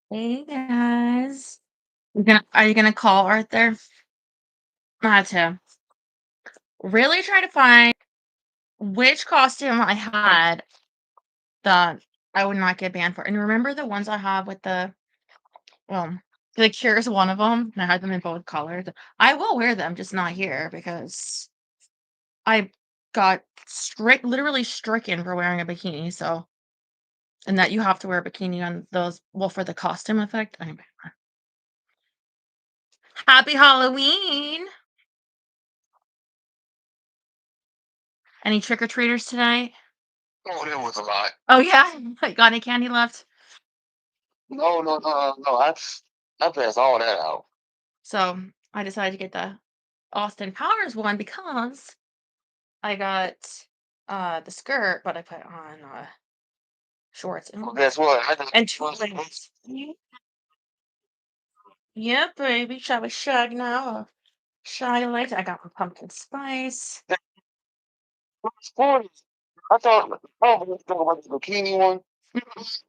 Hey guys. Are you gonna call Arthur? I had to really try to find which costume I had that I would not get banned for. And remember the ones I have with um the Cure is one of them, and I had them in both colors. I will wear them, just not here because I got literally stricken for wearing a bikini. So, and that you have to wear a bikini on those, well, for the costume effect. Anyway, happy Halloween! Any trick or treaters tonight? Oh, there was a lot. Oh yeah, got any candy left? No. I passed all that out. So I decided to get the Austin Powers one because I got the skirt, but I put on shorts Well, guess what? I got and two leggings. Yep, baby. Shall we shag now? Shy legs. I got my pumpkin spice. sporty. I thought, oh, let's talk about the bikini one.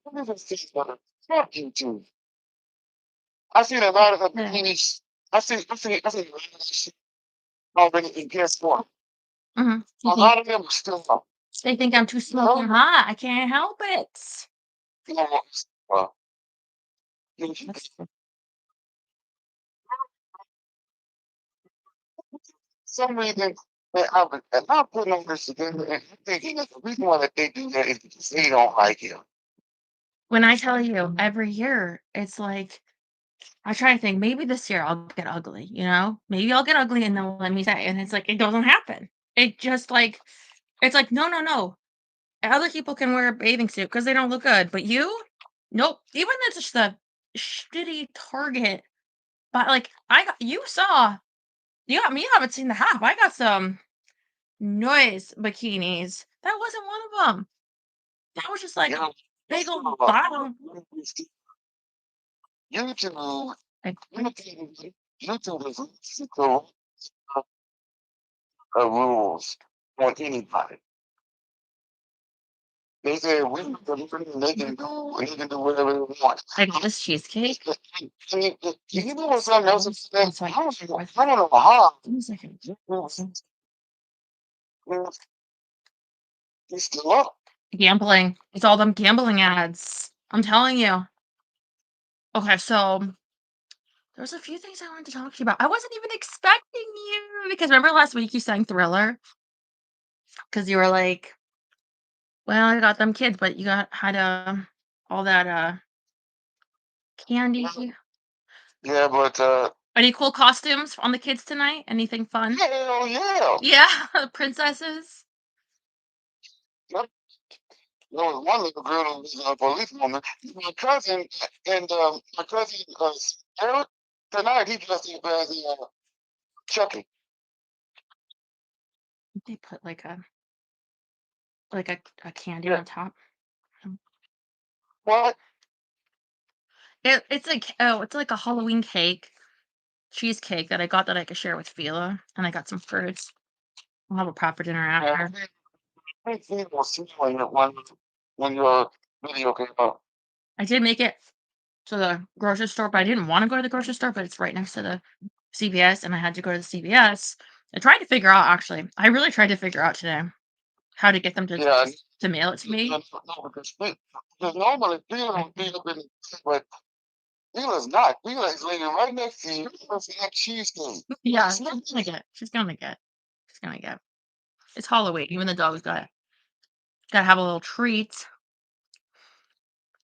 What is this thing? Fuck you too. I seen a lot of the Yeah. bikinis. I seen a lot of that shit already. And guess what? Mhm. A lot of them are still up. They think I'm too smoking hot. I can't help it. You know what? Uh, you- That's some reason that I'm putting on this together, and I'm thinking that the reason why that they do that is because they don't like him. when I tell you every year, it's like I try to think maybe this year I'll get ugly, Maybe I'll get ugly and they'll let me say, and it's like it doesn't happen. It just like it's like no, no, no. Other people can wear a bathing suit because they don't look good, but you, nope. Even if it's just the shitty Target, but like I got, you saw, you got me. You haven't seen the half. I got some noise bikinis. That wasn't one of them. That was just like You know, big old bottom. YouTube, Like, YouTube is so rules on anybody. They said they can do whatever they want. I got this cheesecake. You know what something else is that It's like, I don't know how. give me a second. It's still up. Gambling. It's all them gambling ads. I'm telling you. Okay, so there's a few things I wanted to talk to you about. I wasn't even expecting you because remember last week you sang Thriller because you were like, "Well, I got them kids, but you got had all that candy." Yeah, but Any cool costumes on the kids tonight? Anything fun? hell yeah. Yeah, the princesses. Yep. There was one little girl who was a policewoman. My cousin my cousin Eric, tonight he dressed up as Chucky. They put like a candy Yeah. on top. What? It's like a Halloween cake, cheesecake that I got that I could share with Fila, and I got some fruits. We'll have a proper dinner after. I think it was when your video came out. I did make it to the grocery store, but I didn't want to go to the grocery store, but it's right next to the CVS, and I had to go to the CVS. I tried to figure out actually. I really tried to figure out today how to get them to Yeah, to mail it to me. no, because normally Fila would be up in the but Fila's not. Fila is laying right next to you. It's that cheesecake. Yeah, she's gonna get. She's gonna get. She's gonna get. It's Halloween. Even the dog's gotta have a little treat.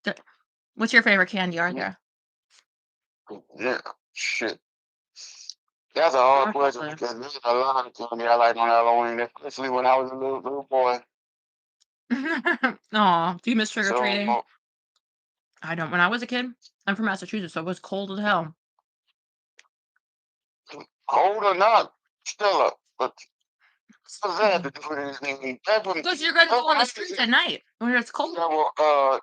D- What's your favorite candy, Arthur? Yeah, shit. That's a hard question because there's a lot of candy I like on Halloween, especially when I was a little boy. Aw, do you miss trick or So treating? I don't. When I was a kid, I'm from Massachusetts, so it was cold as hell. cold or not, still up. But still had to do anything. Because you're gonna go on the streets at night when it's cold. Yeah, well,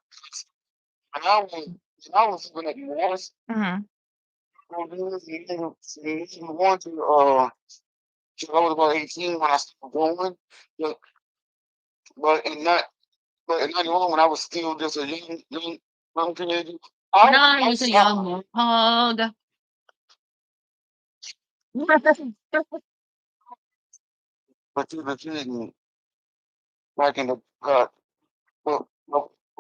when I was when I was living at the wars, Hmm. one to till I was about 18 when I started going. But but in not but in 91 when I was still just a young teenager, Nice, a young hog. but you've been feeding back in the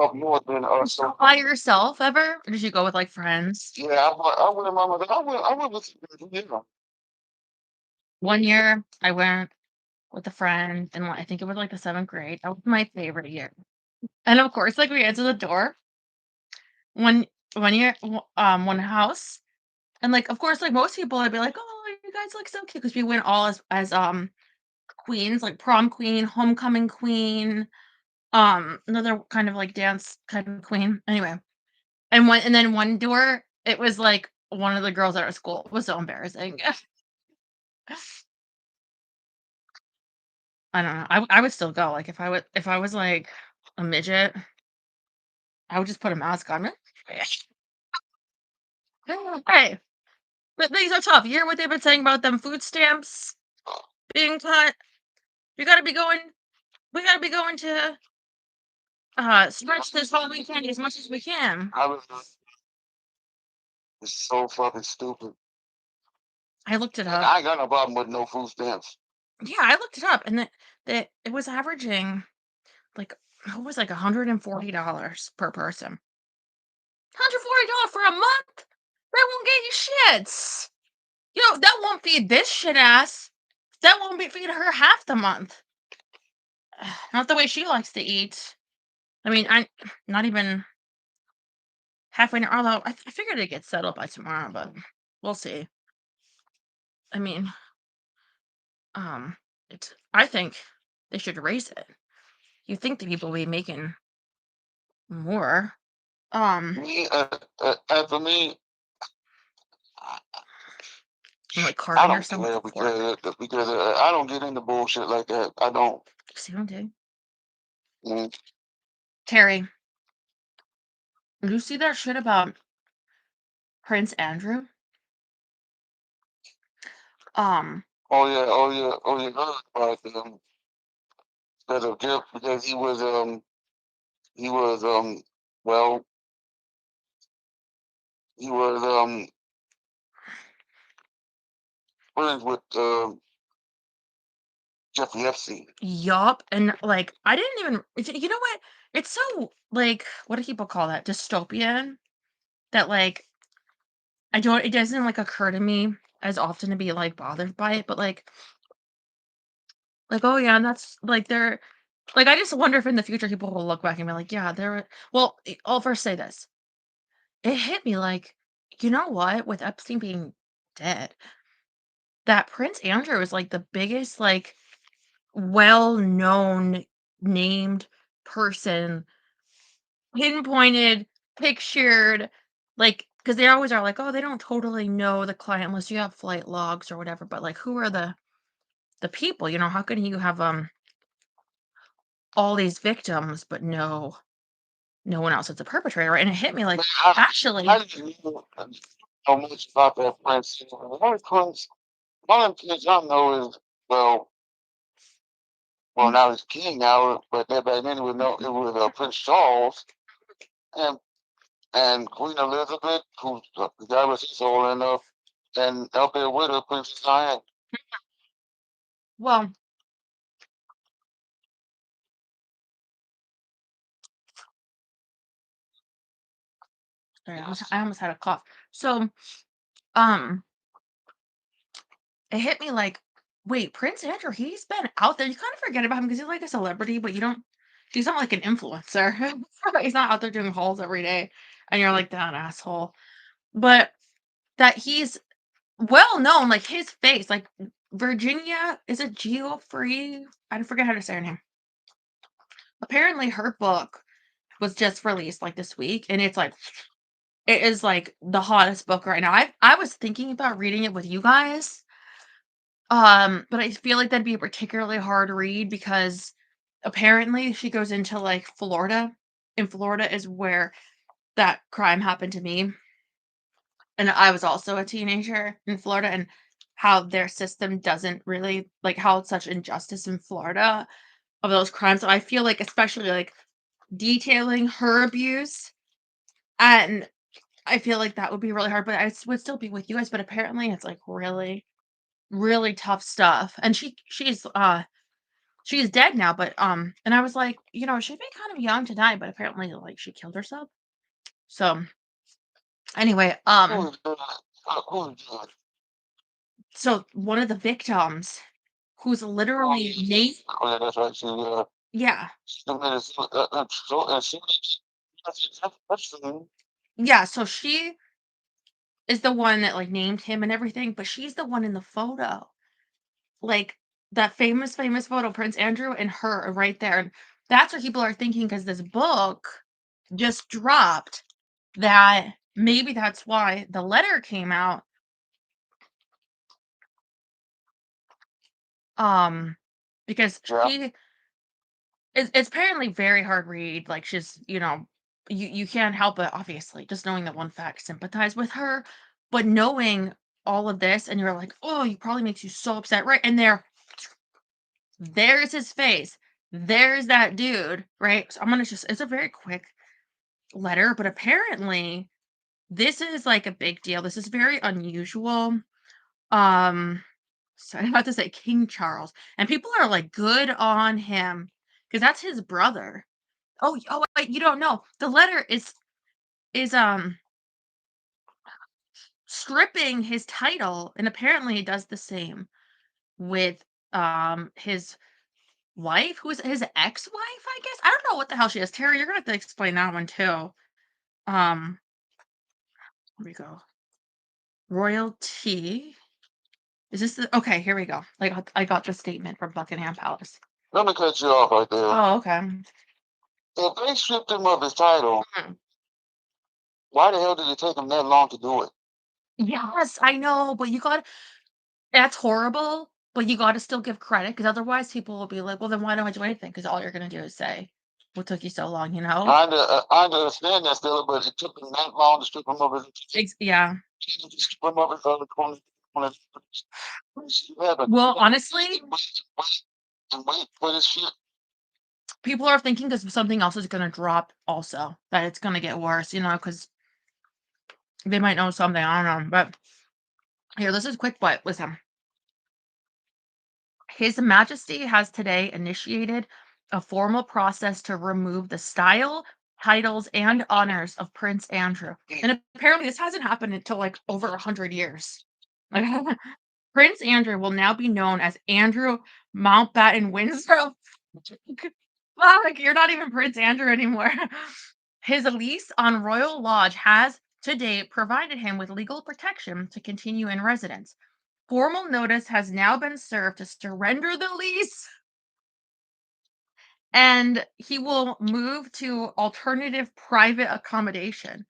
up north than so. By yourself ever? Or did you go with like friends? Yeah, I went with my mother. I went with yeah. 1 year I went with a friend and I think it was like the 7th grade. That was my favorite year. And of course, like we answer the door one 1 year, one house, and like of course, like most people, I'd be like, "Oh, you guys look so cute," because we went all as queens, like prom queen, homecoming queen, another kind of like dance kind of queen. Anyway, and then one door, it was like one of the girls at our school. It was so embarrassing. I don't know. I would still go. Like if I was like a midget, I would just put a mask on. Hey, but things are tough. You hear what they've been saying about them food stamps being cut? You gotta be going. We gotta be going to stretch this Halloween candy as much as we can. I was it's so fucking stupid. I looked it And up. I ain't got no problem with no food stamps. Yeah, I looked it up, and that it was averaging like it was like $140 per person. $140 for a month? That won't get you shits. That won't feed this shit ass. That won't be feed her half the month. Not the way she likes to eat. I mean, I'm not even halfway there. Although I figured it'd get settled by tomorrow, but we'll see. I mean, um, it's. I think they should raise it. You think that people will be making more? Me, and for me, Like I carving don't yourself with care a fork. because I don't get into bullshit like that. I don't. See what I'm doing? Mm. Terry, did you see that shit about Prince Andrew? Um, Oh yeah, oh yeah, oh yeah. Heard about because of Jeff because he was well he was friends with Jeffrey Epstein. yup, and like I didn't even. You know what? It's so like what do people call that? Dystopian. That like I don't. It doesn't like occur to me as often to be like bothered by it, but oh yeah, and that's like they're like I just wonder if in the future people will look back and be like, yeah, there. Well, I'll first say this. It hit me like, you know what? With Epstein being dead, that Prince Andrew is like the biggest, like, well-known, named person, pinpointed, pictured, like, because they always are like, oh, they don't totally know the client unless you have flight logs or whatever. But like, who are the people? How can you have all these victims, but no one else is a perpetrator, right? And it hit me like, Man, actually, I didn't know much about that Prince. One of the kids I know is well now he's king now, but that back then it was Prince Charles and Queen Elizabeth, who God rest his soul, and up there with her Princess Diana. well, sorry, I almost had a cough. So, um, it hit me like, wait, Prince Andrew, he's been out there. You kind of forget about him because he's like a celebrity, but he's not like an influencer. He's not out there doing hauls every day. And you're like, that asshole. But that he's well known, like his face, like Virginia, is it Geo Free? I forget how to say her name. Apparently, her book was just released like this week, and it is like the hottest book right now. I was thinking about reading it with you guys. But I feel like that'd be a particularly hard read because apparently she goes into like Florida. And Florida is where that crime happened to me. And I was also a teenager in Florida and how their system doesn't really like how it's such injustice in Florida of those crimes. So I feel like especially like detailing her abuse and I feel like that would be really hard, but would still be with you guys, but apparently it's, like, really, really tough stuff, and she's dead now, but, and I was like, "She'd be kind of young to die," but apparently, like, she killed herself. So, anyway, Who is doing it? Who is doing it? so one of the victims who's Oh, literally yeah. Oh, yeah, that's right. yeah, She committed that's yeah, so she is the one that, like, named him and everything, but she's the one in the photo. Like, that famous, famous photo, Prince Andrew and her are right there, and that's what people are thinking because this book just dropped that maybe that's why the letter came out, um, because yeah. it's apparently very hard read, like, you can't help but obviously, just knowing that one fact, sympathize with her, but knowing all of this and you're like, "Oh, he probably makes you so upset," right? And there's his face. There's that dude, right? So I'm gonna just it's a very quick letter, but apparently this is like a big deal. This is very unusual. Um, so I'm about to say King Charles, and people are like good on him because that's his brother. Oh, wait, you don't know. The letter is stripping his title, and apparently he does the same with his wife, who is his ex-wife, I guess? I don't know what the hell she is. Terry, you're gonna have to explain that one too. Um, here we go. Royalty. Is this the okay, here we go. I got the statement from Buckingham Palace. Let me cut you off right there. Oh, okay. If they stripped him of his title, Mhm. why the hell did it take him that long to do it? Yes, I know, but you got that's horrible, but you gotta still give credit because otherwise people will be like, "Well, then why don't I do anything?" Because all you're gonna do is say, "What took you so long?" You know? I understand that still, but it took him that long to strip him of his Yeah. strip him of his other corner. Well, honestly, And wait for this shit. people are thinking because something else is gonna drop also, that it's gonna get worse, because they might know something, I don't know, but here, this is quick, but listen. His Majesty has today initiated a formal process to remove the style, titles, and honors of Prince Andrew. And apparently, this hasn't happened until like over 100 years. Like, Prince Andrew will now be known as Andrew Mountbatten Windsor. Fuck, you're not even Prince Andrew anymore. His lease on Royal Lodge has to date provided him with legal protection to continue in residence. Formal notice has now been served to surrender the lease, and he will move to alternative private accommodation.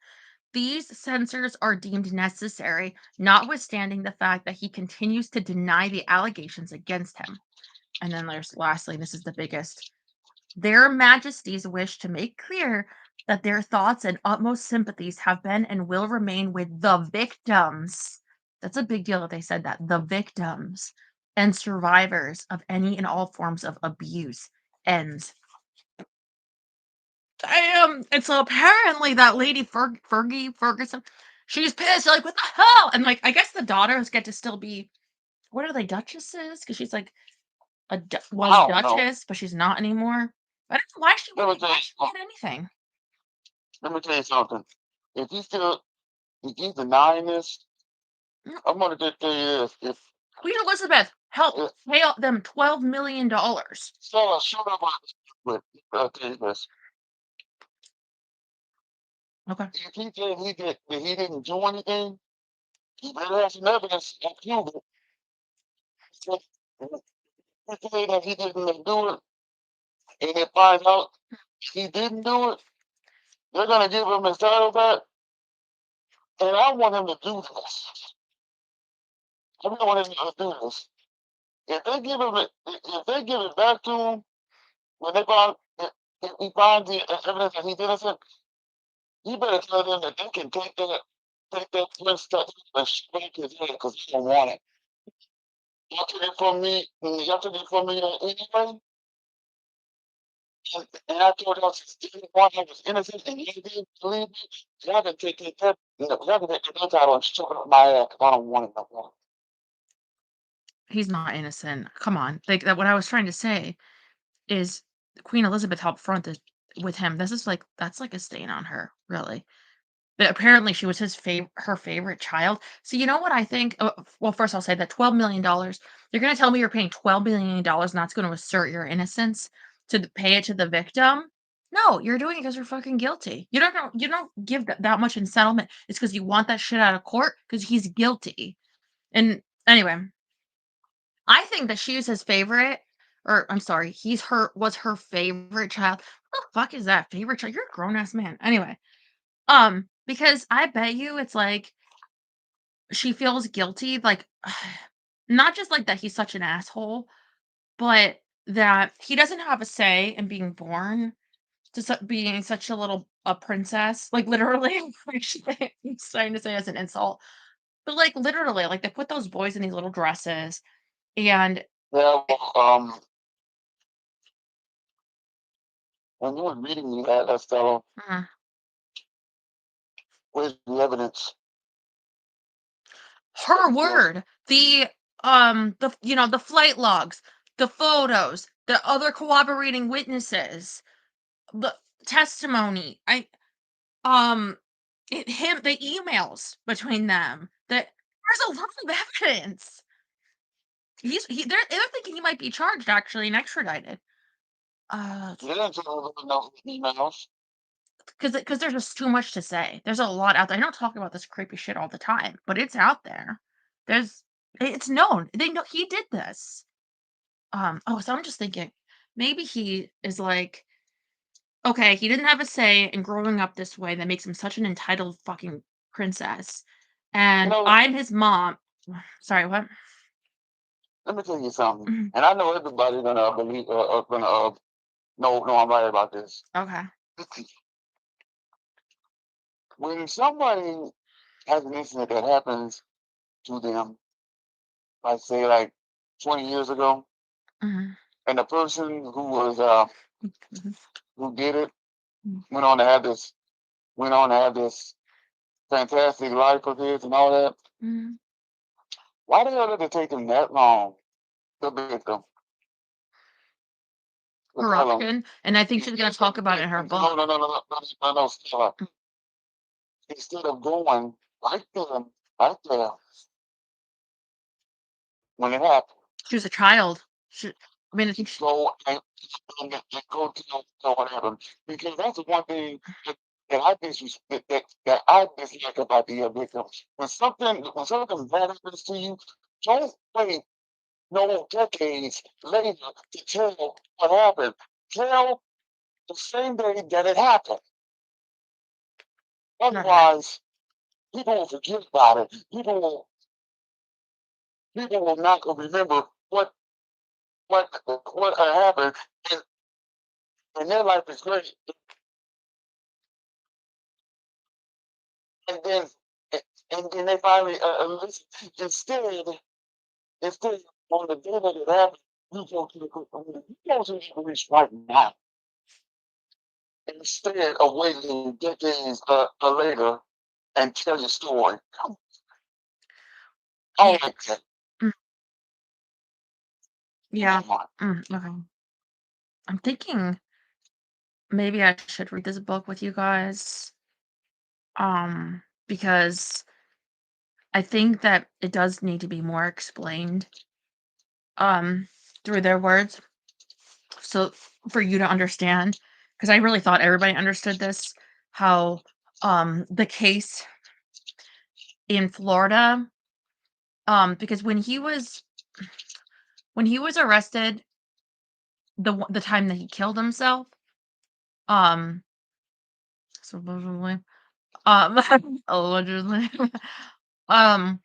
These censors are deemed necessary, notwithstanding the fact that he continues to deny the allegations against him. And then there's lastly, this is the biggest. Their Majesties wish to make clear that their thoughts and utmost sympathies have been and will remain with the victims. That's a big deal that they said that. The victims and survivors of any and all forms of abuse. Ends. Damn. And so apparently that lady Fergie Ferguson, she's pissed. Like, what the hell? And like, I guess the daughters get to still be, what are they, duchesses? Because she's like was I don't know. duchess, but she's not anymore. I don't know why she Let would me tell why you she something. get anything. Let me tell you something. If he still if he's denying this, Mm, I'm gonna just tell you this. Queen Elizabeth helped If pay them $12 million. so shut up with I'll tell you this. Okay. If he said that he didn't do anything, he better have some evidence to prove it. So, if he say that he didn't do it and they find out he didn't do it, they're gonna give him his title back. And I want him to do this. I really want him to do this. If they give it back to him when they find if he finds the evidence that he's innocent, you better tell them that they can take that Prince tattoo and shake his head because he don't want it. Y'all took it from me. Y'all took it from me anyway. And I told y'all since day one I was innocent and you didn't believe me. Y'all can take that, y'all can take that title and shove it up my ass 'cause I don't want it no more. He's not innocent. Come on. Like that what I was trying to say is Queen Elizabeth helped front this with him. This is like that's like a stain on her, really. But apparently she was her favorite child. So you know what I think? Well, first I'll say that $12 million. You're gonna tell me you're paying $12 million and that's going to assert your innocence pay it to the victim? No, you're doing it because you're fucking guilty. You don't give that much in settlement. It's because you want that shit out of court because he's guilty. And anyway, I think that she was his favorite, or I'm sorry, he's her was her favorite child. What the fuck is that favorite child? You're a grown ass man. Anyway, because I bet you it's like she feels guilty, like not just like that he's such an asshole, but that he doesn't have a say in being born to being such a princess. Like literally, actually, I'm starting to say as an insult, but like literally, like they put those boys in these little dresses, and Yeah, well, when you were reading me that fellow, uh, where's the evidence? her That he word, the flight logs, the photos, the other corroborating witnesses, the testimony. Um, the emails between them. That there's a lot of evidence. They're thinking he might be charged actually and extradited. You didn't tell me no emails. Because there's just too much to say. There's a lot out there. I don't talk about this creepy shit all the time, but it's out there. There's it's known. They know he did this. So I'm just thinking, maybe he is like, okay, he didn't have a say in growing up this way that makes him such an entitled fucking princess. You And know, I'm his mom. Sorry, what? let me tell you something. Mhm. And I know everybody's gonna believe, gonna know I'm right about this. Okay. When somebody has an incident that happens to them, like say like 20 years ago, Mhm. and the person who was Mhm. who did it Mhm. went on to have this went on to have this fantastic life of his and all that. Mhm. Why the hell did it take him that long to victim to tell him? Corruption. And I think she's gonna talk about it in her book. No, Stella. Instead of going right there when it happened, She was a child. I mean, I think she go and go tell what happened. Because that's the one thing that I that I dislike about the victim. When something bad happens to you, don't wait no decades later to tell what happened. Tell the same day that it happened. right. Otherwise, people will forget about it. People will not remember what happened, and, and their life is great. And then and then they finally listen. Instead on the day that it happened, you go to the police right now instead of waiting decades later and tell your story. I Yeah. don't like that. Mm, yeah. Come on. Okay. I'm thinking maybe I should read this book with you guys. Because I think that it does need to be more explained um through their words. So for you to understand, because I really thought everybody understood this, how the case in Florida, because when he was arrested, the time that he killed himself, um, supposedly, um, allegedly, um,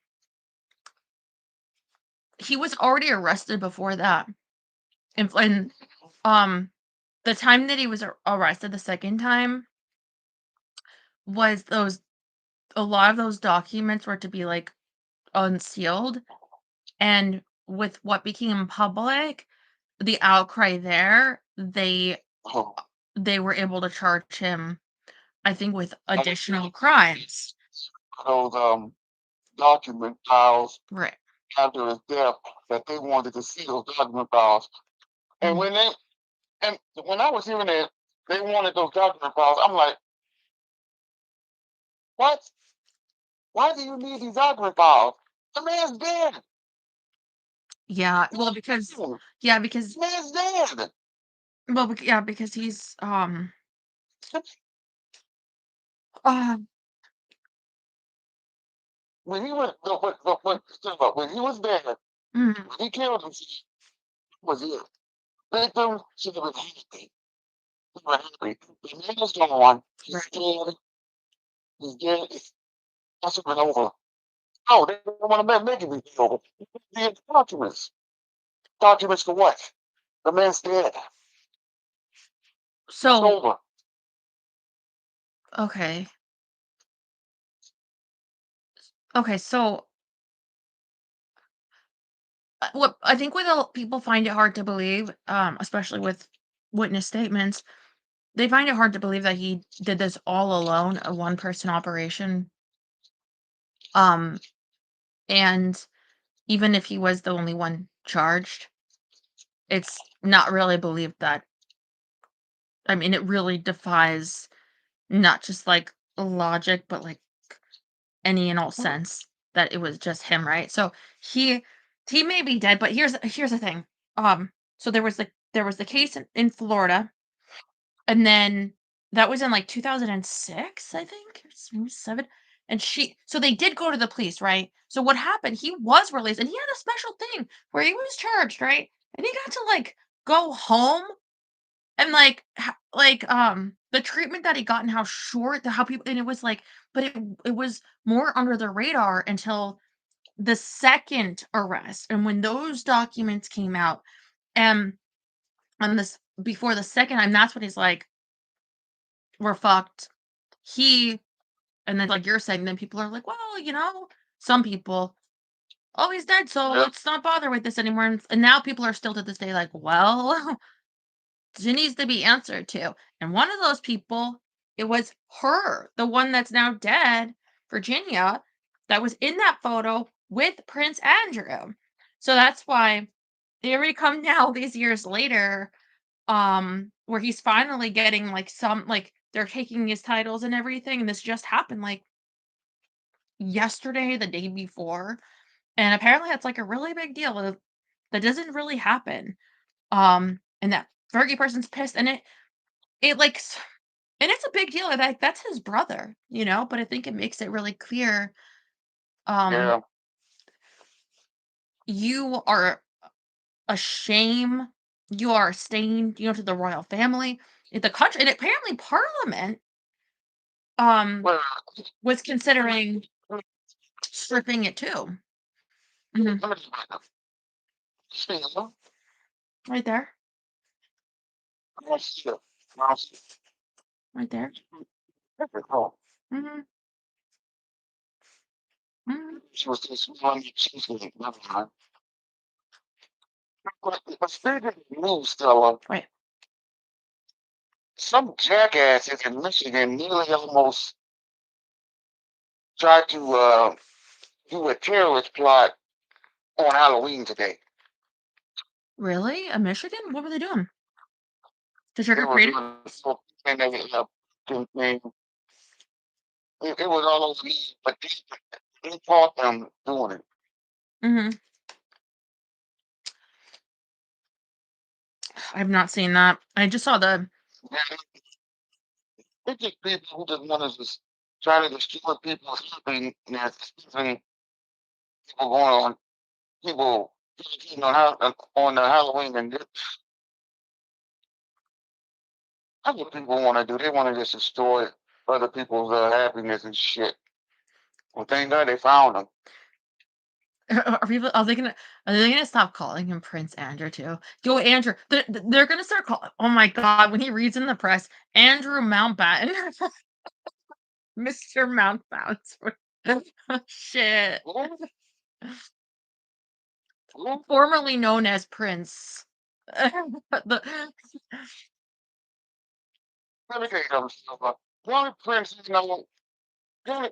he was already arrested before that, and um, the time that he was arrested the second time was those a lot of those documents were to be like unsealed, and with what became public, the outcry there, they Oh, they were able to charge him, I think, with like additional crimes. those document files Right. after his death that they wanted to see those document files. And Mm. when I was hearing that they wanted those document files, I'm like, what? Why do you need these document files? The man's dead. Yeah, yeah, The man's dead. yeah, because he's, uh, When he was when he was dead, mm, when he killed himself, was it? Victim should have been happy. He was happy. The man is gone. He's right. dead. He's dead. That's been over. Oh, they don't want to make it be over. The documents. Documents for what? The man's dead. It's So, over. okay. Okay, so, what I think what people find it hard to believe, especially with witness statements, they find it hard to believe that he did this all alone, a one-person operation, um, and even if he was the only one charged, it's not really believed that I mean, it really defies not just, like, logic, but, like, any and all sense that it was just him, right? So, he he may be dead, but here's the thing, so there was the case in Florida, and then that was in, like, 2006, I think? Or maybe 7, and so they did go to the police, right? So what happened, he was released, and he had a special thing where he was charged, right? And he got to, like, go home and, like, the treatment that he got and how short the how people and it was, like but it was more under the radar until the second arrest, and when those documents came out, and on this before the second time, that's when he's like, "We're fucked." He and then, like you're saying, then people are like, "Well, some people, oh, he's dead, so Yeah. let's not bother with this anymore," and now people are still to this day like, "Well, it needs to be answered to." And one of those people, it was her, the one that's now dead, Virginia, that was in that photo with Prince Andrew. So that's why here we come now these years later, where he's finally getting like they're taking his titles and everything. And this just happened like yesterday, the day before. And apparently that's like a really big deal. That doesn't really happen. And that Fergie person's pissed, and it like and it's a big deal, and that's his brother, but I think it makes it really clear, um, Yeah. you are a shame, you are a stain, to the royal family, the country, and apparently Parliament, um, Well, was considering stripping it too. Mhm. let me just back up. See, Right there, I see it. I see right there. it. Oh, Mhm, mhm. she was just one cheesecake. Never mind. But speaking of news, Stella, Right. some jackasses in Michigan nearly almost tried to do a terrorist plot on Halloween today. Really? A Michigan? What were they doing? To trick They or were treating? doing and it was all over me, but they caught them doing it. Mhm. I've not seen that. I just saw the And it's just people who just want to just try to destroy people's happiness, and people going on people cheating on the Halloween, and that's what people want to do. They want to just destroy other people's happiness and shit. Well, thank God they found them. Are they gonna stop calling him Prince Andrew too? Yo, Andrew, they're gonna start calling. Oh my god, when he reads in the press, Andrew Mountbatten, Mr. Mountbatten. Shit, Yeah, yeah. formerly known as Prince. the let me tell you something. The only prince, the only, yeah,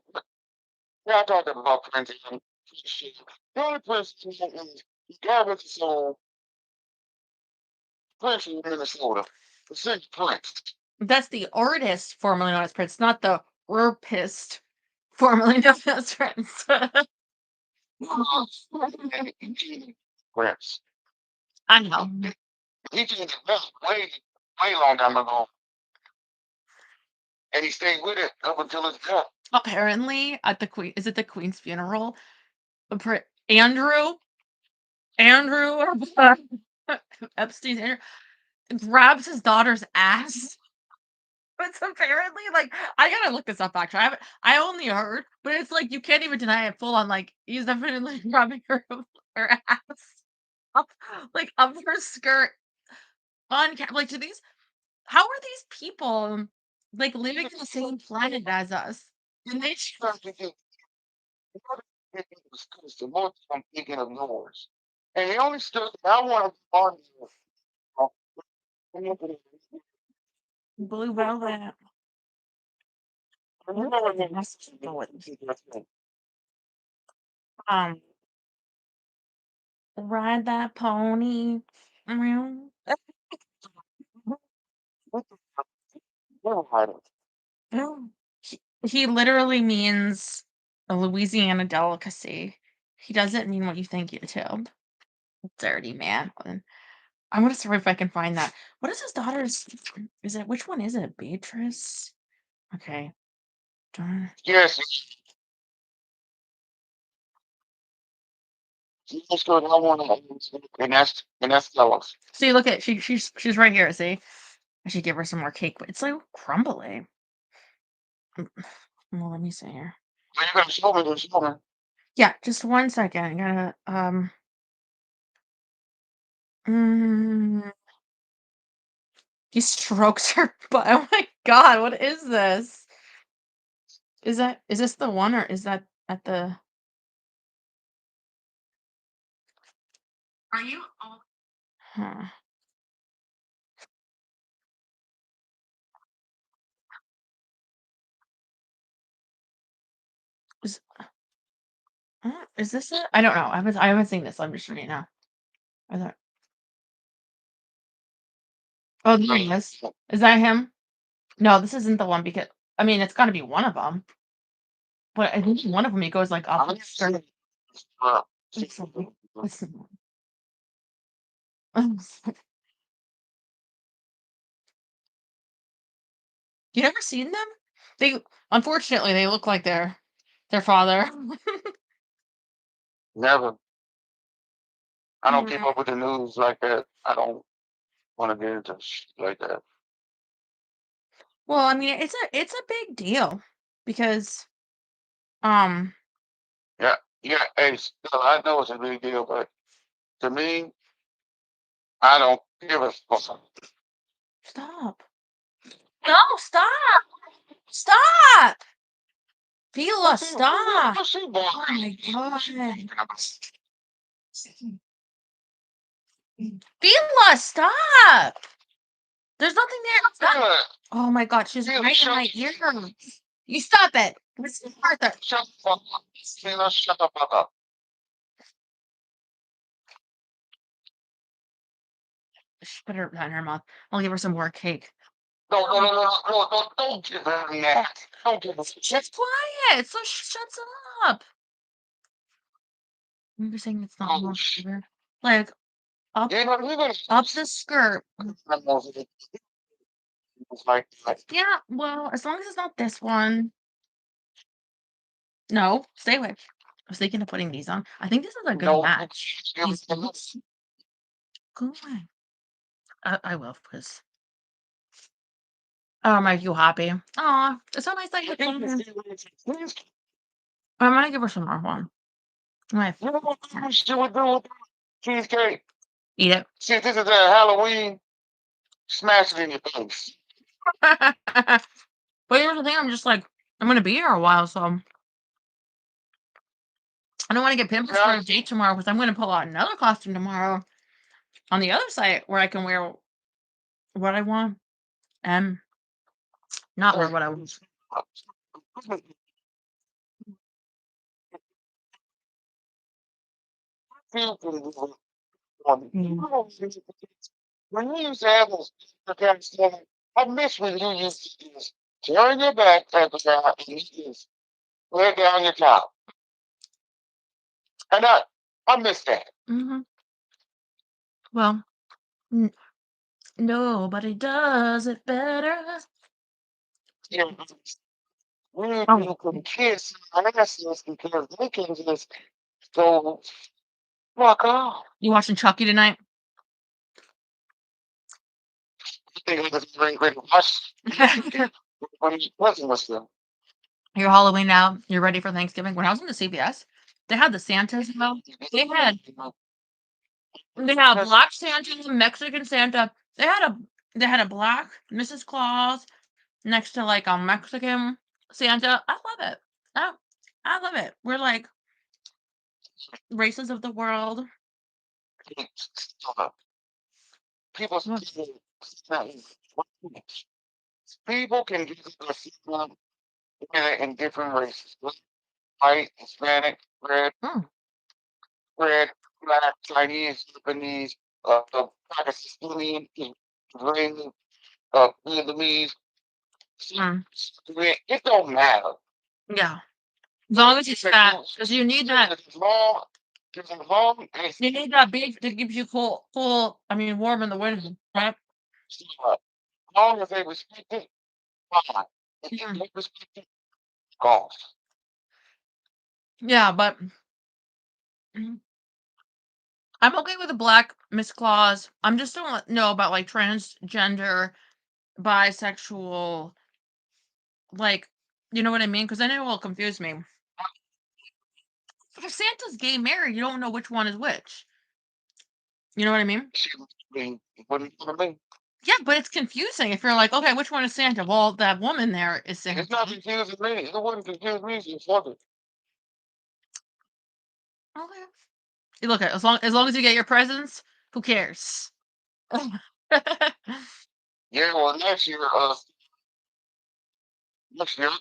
I talked about Prince and shit. The only prince is garbage soul Prince in Minnesota. The city Prince. That's the artist formerly known as Prince, not the rapist formerly known as Prince. Prince. I know. He changed it way, way long time ago. And he stayed with it up until his death. Apparently, at the Queen, is it the Queen's funeral? Andrew Epstein's Andrew grabs his daughter's ass. But apparently, like, I gotta look this up. Actually, I only heard, but it's like you can't even deny it full on. Like, he's definitely grabbing her ass up, like up her skirt on like to these. How are these people like living in the same planet as us? And they The more I'm thinking of yours. And he only stood, I want to argue. blue velvet. Um, ride that pony. Meow. He literally means a Louisiana delicacy. He doesn't mean what you think, YouTube. Dirty man. I'm gonna see if I can find that. What is his daughter's? Is it which one is it? Beatrice. Okay. Darn. Yes. Let's go. I want to, and that's jealous. See, look at she's right here. See, I should give her some more cake, but it's like crumbly. Well, let me see here. Well, you gotta show me this woman. Yeah, just 1 second. I gotta mm, he strokes her butt. Oh my god, what is this? Is this the one or is that at the Are you Huh. Is is this it? I don't know. I haven't seen this. I'm just reading now. I thought Oh, there he is. Is that him? No, this isn't the one because I mean, it's gotta be one of them. But I think one of them he goes like up the skirt. It's it's You never seen them? They unfortunately they look like their father. Never. I don't keep Yeah. up with the news like that. I don't want to get into shit like that. Well, I mean, it's a big deal because um Yeah, yeah. Hey, still, I know it's a big deal, but to me, I don't give a fuck. stop. No, stop. Stop. Vila, stop. What's she born? Oh my god. Vila, stop. There's nothing there. Stop. Oh my god, she's right in my ear. You stop it. Listen, Arthur. Shut the fuck up. Sheila, shut the fuck up. She put her in her mouth. I'll give her some more cake. No, no, no, no, no, no, don't give her that. Don't give her She's quiet, so she shuts up. You're saying it's not more sugar? Like up up the skirt. like, Yeah, well, as long as it's not this one. No, stay away. I was thinking of putting these on. I think this is a good no, match. These boots. Go away. I will, because oh, make you happy. Aw, it's so nice that you came here. I'm gonna give her some more one. My cheesecake. eat it. Since this is a Halloween, smash it in your face. But here's the thing, I'm just like, I'm gonna be here a while, so I don't want to get pimped for a date tomorrow because I'm gonna pull out another costume tomorrow on the other site where I can wear what I want. Not where what I was. Mm. When you used to have those kind of stuff, I miss when you used to just turn your back at the guy and you just lay down your towel. And I miss that. Hmm. Well, n- nobody does it better. You know, we Oh, people can kiss asses because they can just go fuck off. you watching Chucky tonight? I think I just bring great rush when he wasn't with them. You're Halloween now. You're ready for Thanksgiving. When I was in the CVS, they had the Santas. Well, they had they had a black Santa, Mexican Santa. They had a black Mrs. Claus next to like a Mexican Santa. I love it. I love it. We're like races of the world. People, Well, people can do in different races. White, Hispanic, mm, red, black, Chinese, Japanese, Pakistani, Israeli, Vietnamese. mm, It don't matter. yeah. As long as it's fat, because you need that. As long, as long as You need that beef that keeps you cool. I mean, warm in the winter, right? as long as they respect it, fine. If they Mm. don't respect it, golf. Yeah, but mm, I'm okay with a black Miss Claus. I'm just don't know about like transgender, bisexual, like, you know what I mean? Because then it will confuse me. If Santa's gay married, you don't know which one is which. You know what I mean? She, what do you mean? Yeah, but it's confusing if you're like, okay, which one is Santa? Well, that woman there is It's Santa. not confusing me. It wouldn't confuse me if you fuck it. Okay. You look at as long as you get your presents, who cares? Yeah, well, next year I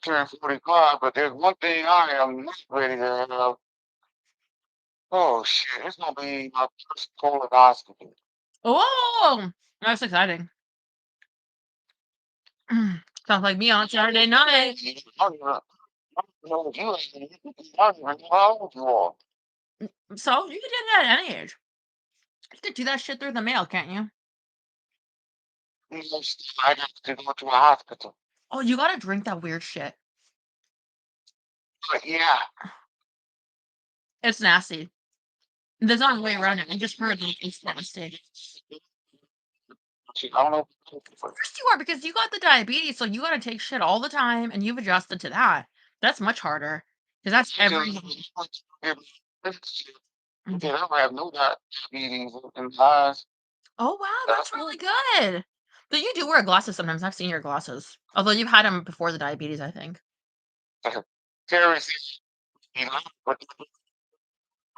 turn 45, but there's one thing I am not ready to have. Oh shit, it's gonna be my first colonoscopy. Oh, that's exciting. Sounds like me on Saturday night. I don't know what you are. I don't even know how old you are. So you can do that at any age. You could do that shit through the mail, can't you? I have to go to a hospital. Oh, you gotta drink that weird shit. But yeah, It's nasty. There's not a way around it. I just heard like it's nasty. I don't know. First you are because you got the diabetes, so you gotta take shit all the time, and you've adjusted to that. That's much harder because that's every. You Mhm. can never have no diabetes in the eyes. Oh wow, That's that's really good. But you do wear glasses sometimes. I've seen your glasses. Although you've had them before the diabetes, I think. Terry says, you know, but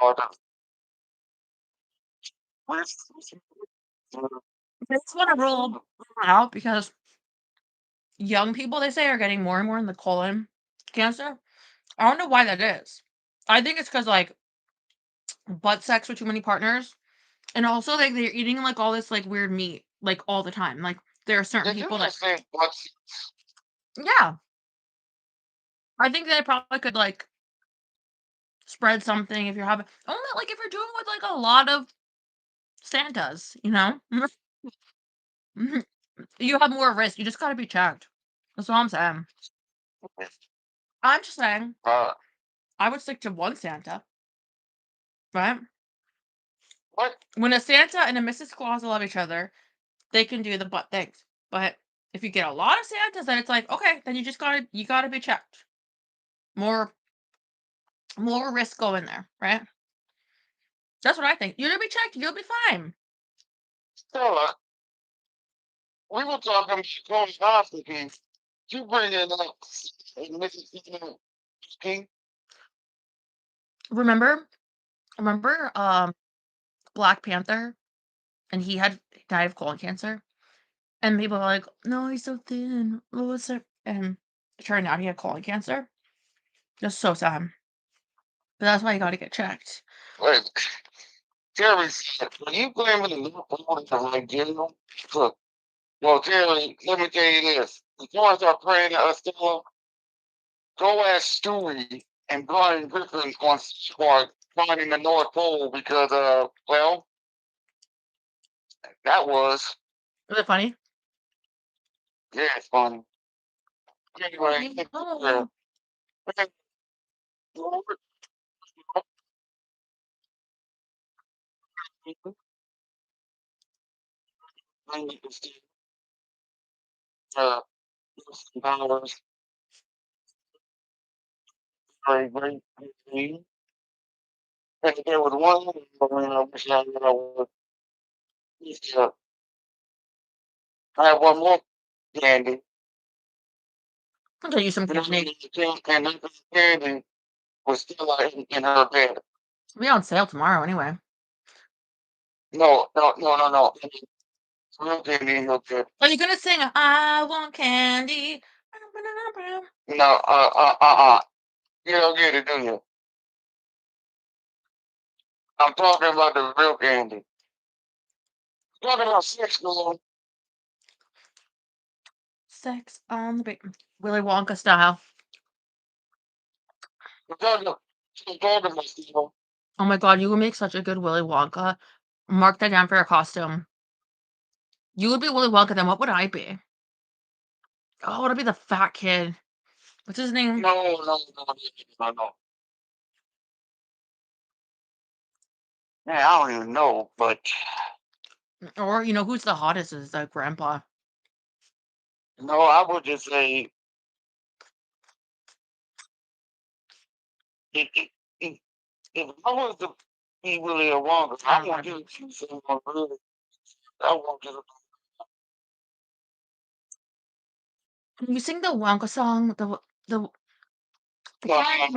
or the I just want to rule out because young people they say are getting more and more in the colon cancer. I don't know why that is. I think it's because like butt sex with too many partners, and also like they're eating like all this like weird meat like all the time. Like there are certain did you people that just say what's yeah, I think they probably could like spread something if you're having only like if you're doing with like a lot of Santas, you know, you have more risk. You just gotta be checked. That's all I'm saying. I'm just saying uh I would stick to one Santa, right? what? When a Santa and a Mrs. Claus love each other, they can do the butt things. But if you get a lot of Santas, then it's like, okay, then you gotta be checked. More more risk going there, right? That's what I think. You're gonna be checked, you'll be fine. Stella, we were talking about colonoscopy. You bring it up and Mrs. King. Remember? Remember Black Panther and he had died of colon cancer? And people are like, no, he's so thin. What was it? and it turned out he had colon cancer. Just so sad. But that's why you gotta get checked. Wait, Terry said, "Are you blaming the new Lord for Nigeria?" Look, well, Terry, let me tell you this: before I start praying to Stella, go ask Stewie and Brian Griffin on Spark finding the North Pole because, well, that was, Is it funny? yeah, it's funny. Anyway, Oh. uh, dollars, very great thing. And there was one when I wish I would. Yeah, I have one more candy. I'll tell you some And candy. that candy was still out in her bed. It'll be on sale tomorrow anyway. No, no, no, no, no. It's real candy in her bed. Are you gonna sing I want candy? No, you don't get it, do you? I'm talking about the real candy. I'm talking about sex, girl. Sex on the beat. Willy Wonka style. I'm talking about Steve. Oh my god, you would make such a good Willy Wonka. Mark that down for your costume. You would be Willy Wonka, then what would I be? Oh, would I be the fat kid? What's his name? No, no, no, no, no. Man, I don't even know, but Or, you know, who's the hottest is grandpa. no, I would just say if, if I was to be really a woman, I want you to choose someone really. I want you to. Can you sing the Wonka song? The No, yeah, I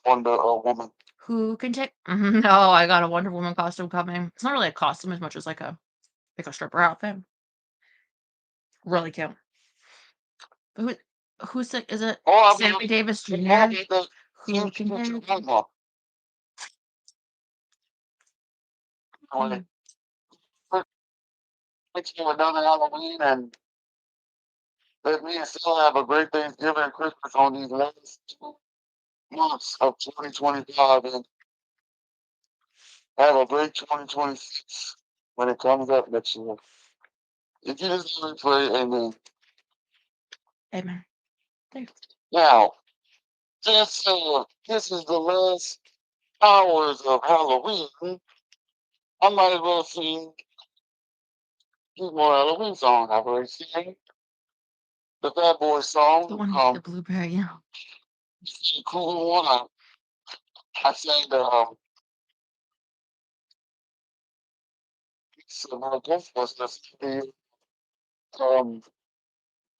wonder a woman. who can take no, I got a Wonder Woman costume coming. It's not really a costume as much as like a stripper outfit. Really cute. Who who's the is it Oh, I Sammy Davis mean, Jr.? the Who can take anyway, next year another Halloween, and let me and still have a great Thanksgiving and Christmas on these last 2 months of 2025, and have a great 2026 when it comes up next year. If you just let me pray, amen. Amen. Thanks. Now, since this is the last hours of Halloween, I might as well sing two more Halloween songs. I've already sang the Bad Boy The song, one with the blueberry, yeah. the cool one. I sang the Ghostbusters, the um,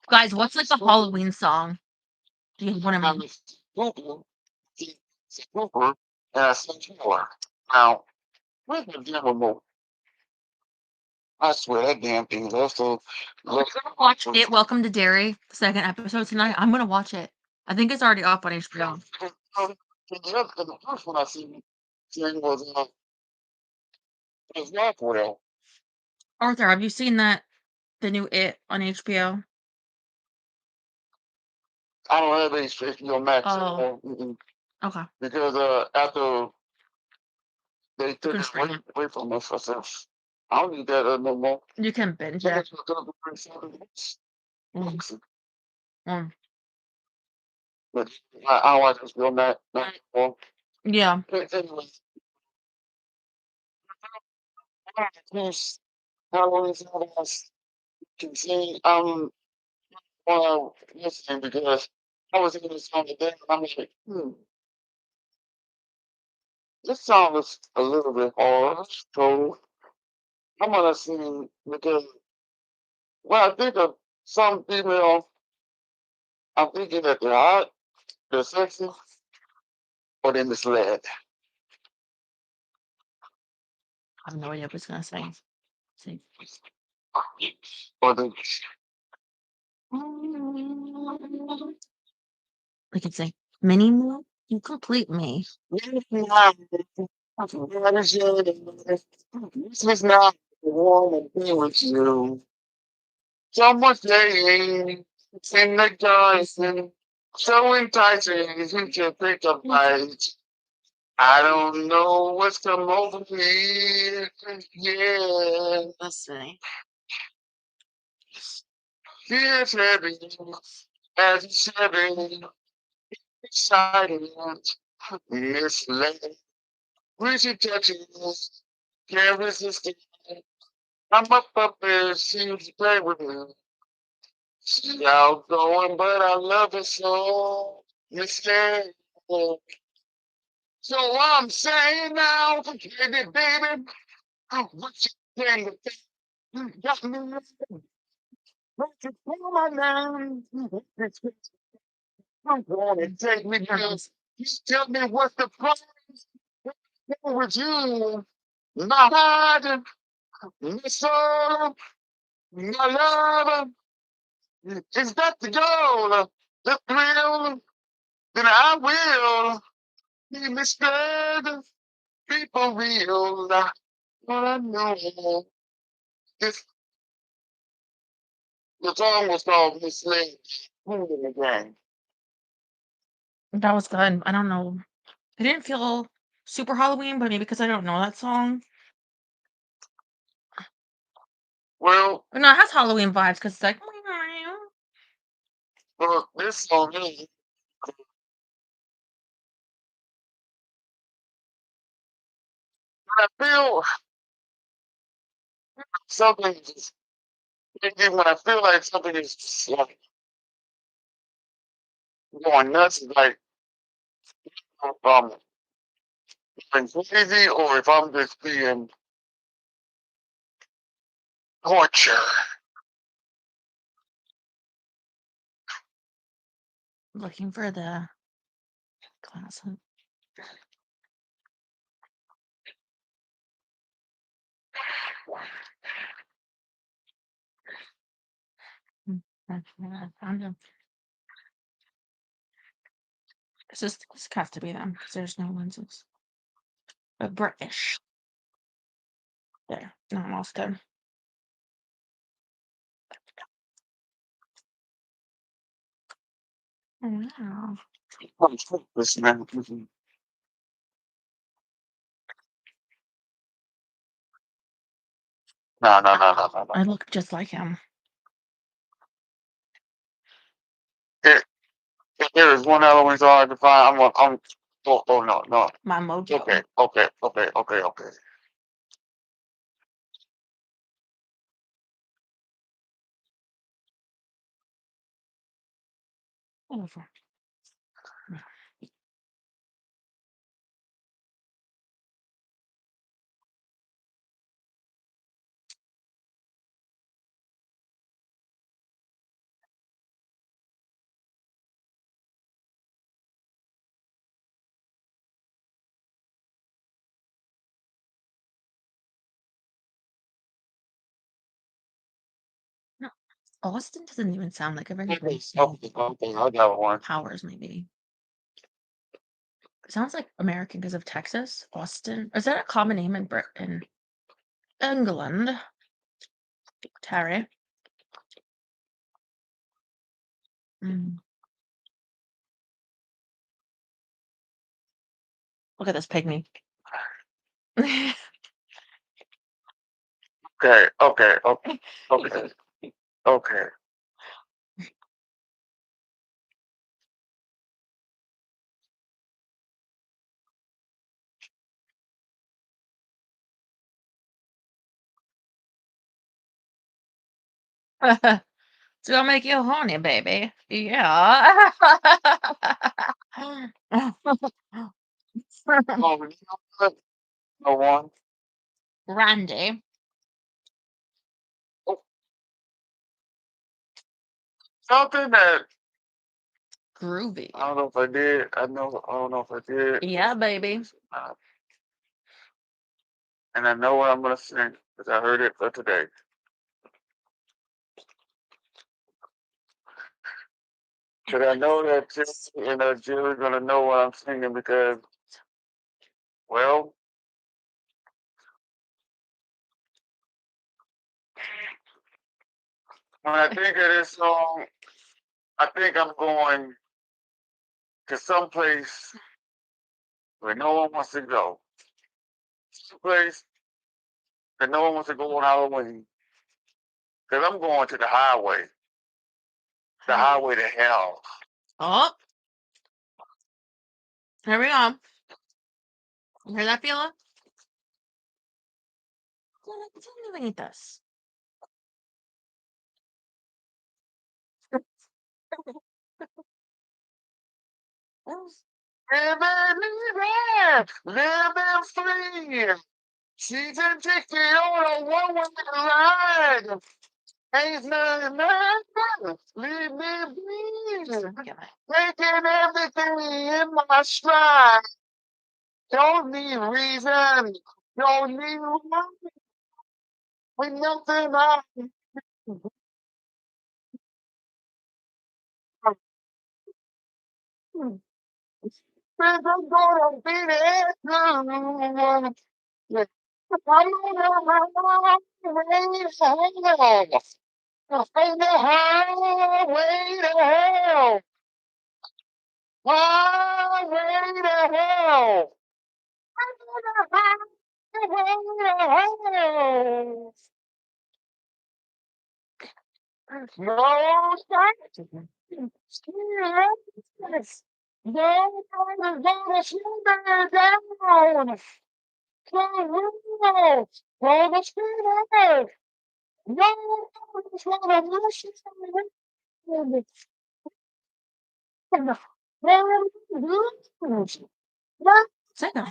Guys, what's like the Halloween song? Do you have one in I'm mind? Spooky, Spooper, and I sang Killer. Now, where's the demo? I swear that damn thing is also. Watch it. Welcome to Derry, the second episode tonight. I'm gonna watch it. I think it's already up on HBO. The first one I seen was Rockwell. Arthur, have you seen the new It on HBO? I don't have any HBO Max Oh, anymore, okay. because after they took can it stream it. away from us, I said, I don't need that no more. You can binge So it. that's what they're doing, 7 months. Mm, mm. But I don't like HBO Max anymore. Yeah. But anyway, yes, Halloween Halloween can see listening because I was in this song today and I'm like, this song is a little bit hard, so I'm gonna sing because when I think of some female, I'm thinking that they're hot, they're sexy, or they're misled. I have no idea what it's gonna say. See. or the We can say, Mini Moo, you complete me. this was not the one to be with you. Someone saying it's in the garden, so enticing, you can pick a bite. I don't know what's come over me. Yeah, Let's see. feels heavy as it's heavy, exciting, misled. Reaching touches, can't resist it. I'm a puppet, seems to play with me. She's outgoing, but I love her so. Misled. So I'm saying now, forget it, baby. What you think of that? You got me. What you call my name? I'm gonna take me down. You tell me what's the price with you. My heart, my soul, my love. Is that the goal? The thrill? Then I will be misled. People real. What I know. This the song was called Misled. Who again? That was good. I don't know. It didn't feel super Halloween, but maybe because I don't know that song. Well, No, it has Halloween vibes because it's like, this song is. I feel something just when I feel like something is just like going nuts, it's like if I'm being crazy or if I'm just being tortured. looking for the classic. I found him. This has to be them because there's no lenses. But British. There. No, I'm almost done. Oh, wow. This man. No. I look just like him. If there is one Halloween song I can find, oh no. My mojo. Okay. Over. No, Austin doesn't even sound like a very nice name. Okay, I got one. Powers, maybe. It sounds like American because of Texas. Austin. Is that a common name in Britain? England. Terry. Mm. Look at this pygmy. Okay. It's gonna make you horny, baby. Yeah. Oh, no one. Randy. Oh, something that Groovy. I don't know if I did. I don't know if I did. Yeah, baby. Uh, and I know what I'm gonna sing because I heard it for today. Cause I know that Jerry's gonna know what I'm singing because, well, when I think of this song, I think I'm going to some place where no one wants to go. Some place that no one wants to go on Halloween. Cause I'm going to the highway to hell. Oh, here we go. You hear that, Fila? Tell me we need this. Living free. Season ticket on a one-way ride. Ain't nothing, leave me be. Taking everything in my stride. Don't need reason, don't need money. With nothing I think I'm gonna be there too. I'm on the highway to hell. On the highway to hell. Highway to hell. No, nobody's gonna slow me down. So, for the spirit, nobody's gonna listen to me. Say that.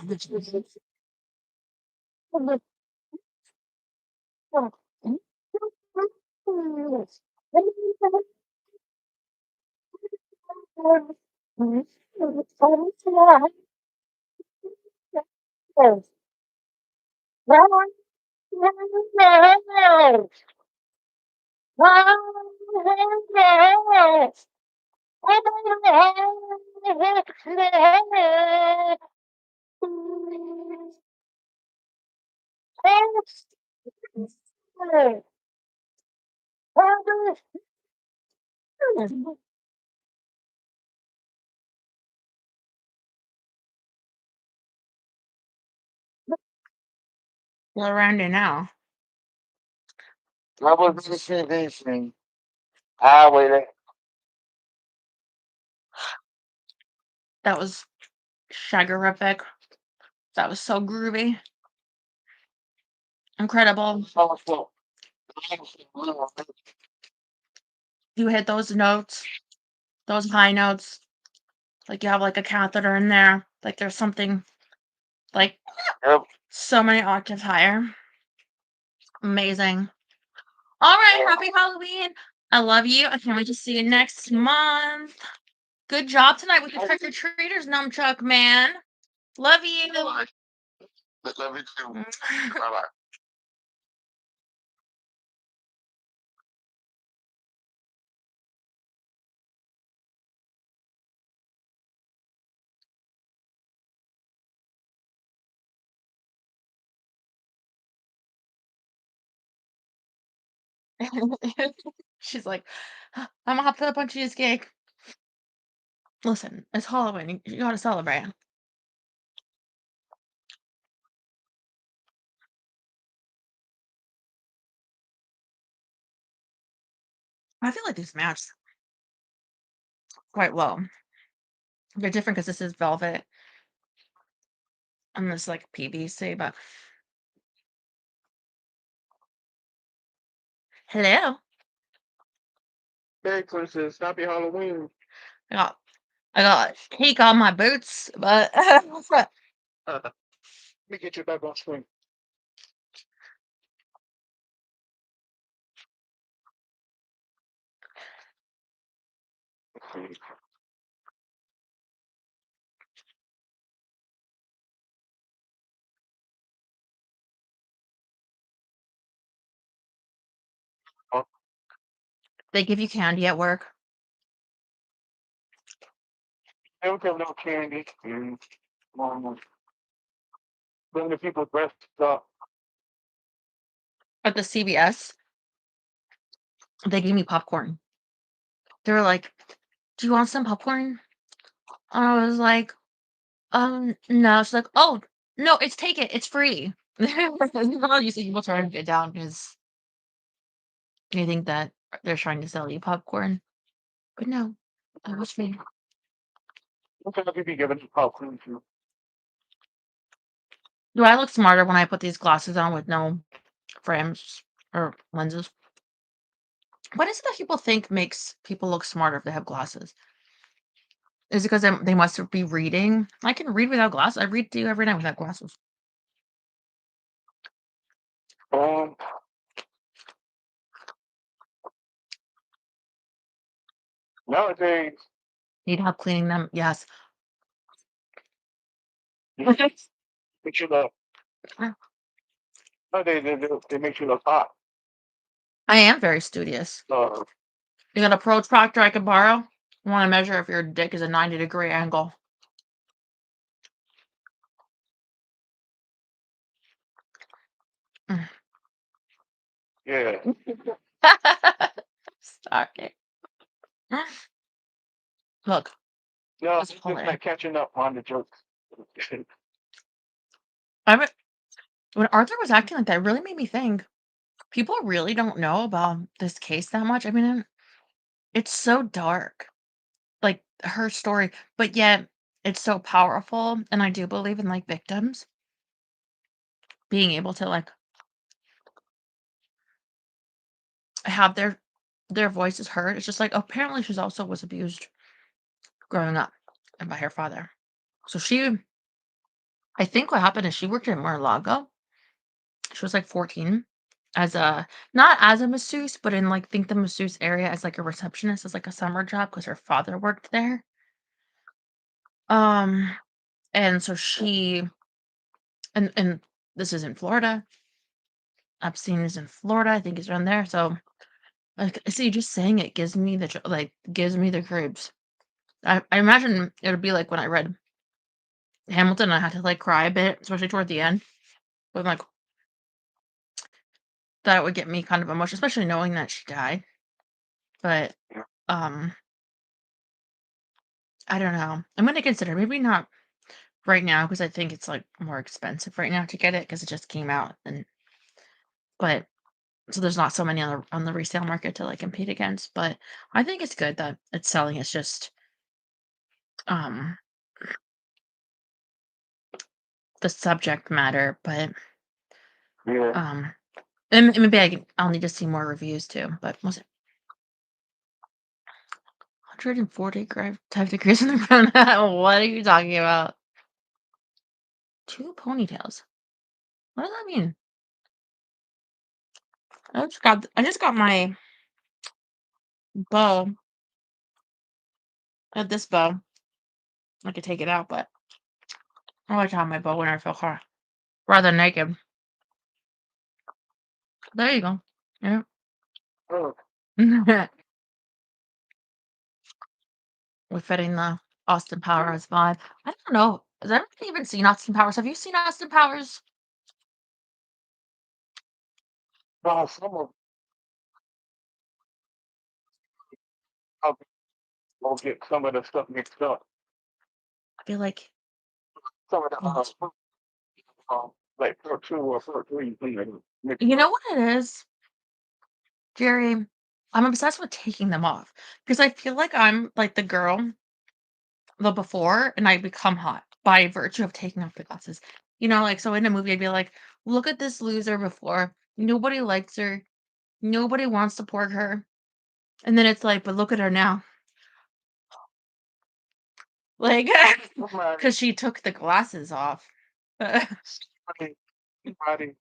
Well, around it now. That was the CDC. Highway to That was shaggerific. That was so groovy. Incredible. hell. You hit those notes, those high notes, like you have like a catheter in there, like there's something like Yep. so many octaves higher. Amazing. All right, happy Halloween. I love you. I can't wait to see you next month. Good job tonight with the trick or treaters, Numchuck man. Love you. Love you too. Bye-bye. She's like, I'm gonna hop to a bunch of cheesecake. Listen, it's Halloween. You gotta celebrate. I feel like these match quite well. They're different because this is velvet and this like PVC, but hello. Hey, Princess, happy Halloween. I got cake on my boots, but Let me get you back on screen. they give you candy at work. They would have no candy and um, then the people dressed up. At the CVS, they gave me popcorn. They were like, "Do you want some popcorn?" I was like, no." She's like, "Oh, no, take it. It's free." You see people trying to get down because you think that they're trying to sell you popcorn, but no, it was free. What kind of people giving you popcorn to? Do I look smarter when I put these glasses on with no frames or lenses? What is it that people think makes people look smarter if they have glasses? Is it because they must be reading? I can read without glasses. I read to you every night without glasses. Um, nowadays, Need help cleaning them? Yes. make you look. Nowadays, they make you look hot. I am very studious. Uh, You got a protractor I could borrow? I want to measure if your dick is a 90-degree angle. Mm. yeah. Sorry. Look, No, it's it's just hilarious. not catching up on the jokes. I mean, when Arthur was acting like that, it really made me think people really don't know about this case that much. I mean, it's so dark, like her story, but yet it's so powerful. And I do believe in like victims being able to like have their voices heard. It's just like apparently she's also was abused growing up and by her father. So I think what happened is she worked at Mar-a-Lago. She was like 14 as a not as a masseuse, but in like think the masseuse area as like a receptionist as like a summer job because her father worked there. Um, and so and this is in Florida. Epstein is in Florida. I think he's around there. So like see, just saying it gives me gives me the creeps. I imagine it would be like when I read Hamilton, I had to like cry a bit, especially toward the end. But like that would get me kind of emotional, especially knowing that she died. But um, I don't know. I'm gonna consider maybe not right now because I think it's like more expensive right now to get it because it just came out and but so there's not so many on the resale market to like compete against. But I think it's good that it's selling. It's just um the subject matter, but Yeah. um and maybe I'll need to see more reviews too. But was it 145 degrees in the ground? What are you talking about? Two ponytails. What does that mean? I just got my bow. This bow. I could take it out, but I like to have my bow when I feel hot, rather naked. There you go. Yeah. Oh, We're fitting the Austin Powers vibe. I don't know. Has anybody even seen Austin Powers? Have you seen Austin Powers? no, some of I'll will get some of the stuff mixed up. I feel like Some of the well, like part two or part three, mixed you know up. what it is, Jerry? I'm obsessed with taking them off because I feel like I'm like the girl the before and I become hot by virtue of taking off the glasses. You know, like so in a movie I'd be like, look at this loser before. Nobody likes her. Nobody wants to support her. And then it's like, but look at her now. Like, Somebody, because she took the glasses off. somebody, somebody,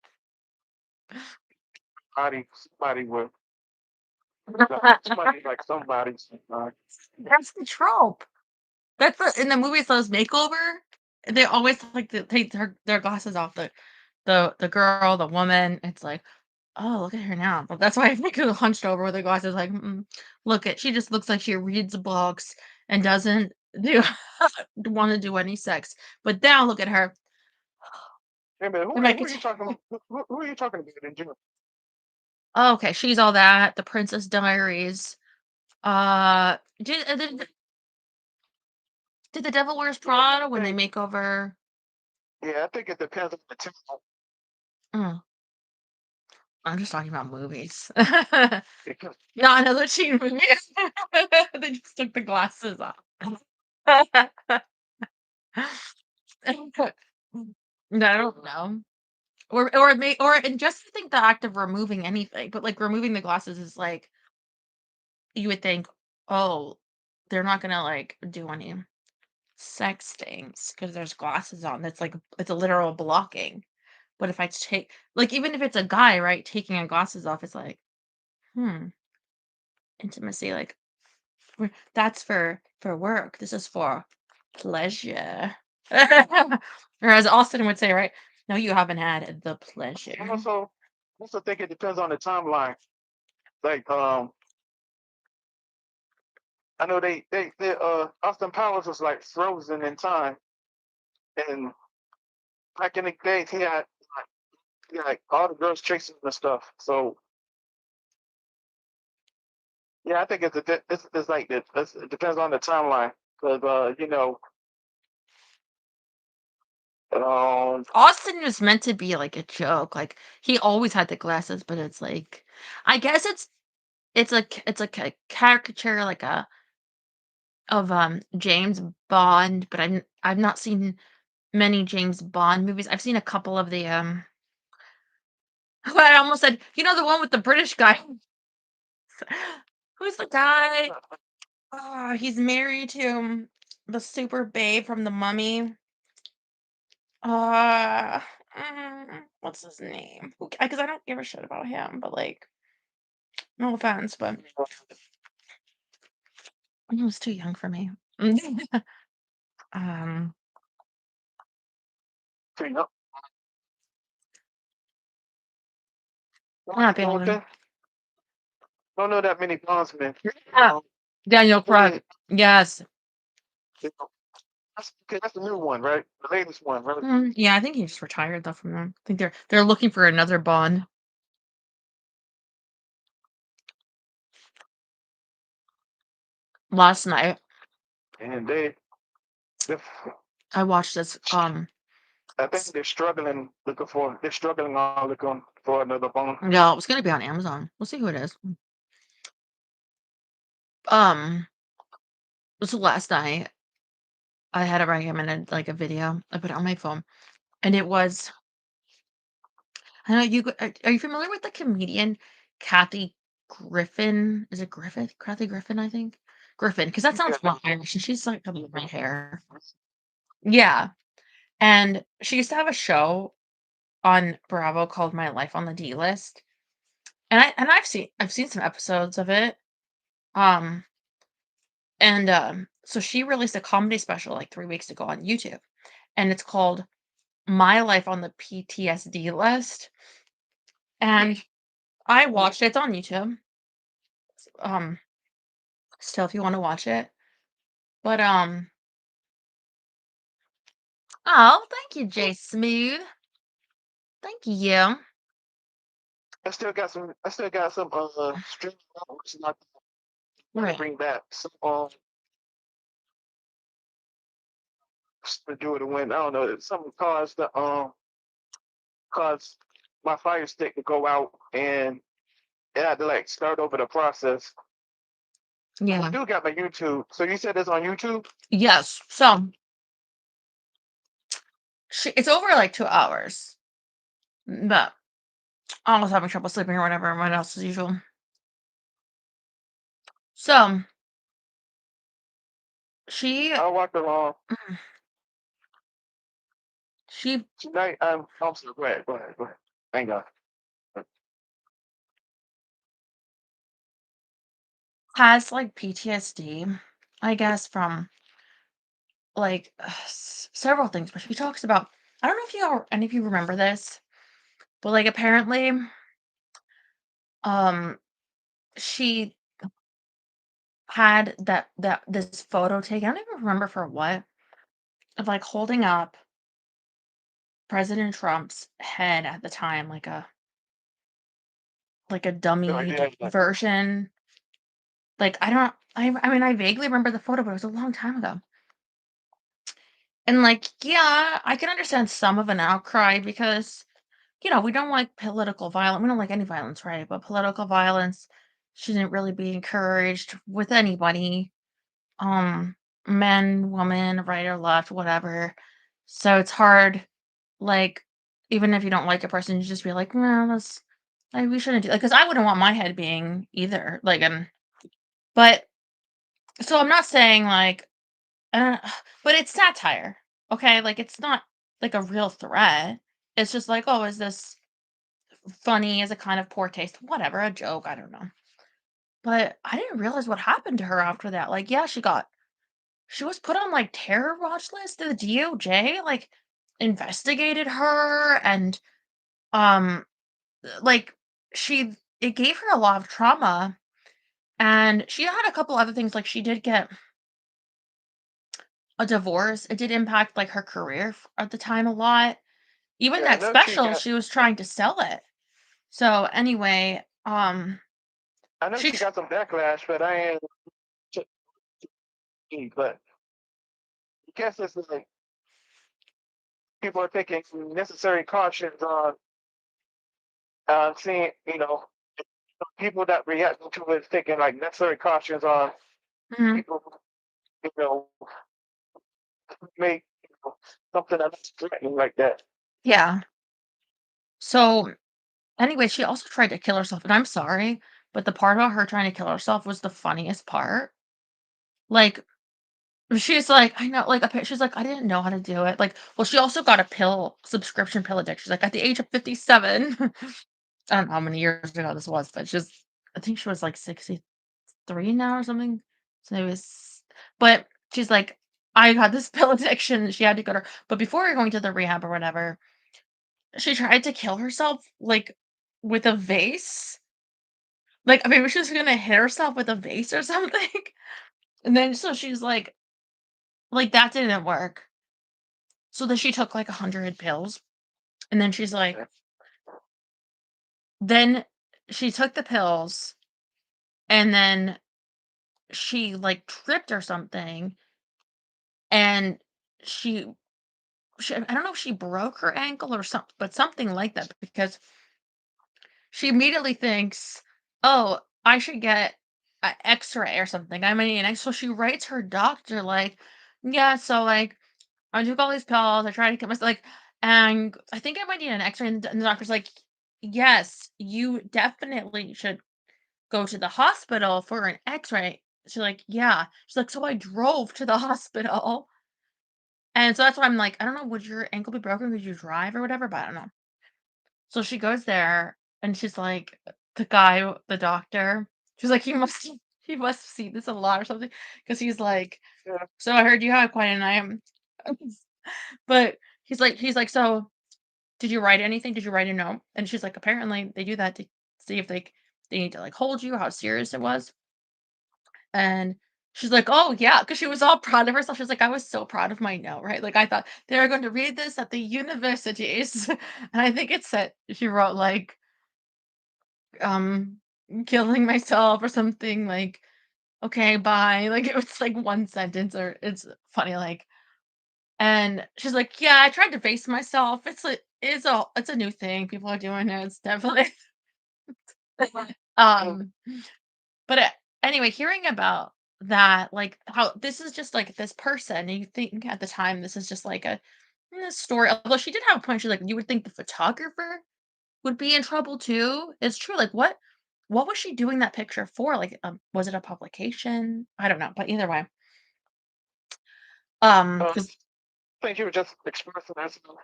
somebody with somebody like somebody. That's the trope. That's the in the movies, those makeover, they always like to take their glasses off. The girl, the woman, it's like, oh, look at her now. But that's why I think hunched over with her glasses, like, look at she just looks like she reads books and doesn't do want to do any sex. But now look at her. Hey man, They might who get are you talking? Who are you talking about in general? oh, okay, she's all that. The Princess Diaries. Did the Devil Wears Prada when they Hey, make over? yeah, I think it depends on the time. Mm, I'm just talking about movies. Because Not another teen movie. They just took the glasses off. No, I don't know. Or and just think the act of removing anything, but like removing the glasses is like you would think, oh, they're not gonna like do any sex things because there's glasses on. That's like it's a literal blocking. But if I take like even if it's a guy, right, taking our glasses off, it's like, hmm, intimacy, like that's for work. This is for pleasure. Or as Austin would say, right? No, you haven't had the I pleasure. also think it depends on the timeline. Like I know they Austin Powers was like frozen in time, and back in the day he had like all the girls chasing him and stuff. So yeah, I think it's like it depends on the timeline because um Austin was meant to be like a joke. Like he always had the glasses, but it's like I guess it's like a caricature like a of James Bond, but I've not seen many James Bond movies. I've seen a couple of the I almost said, you know the one with the British guy. Who's the guy? Oh, he's married to the super babe from The Mummy. Uh, what's his name? Because I don't give a shit about him, but like, no offense, but he was too young for me. um, you know, I'm not you know what feeling. don't know that many bondsmen. Ah, Daniel Craig. Only, Yes. you know, that's okay, that's the new one, right? The latest one, right? Yeah, I think he just retired though from them. I think they're looking for another Bond. Last night, And they I watched this. I think they're struggling on looking for another bone. No, it's gonna be on Amazon. We'll see who it is. Um, so last night I had a recommended like a video. I put it on my phone, and it was. I know are you familiar with the comedian Kathy Griffin? Is it Griffith? Kathy Griffin, I think. Griffin, because that Yeah, sounds more Irish, and she's like got my hair. Yeah, and she used to have a show on Bravo called My Life on the D List, and I've seen some episodes of it. Um, and so she released a comedy special like 3 weeks ago on YouTube, and it's called My Life on the PTSD List. And I watched it. It's on YouTube. Um, still, if you want to watch it, but oh, thank you, Jay Smooth. Thank you. I still got some streaming networks and I want to Right. bring back some to do it when I don't know something caused my fire stick to go out and it had to like start over the process. I Yeah. do got my YouTube. So you said it's on YouTube? Yes. So it's over like 2 hours, but I was having trouble sleeping or whatever. What else as usual? So she I'll watch along she tonight. I'm sorry. Go ahead. Thank God. has like PTSD, I guess, from like several things. But she talks about. I don't know if any of you remember this, but like apparently, um, she had this photo taken, I don't even remember for what, of, like, holding up President Trump's head at the time, like a No idea. dummied version. Like, I mean, I vaguely remember the photo, but it was a long time ago. And, like, yeah, I can understand some of an outcry because, we don't like political violence. We don't like any violence, right? But political violence shouldn't really be encouraged with anybody. Um, Men, woman, right or left, whatever. So it's hard, like, even if you don't like a person, you just be like, "No, that's like we shouldn't do," like, because I wouldn't want my head being either. Like, but so I'm not saying like, uh, but it's satire, okay? Like, it's not like a real threat. It's just like, oh, is this funny? Is it kind of poor taste? Whatever, a joke. I don't know. But I didn't realize what happened to her after that. Like, yeah, she was put on, like, terror watch list. The DOJ, like, investigated her and, um, like, it gave her a lot of trauma, and she had a couple other things, like, she did get a divorce. It did impact, like, her career at the time a lot. Even Yeah, I that know she special, got. she was trying to sell it. So, anyway, I know she she tr got some backlash, but I ain't. But I guess it's like people are taking necessary cautions on seeing, people that react to it taking like necessary cautions on mhm, people, you know, make something that's threatening like that. yeah. So, anyway, she also tried to kill herself, and I'm sorry, but the part about her trying to kill herself was the funniest part. Like, she's like, "I know," like, she's like, "I didn't know how to do it." Like, well, she also got a subscription pill addiction. She's like, "At the age of 57." I don't know how many years ago this was, but she's I think she was, like, 63 now or something. So it was but she's like, "I got this pill addiction." She had to go to but before going to the rehab or whatever, she tried to kill herself, like, with a vase. Like, maybe she was gonna hit herself with a vase or something. And then so she's like, that didn't work. So then she took, like, 100 pills, and then she's like then she took the pills, and then she, like, tripped or something, and she I don't know if she broke her ankle or something, but something like that because she immediately thinks, "Oh, I should get a X-ray or something. I might need an X," so she writes her doctor like, "Yeah, so, like, I took all these pills, I tried to kill myself, like, and I think I might need an X-ray," and the doctor's like, "Yes, you definitely should go to the hospital for an X-ray." She's like, "Yeah." She's like, "So I drove to the hospital." And so that's why I'm like, I don't know, would your ankle be broken? Could you drive or whatever? But I don't know. So she goes there and she's like, the doctor, she's like, he must see this a lot or something. Cause he's like, Yeah, so I heard you have quite a night. But he's like, so did you write anything? Did you write a note? And she's like, apparently they do that to see if they need to like hold you, how serious it was. And she's like, "Oh, yeah," because she was all proud of herself. She's like, "I was so proud of my note," right? Like, I thought they were going to read this at the universities. And I think it said she wrote like, um, killing myself or something like, "Okay, bye." Like, it was like one sentence or it's funny, like, and she's like, "Yeah, I tried to face myself. It's a new thing. People are doing it. It's definitely." mm, um But, anyway, hearing about that, like, how this is just, like, this person, and you think at the time this is just, like, a story although she did have a point, she's like, you would think the photographer would be in trouble too. It's true, like, what was she doing that picture for? Like, was it a publication? I don't know, but either way, I 'cause think you were just expressing herself.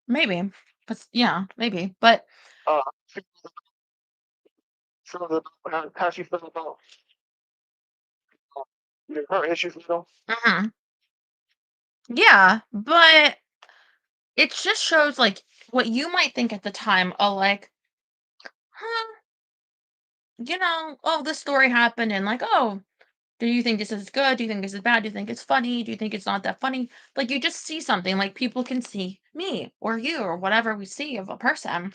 maybe, but yeah, maybe, but Uh, some of how she felt about her issues, mhm, yeah, but it just shows, like, what you might think at the time, oh, like, "Huh, oh, this story happened," and like, "Oh." Do you think this is good? Do you think this is bad? Do you think it's funny? Do you think it's not that funny? Like, you just see something, like, people can see me or you or whatever we see of a person,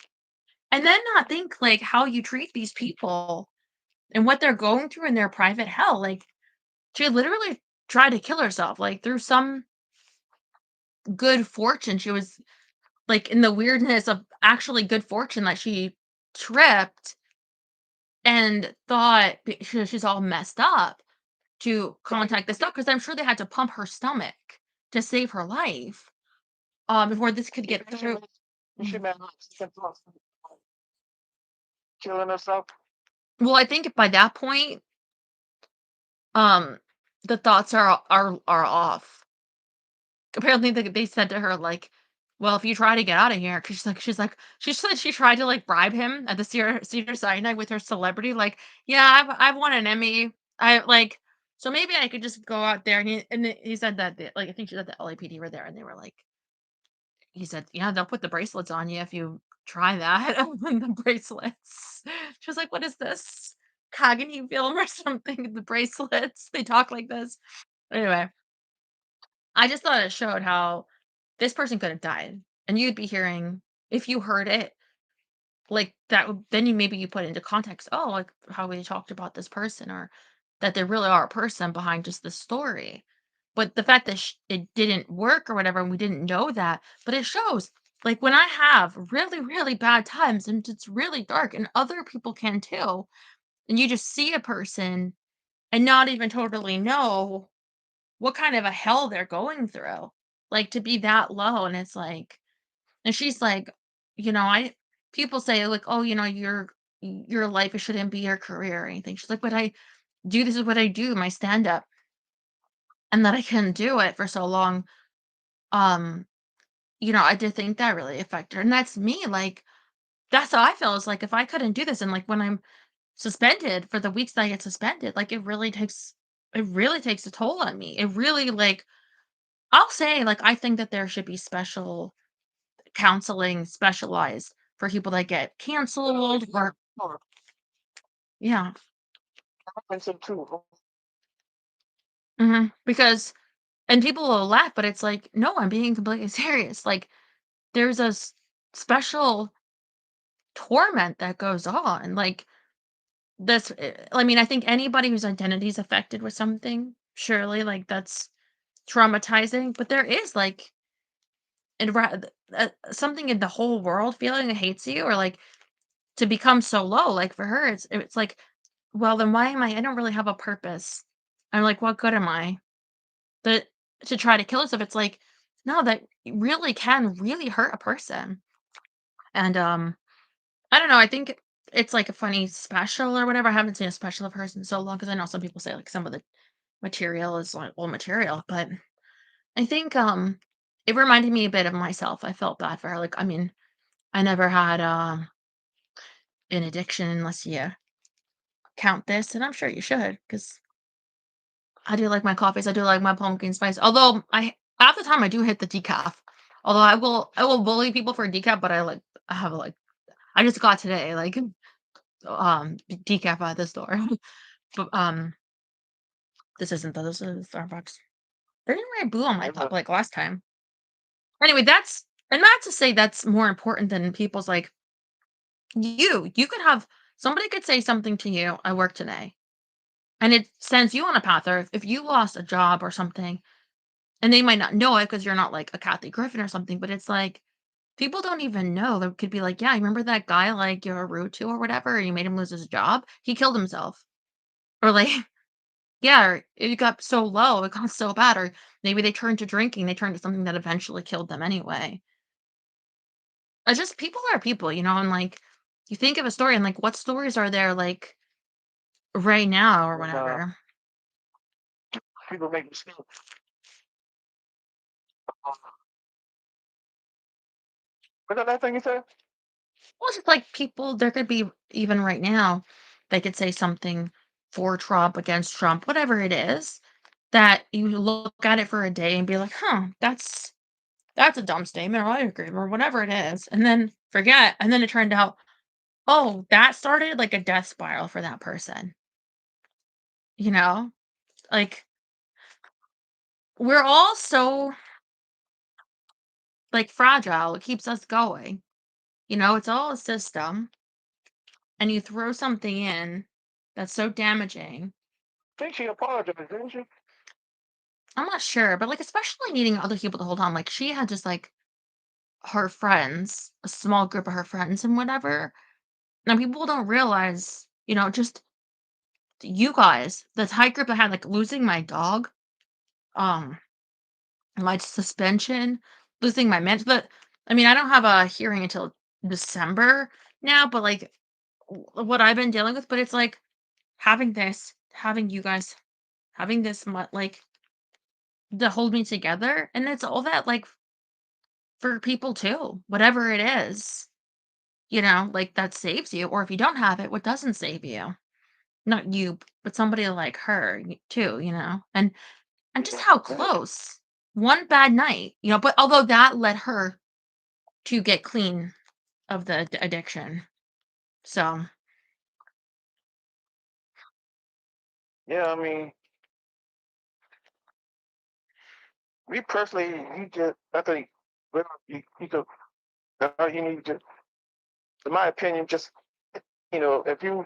and then not think, like, how you treat these people and what they're going through in their private hell. Like, she literally tried to kill herself, like, through some good fortune. She was, like, in the weirdness of actually good fortune that she tripped and thought she's all messed up to contact this doctor, 'cause I'm sure they had to pump her stomach to save her life, before this could get through. She Mhm. may not killing herself. Well, I think by that point, um, the thoughts are off. Apparently, they said to her, like, "Well, if you try to get out of here," 'cause she said she tried to, like, bribe him at the Cedar-Sinai with her celebrity, like, "Yeah, I've won an Emmy. I like, so maybe I could just go out there," he said that like, I think she said the LAPD were there, and they were like, he said, "Yeah, they'll put the bracelets on you if you try that." The bracelets. She was like, "What is this? Cognitive film or something? The bracelets, they talk like this." Anyway, I just thought it showed how this person could have died, and you'd be hearing, if you heard it, like, that would then you put it into context, oh, like, how we talked about this person, or that there really are a person behind just the story. But the fact that it didn't work or whatever, and we didn't know that, but it shows, like, when I have really, really bad times and it's really dark and other people can too, and you just see a person and not even totally know what kind of a hell they're going through, like, to be that low, and it's like, and she's like, I people say, like, "Oh, your life, it shouldn't be your career or anything." She's like, "But this is what I do, my stand-up, and that I couldn't do it for so long." Um, I did think that really affected her, and that's me, like, that's how I feel, is like, if I couldn't do this, and, like, when I'm suspended for the weeks that I get suspended, like, it really takes a toll on me. It really, like, I'll say, like, I think that there should be special counseling specialized for people that get canceled or yeah, I think so too. because and people will laugh, but it's like, "No, I'm being completely serious." Like, there's a special torment that goes on, like, I mean, I think anybody whose identity is affected with something, surely, like, that's traumatizing, but there is, like, something in the whole world feeling that hates you, or, like, to become so low, like, for her, it's like, "Well, then why am I don't really have a purpose. I'm like, what good am I?" But to try to kill yourself, it's like, no, that really can really hurt a person. And, I don't know, I think it's like a funny special or whatever. I haven't seen a special of hers in so long, because I know some people say, like, some of the material is, like, old material, but I think, it reminded me a bit of myself. I felt bad for her, like, I mean, I never had, an addiction unless you count this, and I'm sure you should, because I do like my coffees, I do like my pumpkin spice, although I half the time I do hit the decaf. Although I will bully people for decaf, but I have, like, I just got today, like, decaf at the store. But, this isn't though, this is Starbucks. They didn't write boo on my cup Never. like last time. Anyway, that's and not to say that's more important than people's, like, you could have somebody could say something to you at work today, and it sends you on a path, or if you lost a job or something, and they might not know it because you're not like a Kathy Griffin or something, but it's like people don't even know. They could be like, "Yeah, remember that guy, like, you're rude to or whatever, and you made him lose his job? He killed himself." Or like, yeah, or it got so low, it got so bad, or maybe they turned to drinking, they turned to something that eventually killed them anyway. It's just people are people, and, like, you think of a story and, like, what stories are there, like, right now or And whatever? people make mistakes. What that last thing you said? Well, it's just like people there could be even right now, they could say something for Trump, against Trump, whatever it is, that you look at it for a day and be like, "Huh, that's a dumb statement," or "I agree," or whatever it is, and then forget, and then it turned out, oh, that started like a death spiral for that person, you know? Like, we're all so, like, fragile, it keeps us going, it's all a system, and you throw something in that's so damaging. I think she apologized, didn't she? I'm not sure, but, like, especially needing other people to hold on, like, she had just, like, her friends, a small group of her friends and whatever, and people don't realize, just you guys, the tight group I had, like, losing my dog, um, my suspension, losing my but, I mean, I don't have a hearing until December now, but, like, what I've been dealing with, but it's like having this, having you guys, having this, like, to hold me together, and it's all that, like, for people too, whatever it is, like, that saves you, or if you don't have it, what doesn't save you? Not you, but somebody like her too, and just how close. One bad night, but although that led her to get clean of the addiction. So, Yeah, I mean, me personally, I think, well, you could, you need to, in my opinion, just, if if you,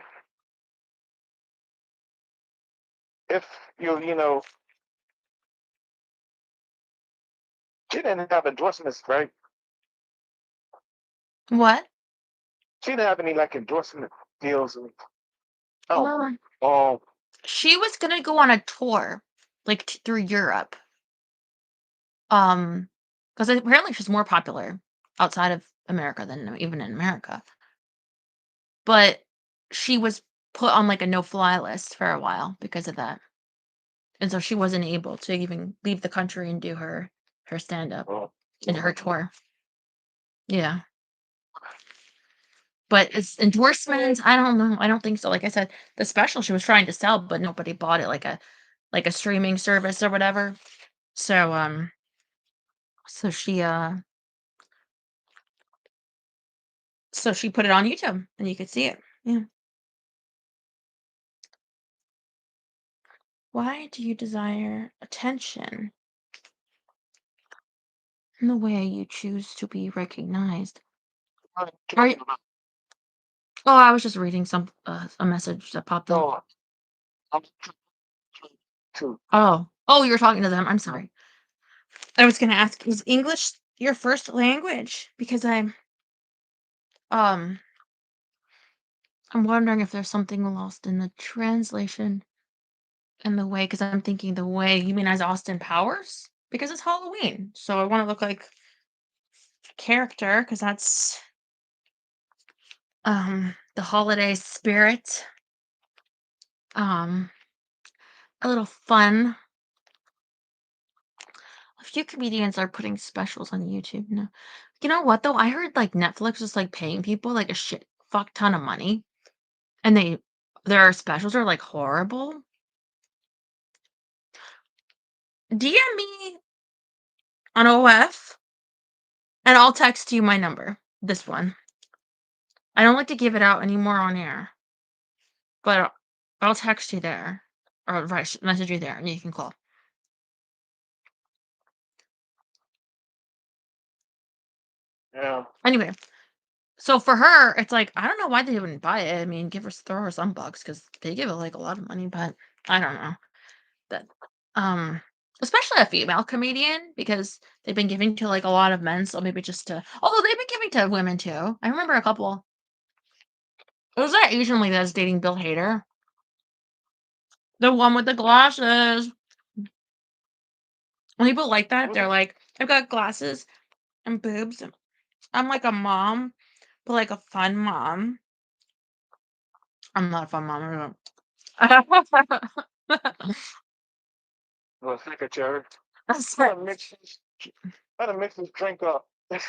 she didn't have endorsements, right? what? She didn't have any like endorsement deals. Oh, Well, um, she was gonna go on a tour, like, through Europe, because apparently she's more popular outside of America than even in America. But she was put on, like, a no-fly list for a while because of that, and so she wasn't able to even leave the country and do her stand-up well, and her tour. Yeah. But it's endorsements, I don't know, I don't think so. Like I said, the special she was trying to sell, but nobody bought it, like a streaming service or whatever. So, so she, so she put it on YouTube, and you could see it. Yeah. Why do you desire attention in the way you choose to be recognized? Are you Oh, I was just reading a message that popped up. no, I'm too. Oh. Oh, you were talking to them, I'm sorry. I was gonna ask, is English your first language? Because um, I'm wondering if there's something lost in the translation and the way, because 'cause I'm thinking the way you mean as Austin Powers? Because it's Halloween, so I wanna look like character, because that's, the holiday spirit. Um, a little fun. A few comedians are putting specials on YouTube now. You know what though? I heard like Netflix is like paying people like a shit fuck ton of money, and their specials are like horrible. DM me on OF, and I'll text you my number. This one. I don't like to give it out anymore on air, but I'll text you there, or message you there, and you can call. Yeah. Anyway, so for her, it's like I don't know why they wouldn't buy it. I mean, throw her some bucks because they give it like a lot of money, but I don't know. That um especially a female comedian, because they've been giving to like a lot of men, so maybe just to, although they've been giving to women too. I remember a couple. It was that Asian lady that's dating Bill Hader, the one with the glasses. When people like that, they're like, I've got glasses and boobs. I'm like a mom, but like a fun mom. I'm not a fun mom. Well, secretary. That's How right. to mix this, how to mix this drink up. It's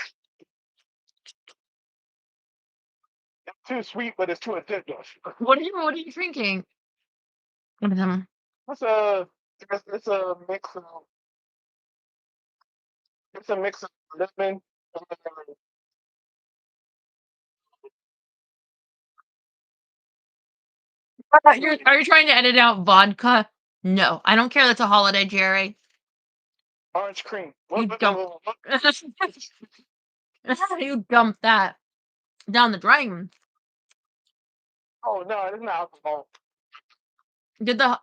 too sweet, but it's too addictive. What are you drinking? One of them. It's a, it's a mix of, it's a mix of lemon. And, Are you trying to edit out vodka? No, I don't care. That's a holiday, Jerry. Orange cream. You dump. You dumped that down the drain. Oh no, it's not alcohol. Did the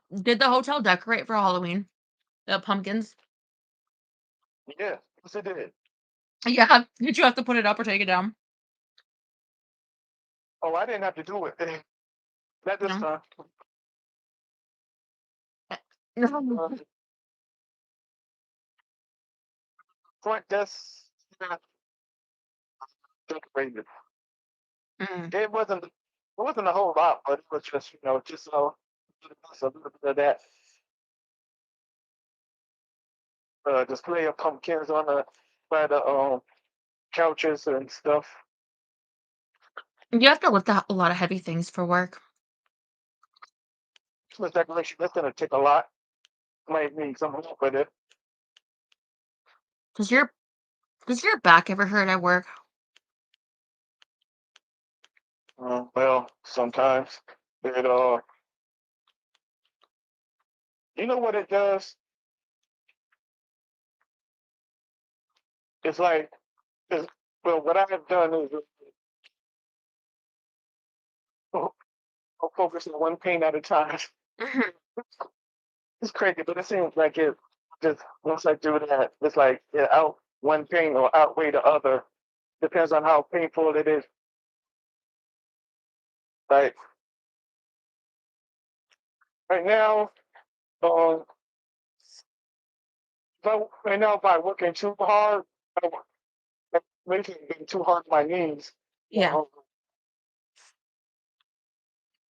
hotel decorate for Halloween? The pumpkins. Yeah, yes it did. Yeah. Did you have to put it up or take it down? Oh, I didn't have to do it. Not this No. time. Uh, front desk not decorated. Mm. It wasn't a whole lot, but it was just just a little bit of that display of pumpkins on the by the couches and stuff. You have to lift a lot of heavy things for work Christmas decoration that's gonna take a lot. Might need some help with it. because your back ever hurt at work? Well, sometimes it you know what it does? It's like it's, well, what I have done is I'll focus on one pain at a time. Mhm. It's crazy, but it seems like it just once I do that, it's like out one pain or outweigh the other. Depends on how painful it is. Like right now, um, by working too hard, making it too hard on my knees. Yeah. Um,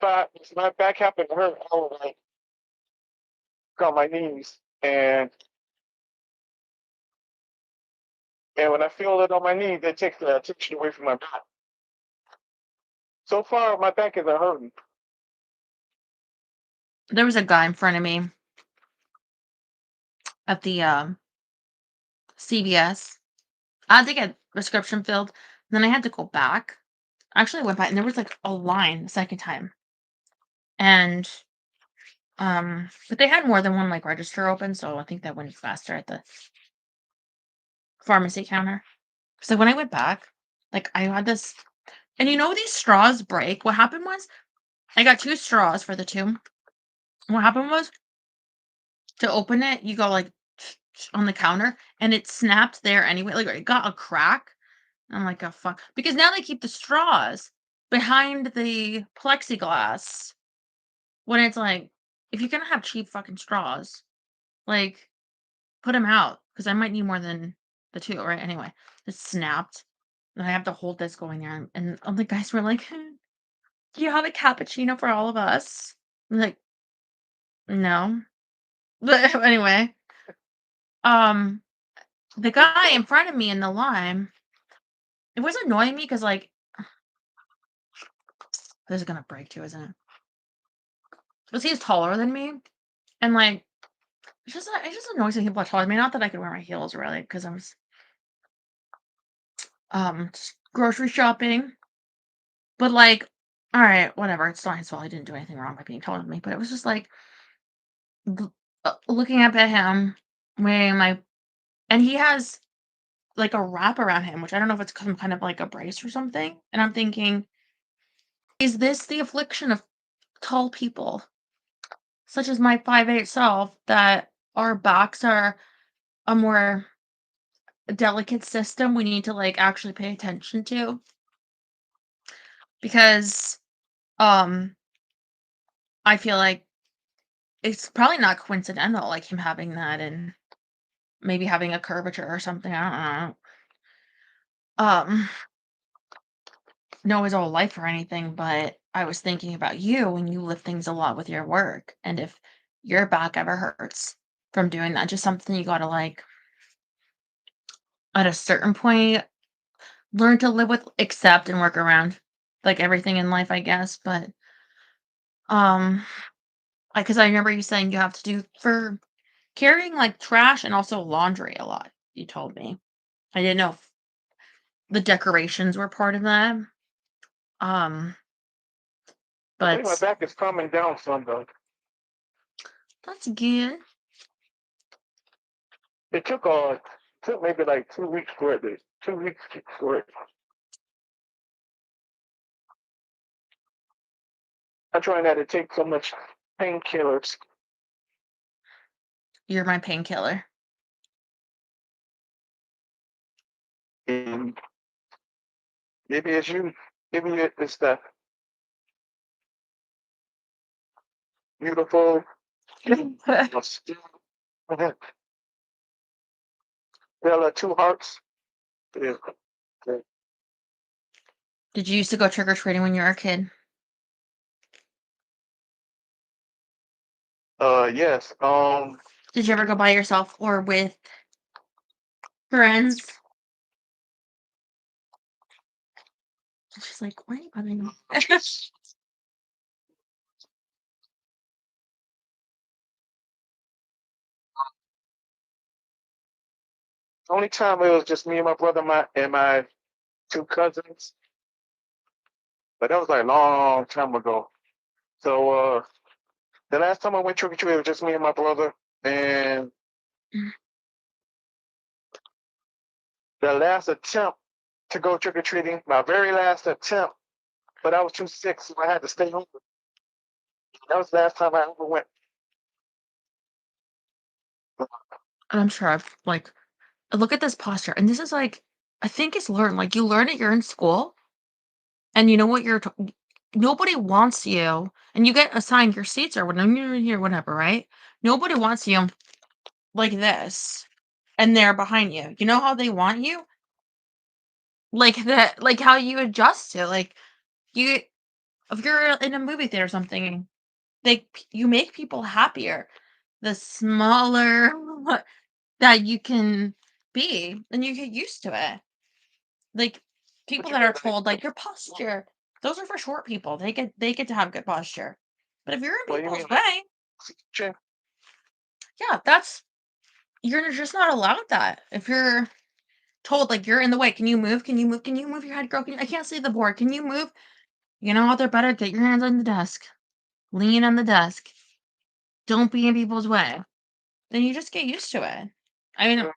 but if my back happened to hurt, I would like on my knees, and when I feel it on my knees, it takes the attention away from my back. So far, my back isn't hurting. There was a guy in front of me at the CVS. I had to get prescription filled. Then I had to go back. Actually, I went back and there was like a line the second time. And but they had more than one like register open, so I think that went faster at the pharmacy counter. So when I went back, like I had this, and these straws break. What happened was I got two straws for the two. What happened was to open it, you go like on the counter, and it snapped there anyway. Like it got a crack. I'm like, oh fuck, because now they keep the straws behind the plexiglass. When it's like, if you're gonna have cheap fucking straws, like put them out because I might need more than the two, right? Anyway, it snapped. And I have to hold this going there. And all the guys were like, do you have a cappuccino for all of us? I'm like, no. But anyway, um, the guy in front of me in the line, it was annoying me because like this is gonna break too, isn't it? Because he's taller than me. And like it just annoys me people are taller than me. Not that I could wear my heels really, because I was grocery shopping. But like, all right, whatever. It's not his fault. He didn't do anything wrong by being taller than me. But it was just like looking up at him, wearing my, and he has like a wrap around him, which I don't know if it's some kind of like a brace or something. And I'm thinking, is this the affliction of tall people, such as my 5'8" self, that our backs are a more delicate system we need to like actually pay attention to? Because um I feel like it's probably not coincidental, like him having that and maybe having a curvature or something. I don't know. Know his whole life or anything, but I was thinking about you when you lift things a lot with your work. And if your back ever hurts from doing that, just something you gotta like at a certain point learn to live with, accept and work around. Like everything in life, I guess. But um because I remember you saying you have to do for carrying like trash and also laundry a lot, you told me. I didn't know if the decorations were part of that. Um, I think my but back is calming down some though. That's good. It took maybe like 2 weeks for it. 2 weeks for it. I try not to take so much painkillers. You're my painkiller. And maybe it's you. Maybe it's the beautiful. Bella Two Hearts. Yeah. Did you used to go trick-or-treating when you were a kid? Yes. Did you ever go by yourself or with friends? She's like, why are you bothering me? Only time it was just me and my brother, my two cousins, but that was like a long time ago. So the last time I went trick or treating, it was just me and my brother, and the last attempt to go trick or treating, my very last attempt, but I was too sick, so I had to stay home. That was the last time I ever went. I'm sure I've like look at this posture, and this is like I think it's learned. Like you learn it, you're in school, and you know what nobody wants you, and you get assigned your seats or whatever you're here, whatever, right? Nobody wants you like this, and they're behind you. You know how they want you? Like that, like how you adjust to like you if you're in a movie theater or something, you make people happier. The smaller that you can be, and you get used to it. Like people that are told like your posture, those are for short people. They get to have good posture. But if you're in Well, you mean people's way, like, yeah, you're just not allowed that. If you're told like you're in the way, can you move? Can you move? Can you move your head, girl? I can't see the board. Can you move? You know what? They're better. Get your hands on the desk. Lean on the desk. Don't be in people's way. Then you just get used to it. I mean,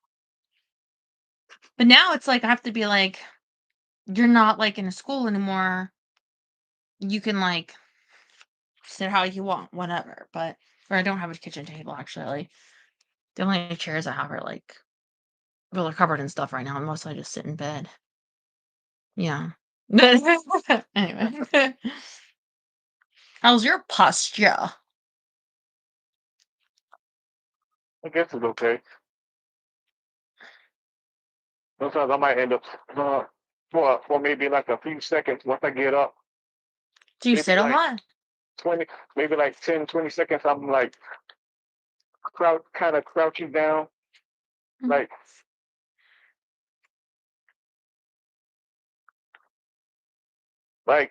but now it's like I have to be like, you're not like in a school anymore. You can like sit how you want, whatever. But or I don't have a kitchen table actually. The only chairs I have are like well, they're covered in stuff right now, and mostly I just sit in bed. Yeah. Anyway, how's your posture? I guess it's okay. Sometimes I might end up for maybe like a few seconds once I get up. Do you Maybe sit a like lot? 20, maybe like 10, 20 seconds. I'm like kind of crouching down. Mhm. Like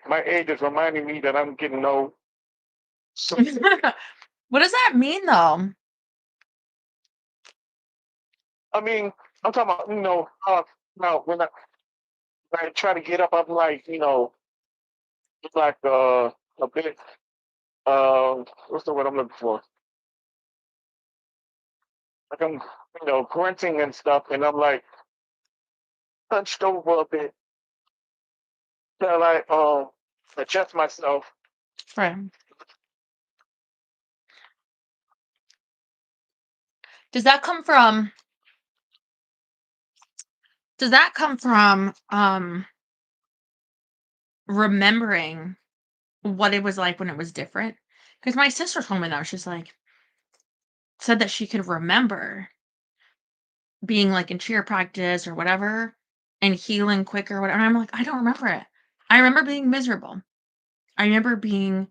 my age is reminding me that I'm getting old. So, What does that mean though? I mean, I'm talking about how now when I try to get up, I'm like like a bit what's the word I'm looking for? Like I'm grunting and stuff, and I'm like hunched over a bit to like adjust myself. Right. Does that come from does that come from remembering what it was like when it was different? Because my sister told me that she's like said that she could remember being like in cheer practice or whatever and healing quicker, whatever. And I'm like, I don't remember it. I remember being miserable. I remember being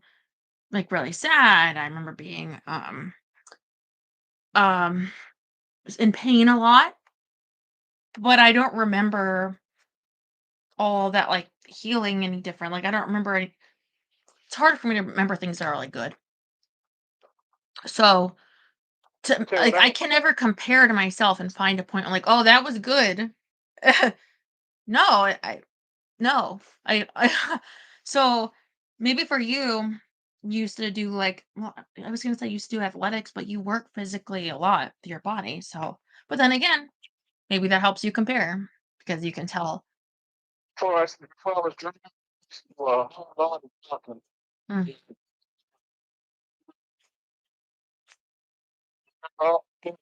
like really sad. I remember being um in pain a lot, but I don't remember all that like healing any different. Like I don't remember any it's hard for me to remember things that are like good. So to Okay, like I can never compare to myself and find a point I'm like, oh, that was good. No, no. I so maybe for you used to do like, well, I was gonna say you used to do athletics, but you work physically a lot with your body. So, but then again, maybe that helps you compare because you can tell. Before I was drinking, well, a lot of talking. Mm, Well, because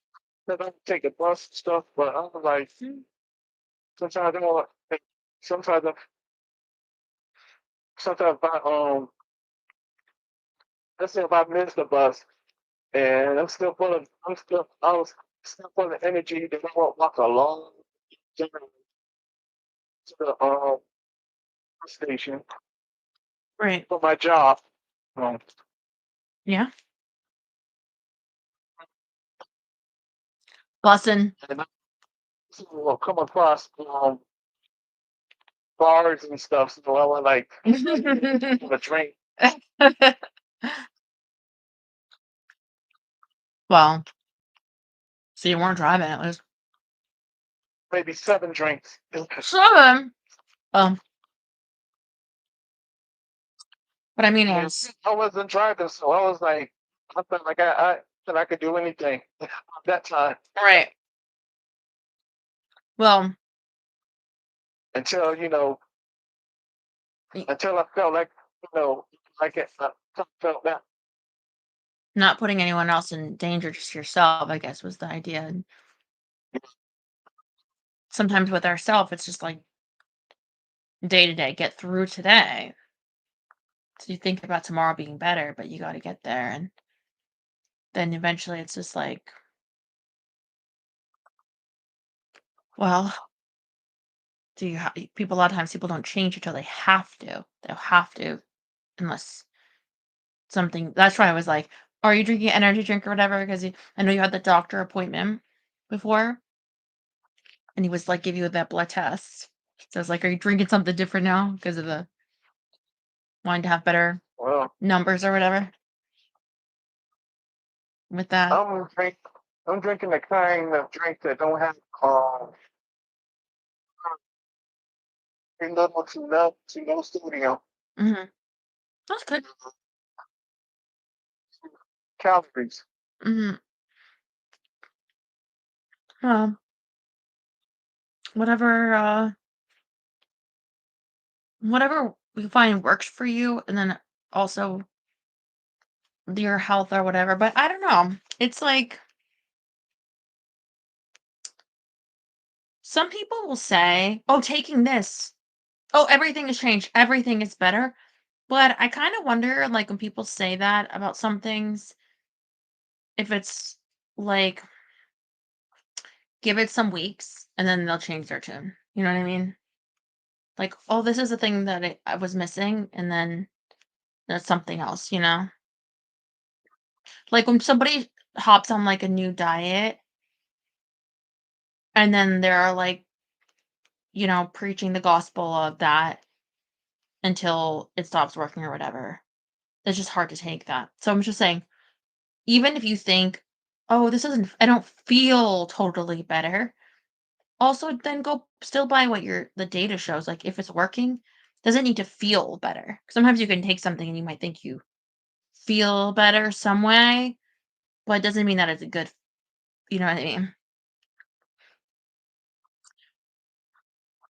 I take a bus and stuff, but I was like, mm, sometimes I don't like, sometimes I, sometimes I, let's say if I miss the bus and I was still full of energy, then I won't walk a long journey to the, bus station right. for my job. Um, Yeah. Bussin'. and I will come across, bars and stuff, so I would like have a drink, Well, so you weren't driving at least. maybe 7 drinks. 7. Um, what I mean And is, I wasn't driving, so I was like, I felt like I that I could do anything at that time right. Well, until y- until I felt like like I felt that. not putting anyone else in danger, just yourself, I guess, was the idea. And sometimes with ourselves, it's just like day to day, get through today. So you think about tomorrow being better, but you got to get there. And then eventually it's just like, well, people, a lot of times people don't change until they have to. They'll have to, unless something, that's why I was like, "Are you drinking energy drink or whatever?" Because I know you had the doctor appointment before, and he was like, give you that blood test. So I was like, "Are you drinking something different now because of the wanting to have better Well, numbers or whatever with that?" I'm drink I'm drinking the kind of drink that don't have very little to no sodium Mhm. That's good. calories. Mhm. Well, whatever, whatever you find works for you, and then also your health or whatever, but I don't know. It's like some people will say, "Oh, taking this, oh, everything has changed. Everything is better." But I kind of wonder, like, when people say that about some things, if it's like, give it some weeks and then they'll change their tune. You know what I mean? Like, oh, this is a thing that I was missing, and then there's something else, you know? Like when somebody hops on like a new diet and then they're like, preaching the gospel of that until it stops working or whatever. It's just hard to take that. So I'm just saying, even if you think, oh, I don't feel totally better. Also, then go still by what the data shows. Like if it's working, doesn't need to feel better. Sometimes you can take something and you might think you feel better some way, but it doesn't mean that it's a good, you know what I mean?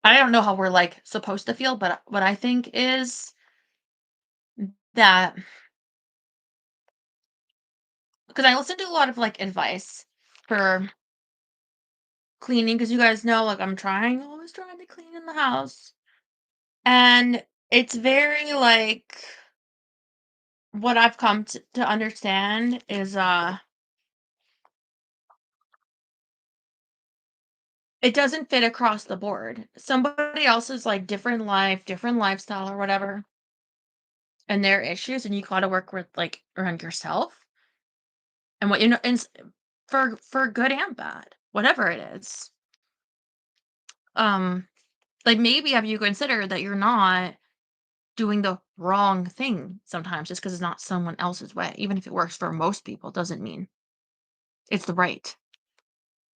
I don't know how we're like supposed to feel, but what I think is that because I listen to a lot of like advice for cleaning, because you guys know, like, always trying to clean in the house. And it's very like what I've come to understand is it doesn't fit across the board. Somebody else's like different life, different lifestyle or whatever, and their issues, and you gotta work with like around yourself and what and for good and bad, whatever it is. Um, like maybe have you considered that you're not doing the wrong thing sometimes just because it's not someone else's way. Even if it works for most people, doesn't mean it's the right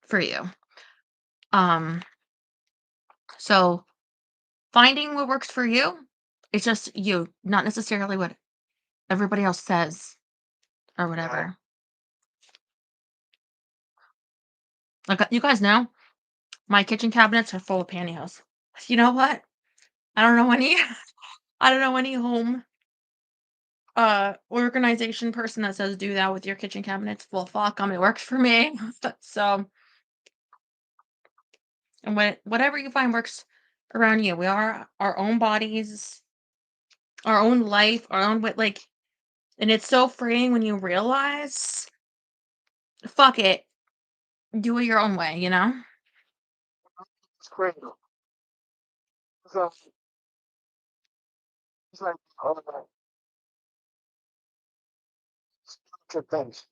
for you. Um, so finding what works for you, it's just you, not necessarily what everybody else says or whatever. Like, you guys know, my kitchen cabinets are full of pantyhose. You know what? I don't know any I don't know any home, organization person that says do that with your kitchen cabinets. Well, fuck 'em, it works for me. So, and whatever you find works around you. We are our own bodies, our own life, our own way, like, and it's so freeing when you realize, fuck it, do it your own way, you know? It's crazy. So it's like spiritual things.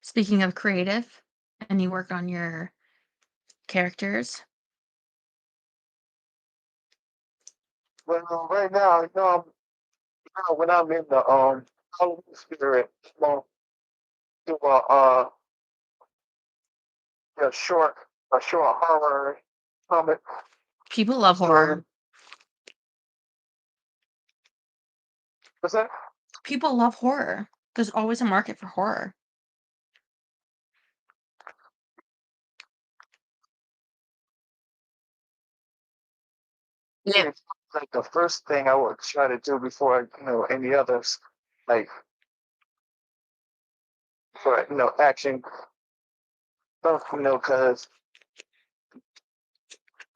Speaking of creative, and you work on your characters. Well, right now, when I'm in the Halloween spirit, I'm gonna do a short horror comic People love story. horror. What's that? People love horror. There's always a market for horror. Yeah, it's like the first thing I would try to do before any others, like for action stuff, because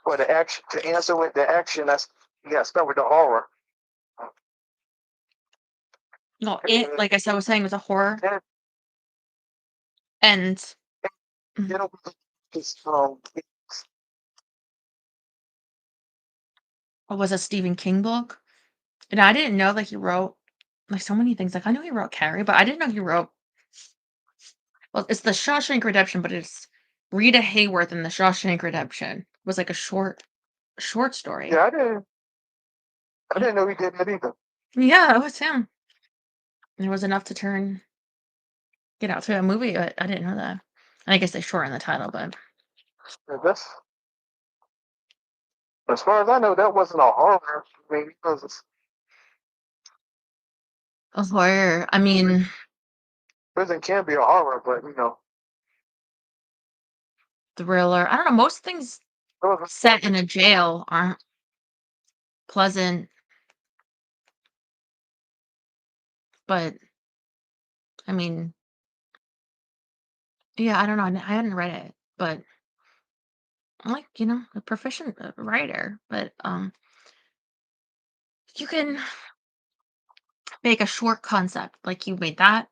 for the action to answer with the action, that's you gotta start with the horror. No, it, like I said, I was saying, was a horror, And and you know, it's what was a Stephen King book, and I didn't know that he wrote like so many things. Like I knew he wrote Carrie, but I didn't know he wrote. Well, it's the Shawshank Redemption, but it's Rita Hayworth in the Shawshank Redemption was like a short story. yeah, I didn't know he did that either. Yeah, it was him. And it was enough to get out to a movie. I didn't know that. I guess they shortened the title, but Yeah, that's as far as I know, that wasn't a horror. I mean, because a horror. I mean, prison can be a horror, but thriller. I don't know. Most things it was set in a jail aren't pleasant, but I mean, yeah, I don't know. I hadn't read it, but I'm like, a proficient writer. But you can make a short concept like you made that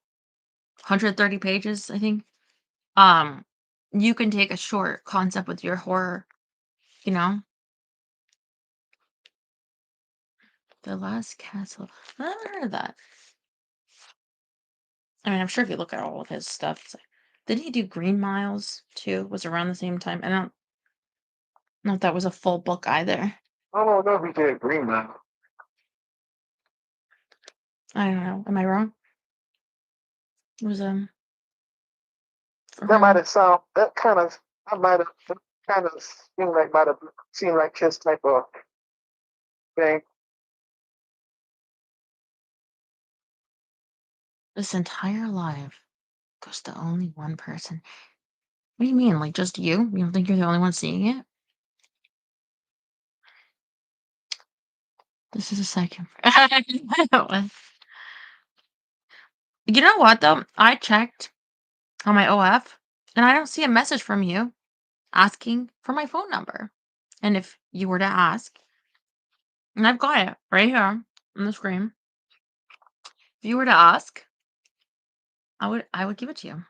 130 pages, I think. Um, you can take a short concept with your horror, you know. The Last Castle. I never heard of that. I mean, I'm sure if you look at all of his stuff, it's like, did he do Green Miles too? Was around the same time. I don't know if that was a full book either. I don't know if he did Green Man. I don't know. Am I wrong? It was That might around have sound that might have kind of seemed like his type of thing. this entire life goes to only one person. What do you mean? Like just you? You don't think you're the only one seeing it? This is a second. You know what though? I checked on my OF and I don't see a message from you asking for my phone number. And if you were to ask, and I've got it right here on the screen. If you were to ask, I would give it to you.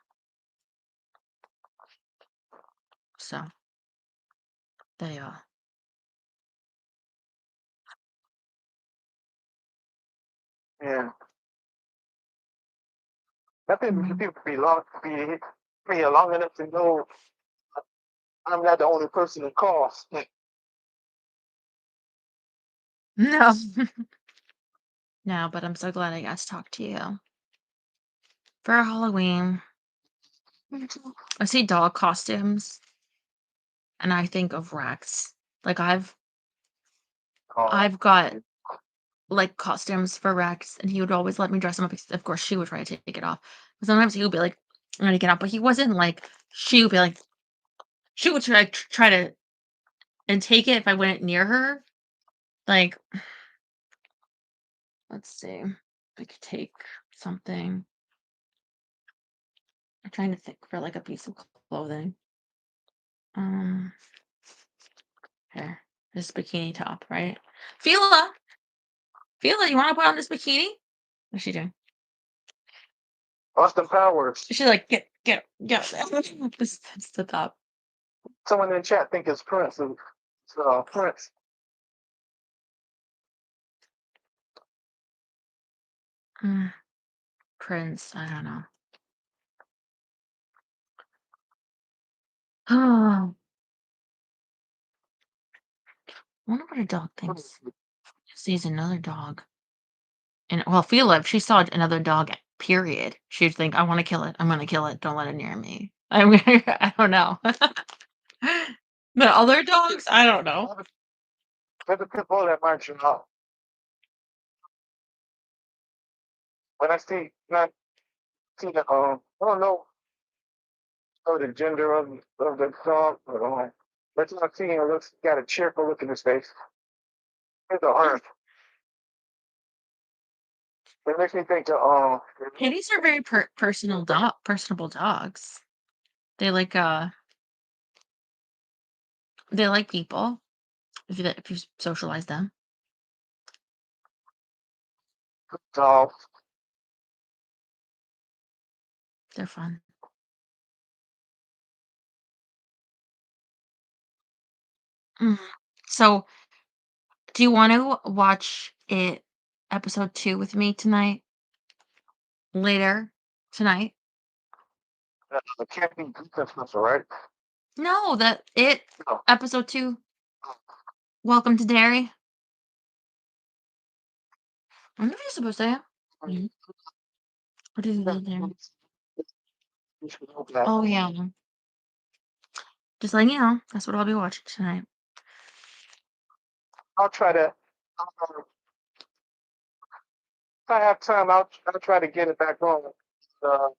So there you are. Yeah, I think Mhm. people be here long enough to know I'm not the only person that calls. No. No, but I'm so glad I got to talk to you. For Halloween, I see dog costumes and I think of Rex. Like I've Call. I've got like costumes for Rex, and he would always let me dress him up. Of course, she would try to take it off. But sometimes he would be like, "I'm gonna get up," but he wasn't like. She would be like, she would try to and take it if I went near her. Like, let's see, I could take something. I'm trying to think for like a piece of clothing. Um, here, this bikini top, right? Fila, Fila, you want to put on this bikini? What's she doing? Austin Powers. She's like, get. That's the top. Someone in the chat think it's Prince. It's Prince. Prince, I don't know. Oh, I wonder what a dog thinks. Sees another dog. And well, Fila, if she saw another dog, period, she'd think, I want to kill it. I'm gonna kill it. Don't let it near me. I don't know. The other dogs, I don't know. There's a pit bull that marching out. When I see not see the I don't know the gender of the dog, but when I see him looks got a cheerful look in his face. It's a heart. It makes me think of Kitties are very personable dogs. They like they like people if you socialize them. dog. They're fun. Mm. So, do you want to watch it episode 2 with me tonight? Later tonight? Camping Christmas, right? No, that it No. episode 2. Welcome to Derry. When are you supposed to have? Mhm. What is it there? Oh yeah. Just letting you know. That's what I'll be watching tonight. I'll try to. If I have time, I'll try to get it back on. Uh,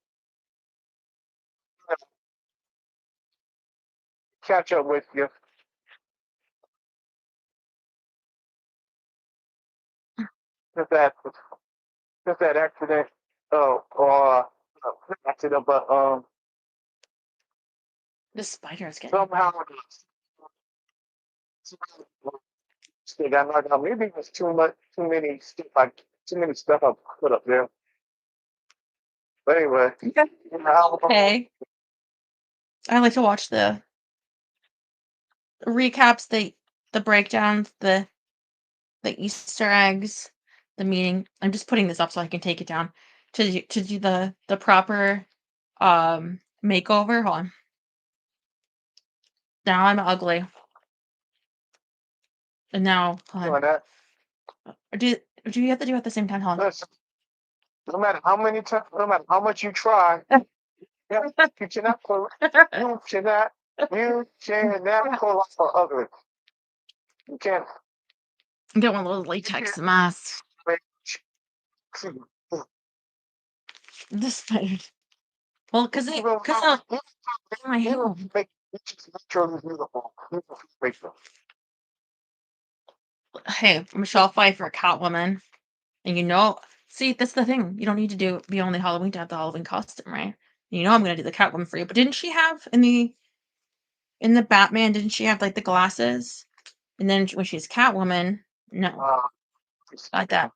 catch up with you. Just that, just that accident. Or not accident, but The spider is getting. somehow they got knocked out. Maybe it was too many stuff I put up there. But anyway, Okay. I like to watch the recaps, the breakdowns, the Easter eggs, the meaning. I'm just putting this up so I can take it down to do the proper makeover. Hold on. Now I'm ugly. And now hold doing on. that. Do you have to do it at the same time? Hold on. Listen, no matter how many times, no matter how much you try, yeah, you cannot pull. You cannot pull off for ugly. You can't. Get one of those latex masks. The spider. Well, because my hair. Hey, Michelle Pfeiffer, Catwoman, and see, that's the thing. You don't need to be only Halloween to have the Halloween costume, right? I'm gonna do the Catwoman for you. But didn't she have in the Batman? Didn't she have like the glasses? And then when she's Catwoman, no, like that.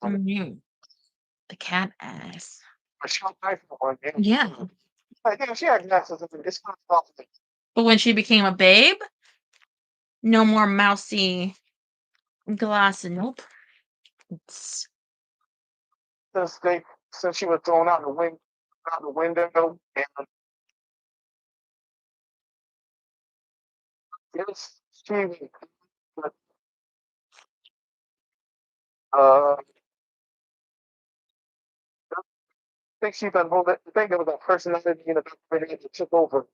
Mhm. The cat ass. Yeah, Yeah, she had glasses. It's kind of but when she became a babe, no more mousy glasses. Nope. It's, since she was thrown out the window, and yes, I think she been holding. I think there was a personality in the back that took over.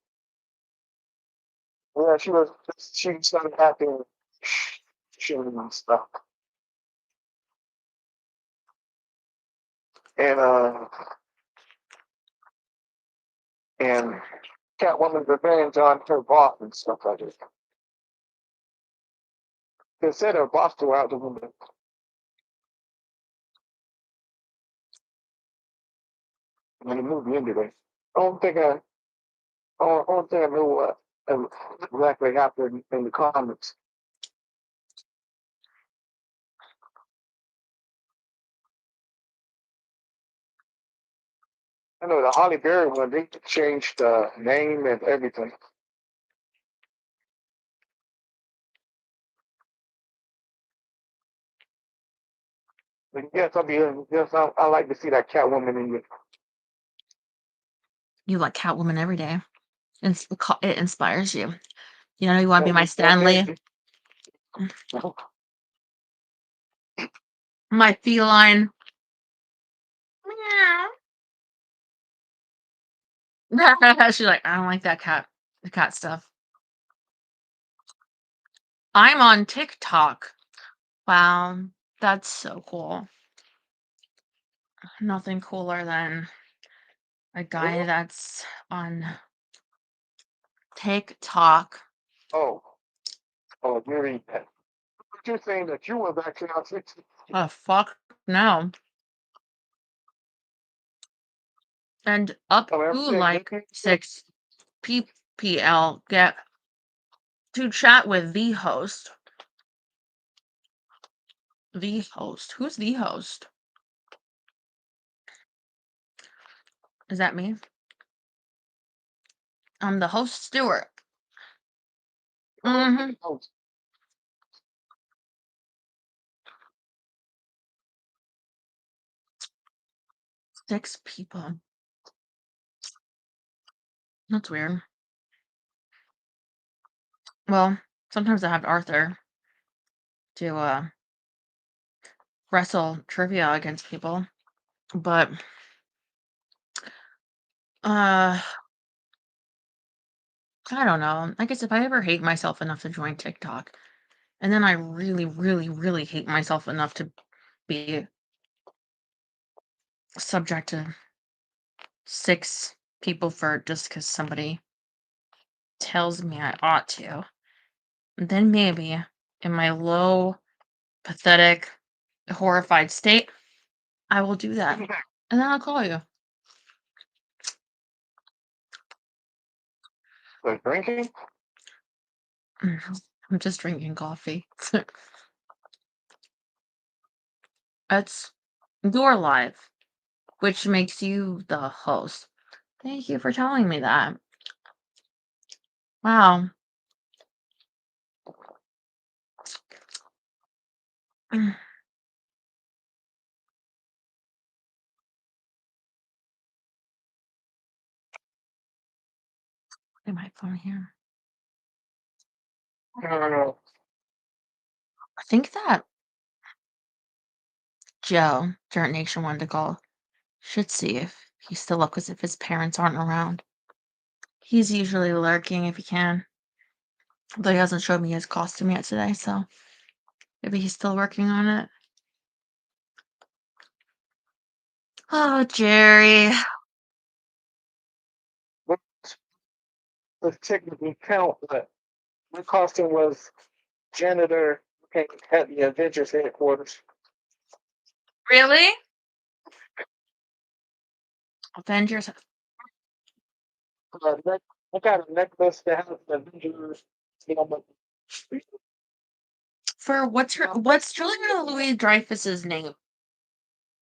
Yeah, she started acting, shooting and stuff. and and Catwoman's revenge on her boss and stuff like that. They said her boss threw out the window. In the movie anyway. I don't think I, I don't think I know what exactly happened in the comics. I know the Holly Berry one, they changed the name and everything. But yes, I like to see that Catwoman in it. You like Catwoman every day. It inspires you. You know, you want to be my Stanley, my feline. Meow. She's like, I don't like that the cat stuff. I'm on TikTok. Wow, that's so cool. Nothing cooler than a guy that's on TikTok. Oh, you're that. You're saying that you was actually on 60. Oh, fuck no. And up Oh, to everything. like 6 ppl get to chat with the host. The host. Who's the host? Is that me? I'm the host, Stuart. Mm-hmm. 6 people. That's weird. Well, sometimes I have Arthur to wrestle trivia against people, but I don't know. I guess if I ever hate myself enough to join TikTok, and then I really, really, really hate myself enough to be subject to 6 people for just because somebody tells me I ought to, then maybe in my low, pathetic, horrified state, I will do that. And then I'll call you. Like drinking? I'm just drinking coffee. It's your life, which makes you the host. Thank you for telling me that. Wow. Get my phone here. No. I think that Joe, Dirt Nation wanted to call. Should see if he's still up because if his parents aren't around. He's usually lurking if he can. Though he hasn't showed me his costume yet today, so maybe he's still working on it. Oh, Jerry. Let's technically count, but my costume was janitor at the Avengers headquarters. Really? Avengers. I got a necklace that has the Avengers. For what's Julia Louis Dreyfus's name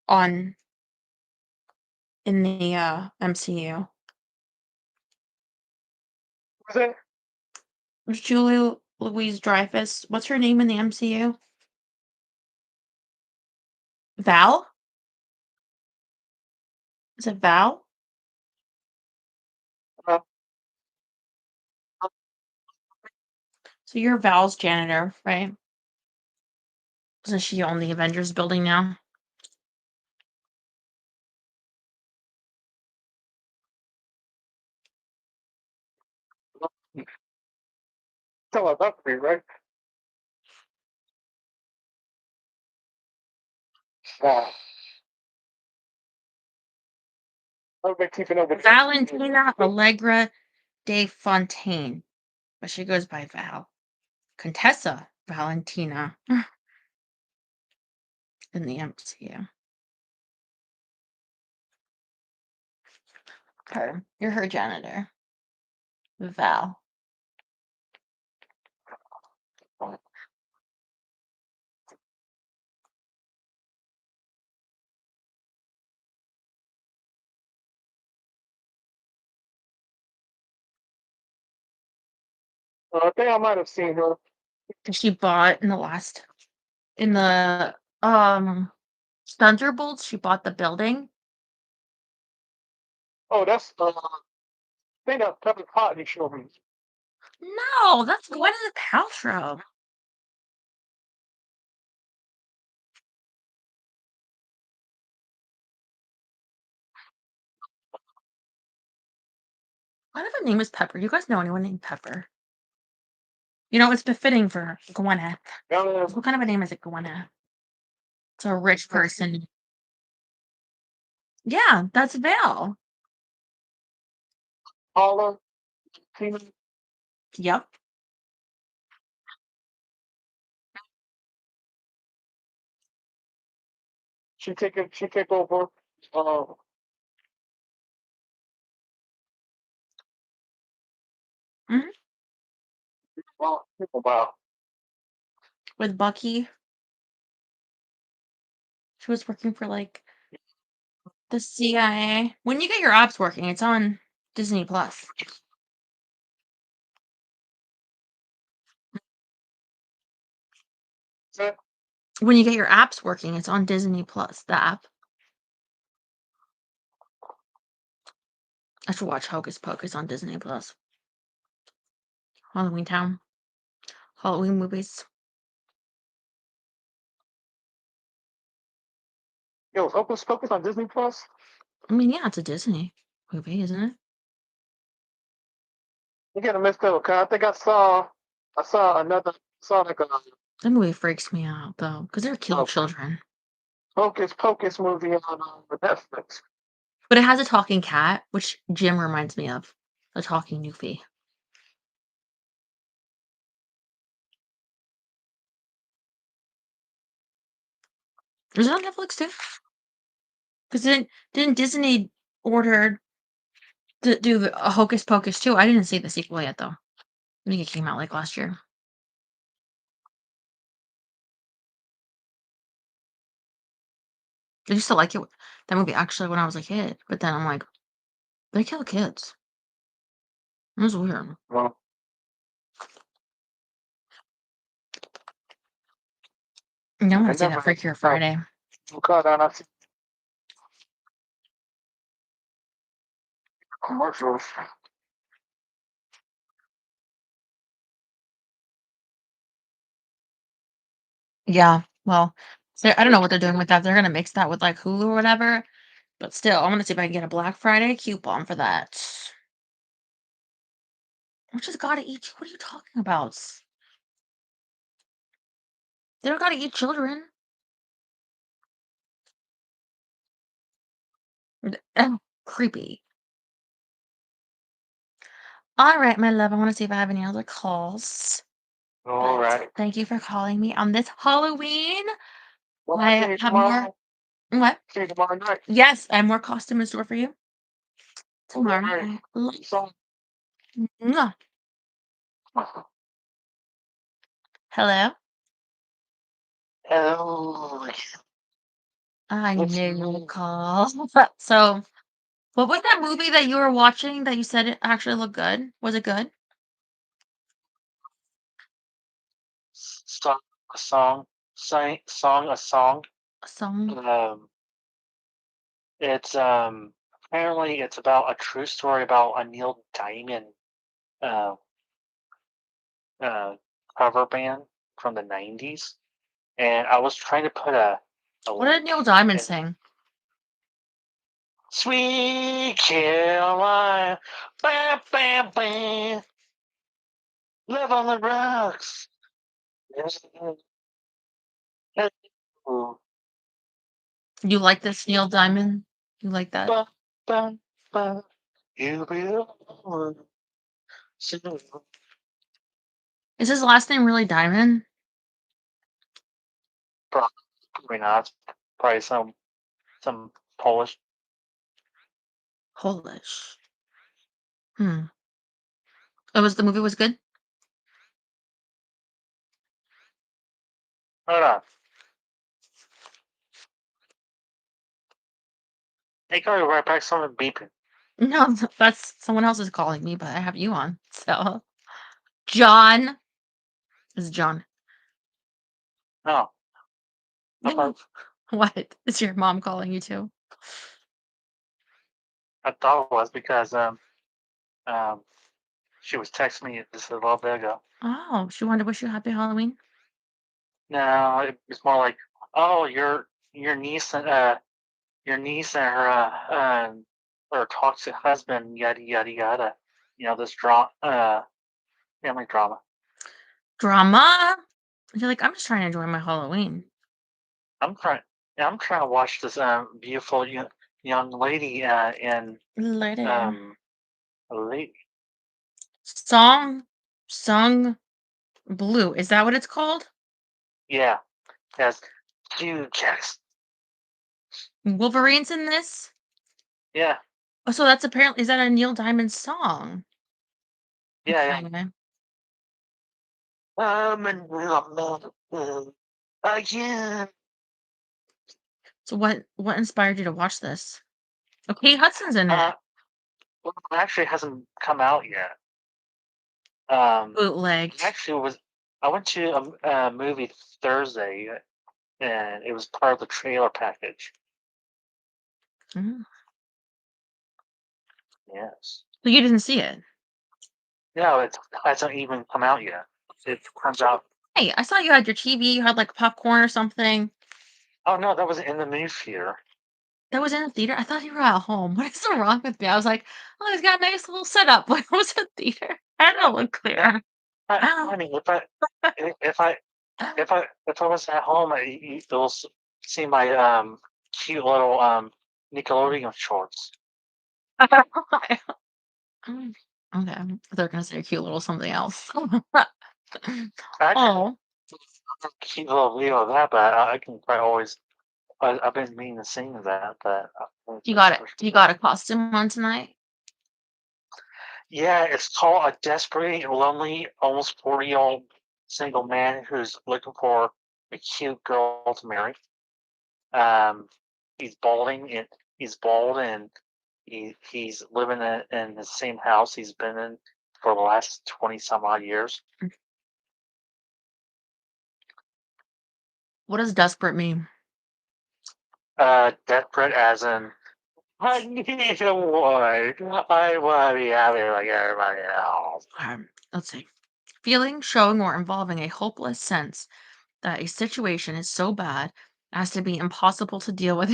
on in the MCU? What's that? Julia Louise Dreyfus. What's her name in the MCU? Val? Is it Val? Uh, So you're Val's janitor, right? Isn't she on the Avengers building now? Tell about me, right? Uh, I've been keeping up with Valentina Allegra de Fontaine, but she goes by Val. Contessa Valentina in the MCU. Her. You're her janitor. Val. I think I might have seen her. She bought in the Thunderbolts, she bought the building. Oh, that's I think that's Pepper Pot he showed me. No, that's Gwyneth Paltrow. What if her name is Pepper? You guys know anyone named Pepper? You know, it's befitting for Gwyneth. What kind of a name is it, Gwyneth? It's a rich person. Yeah, that's Val. Paula, Tina, Yep. she take over. Mhm. Wow. With Bucky. She was working for like the CIA. When you get your apps working, it's on Disney Plus. When you get your apps working, it's on Disney Plus, the app. I should watch Hocus Pocus on Disney Plus. Halloween Town. Halloween movies. Yo, Hocus Pocus on Disney Plus? I mean, yeah, it's a Disney movie, isn't it? You getting mixed up, okay? I think I saw like a That movie freaks me out, though, because they're killing children. Hocus Pocus movie on Netflix. But it has a talking cat, which Jim reminds me of. A talking Newfie. Is it on Netflix, too? Because didn't Disney order to do a Hocus Pocus, too? I didn't see the sequel yet, though. I think it came out, like, last year. I used to like that movie, actually, when I was a kid. But then I'm like, they kill kids. It was weird. Well, No, I'm I gonna see never that Freakier Friday. cut on. I see commercials. Yeah, well, so I don't know what they're doing with that. They're gonna mix that with like Hulu or whatever. But still, I'm gonna see if I can get a Black Friday coupon for that. I just gotta eat. What are you talking about? They don't gotta eat children. Oh, creepy. All right, my love. I want to see if I have any other calls. All right. Thank you for calling me on this Halloween. Well, I have more. What? See you tomorrow night. Yes, I have more costume in store for you tomorrow. Right. Mwah. Hello. Oh, I knew you would call. So, what was that movie that you were watching that you said it actually looked good? Was it good? song, a song, a song. A song? It's apparently it's about a true story about a Neil Diamond uh, uh, cover band from the '90s, and I was trying to put a What did Neil Diamond sing? Sweet Caroline, bam, bam, bam, live on the rocks. You like this Neil Diamond? You like that? Bum, bum, but you be the one. So, Is his last name really Diamond? probably not. Probably some Polish. Polish. Hmm. The movie was good? Hold on. They got me right back. Someone beeping. No, that's someone else is calling me, but I have you on. So John. This is John. No. No. What? Is your mom calling you too? I thought it was because um she was texting me just a little bit ago. Oh, she wanted to wish you happy Halloween? No, it was more like, oh, your niece and her her toxic husband, yada yada yada. This family drama. Drama? You're like, I'm just trying to enjoy my Halloween. I'm trying. I'm trying to watch this beautiful young lady in Later. um late. Song Blue. Is that what it's called? Yeah, has huge chest. Wolverine's in this? Yeah, Oh, so that's apparently, is that a Neil Diamond song? yeah, Okay. I'm in love again. So what inspired you to watch this? Oh, Kate Hudson's in it. Uh, well, it actually hasn't come out yet. Um, Bootlegged. actually, was I went to a movie Thursday, and it was part of the trailer package. Mm. Yes. So you didn't see it? No, it hasn't even come out yet. It comes out. Hey, I saw you had your TV, you had like popcorn or something. Oh no, that was in the movie theater. That was in the theater? I thought you were at home. What is so wrong with me? I was like, oh, he's got a nice little setup. Like, it was a theater. I don't look Yeah, clear. I mean, if I was at home, you'll see my cute little Nickelodeon shorts. Mm, okay. They're gonna say a cute little something else. Actually, Oh, cute little video of that, but I can probably always. I've been meaning to sing that, but you got it. You got a costume on tonight? yeah, it's called A Desperate, Lonely, Almost 40-year-old single man who's looking for a cute girl to marry. Um, he's balding and he's bald and he's living in the same house he's been in for the last 20 some odd years. What does desperate mean? Desperate as in I need a wife. I want to be happy like everybody else. Let's see. Feeling, showing, or involving a hopeless sense that a situation is so bad as to be impossible to deal with.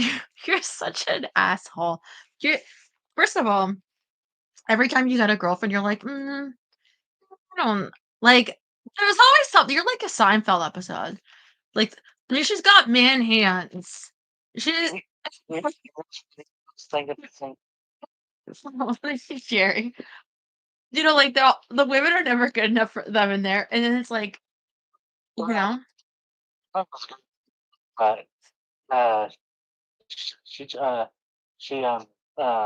You're such an asshole. You're, first of all, every time you got a girlfriend, you're like, I don't like. There's always something. You're like a Seinfeld episode. Like, she's got man hands. She, Thinking, Jerry. Like the women are never good enough for them in there, and then it's like, you know, but uh, she she thought I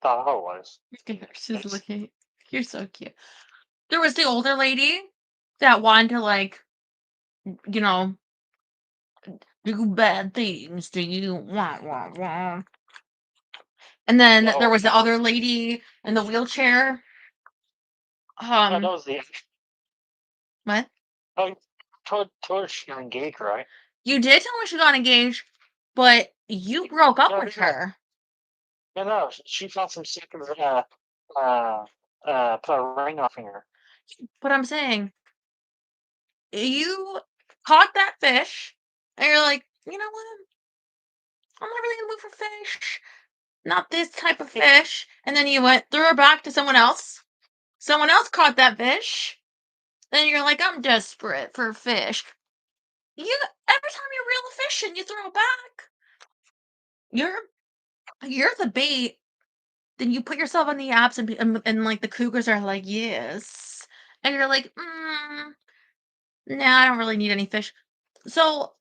was. she's looking. You're so cute. There was the older lady that wanted to like, you know, do bad things to you. Wah, wah, wah. And then there Oh, was the other lady in the wheelchair. no, that Um, was the. what? Oh, told her she got engaged, right? You did tell me she got engaged, but you broke up No, with her. no. She found some second uh, put a ring on her finger. But I'm saying you caught that fish, and you're like, you know what? I'm not really in the mood for fish. Not this type of fish. And then you went threw her back to someone else. Someone else caught that fish. Then you're like, I'm desperate for fish. You every time you reel a fish and you throw it back, you're you're the bait then you put yourself on the apps and like the cougars are like, yes. And you're like, nah, I don't really need any fish. So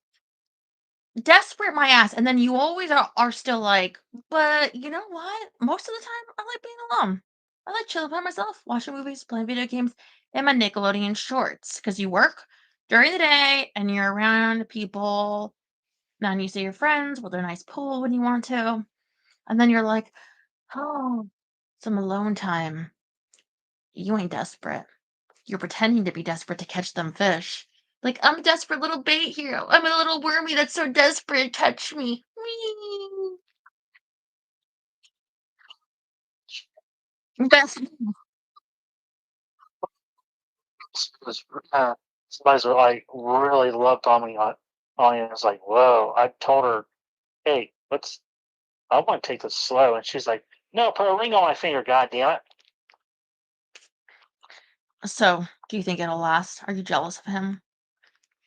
desperate my ass. And then you always are still like, but you know what? Most of the time I like being alone. I like chilling by myself, watching movies, playing video games, and my Nickelodeon shorts. Because you work during the day and you're around people. Then you see your friends with a nice pool when you want to. And then you're like, oh, some alone time. You ain't desperate. You're pretending to be desperate to catch them fish. Like, I'm a desperate little bait here. I'm a little wormy that's so desperate. Catch me. Whee! Best. was, somebody's like really loved on me on it. It's like, whoa. I told her, hey, I want to take this slow. And she's like, no, put a ring on my finger, god damn it. So, do you think it'll last? Are you jealous of him?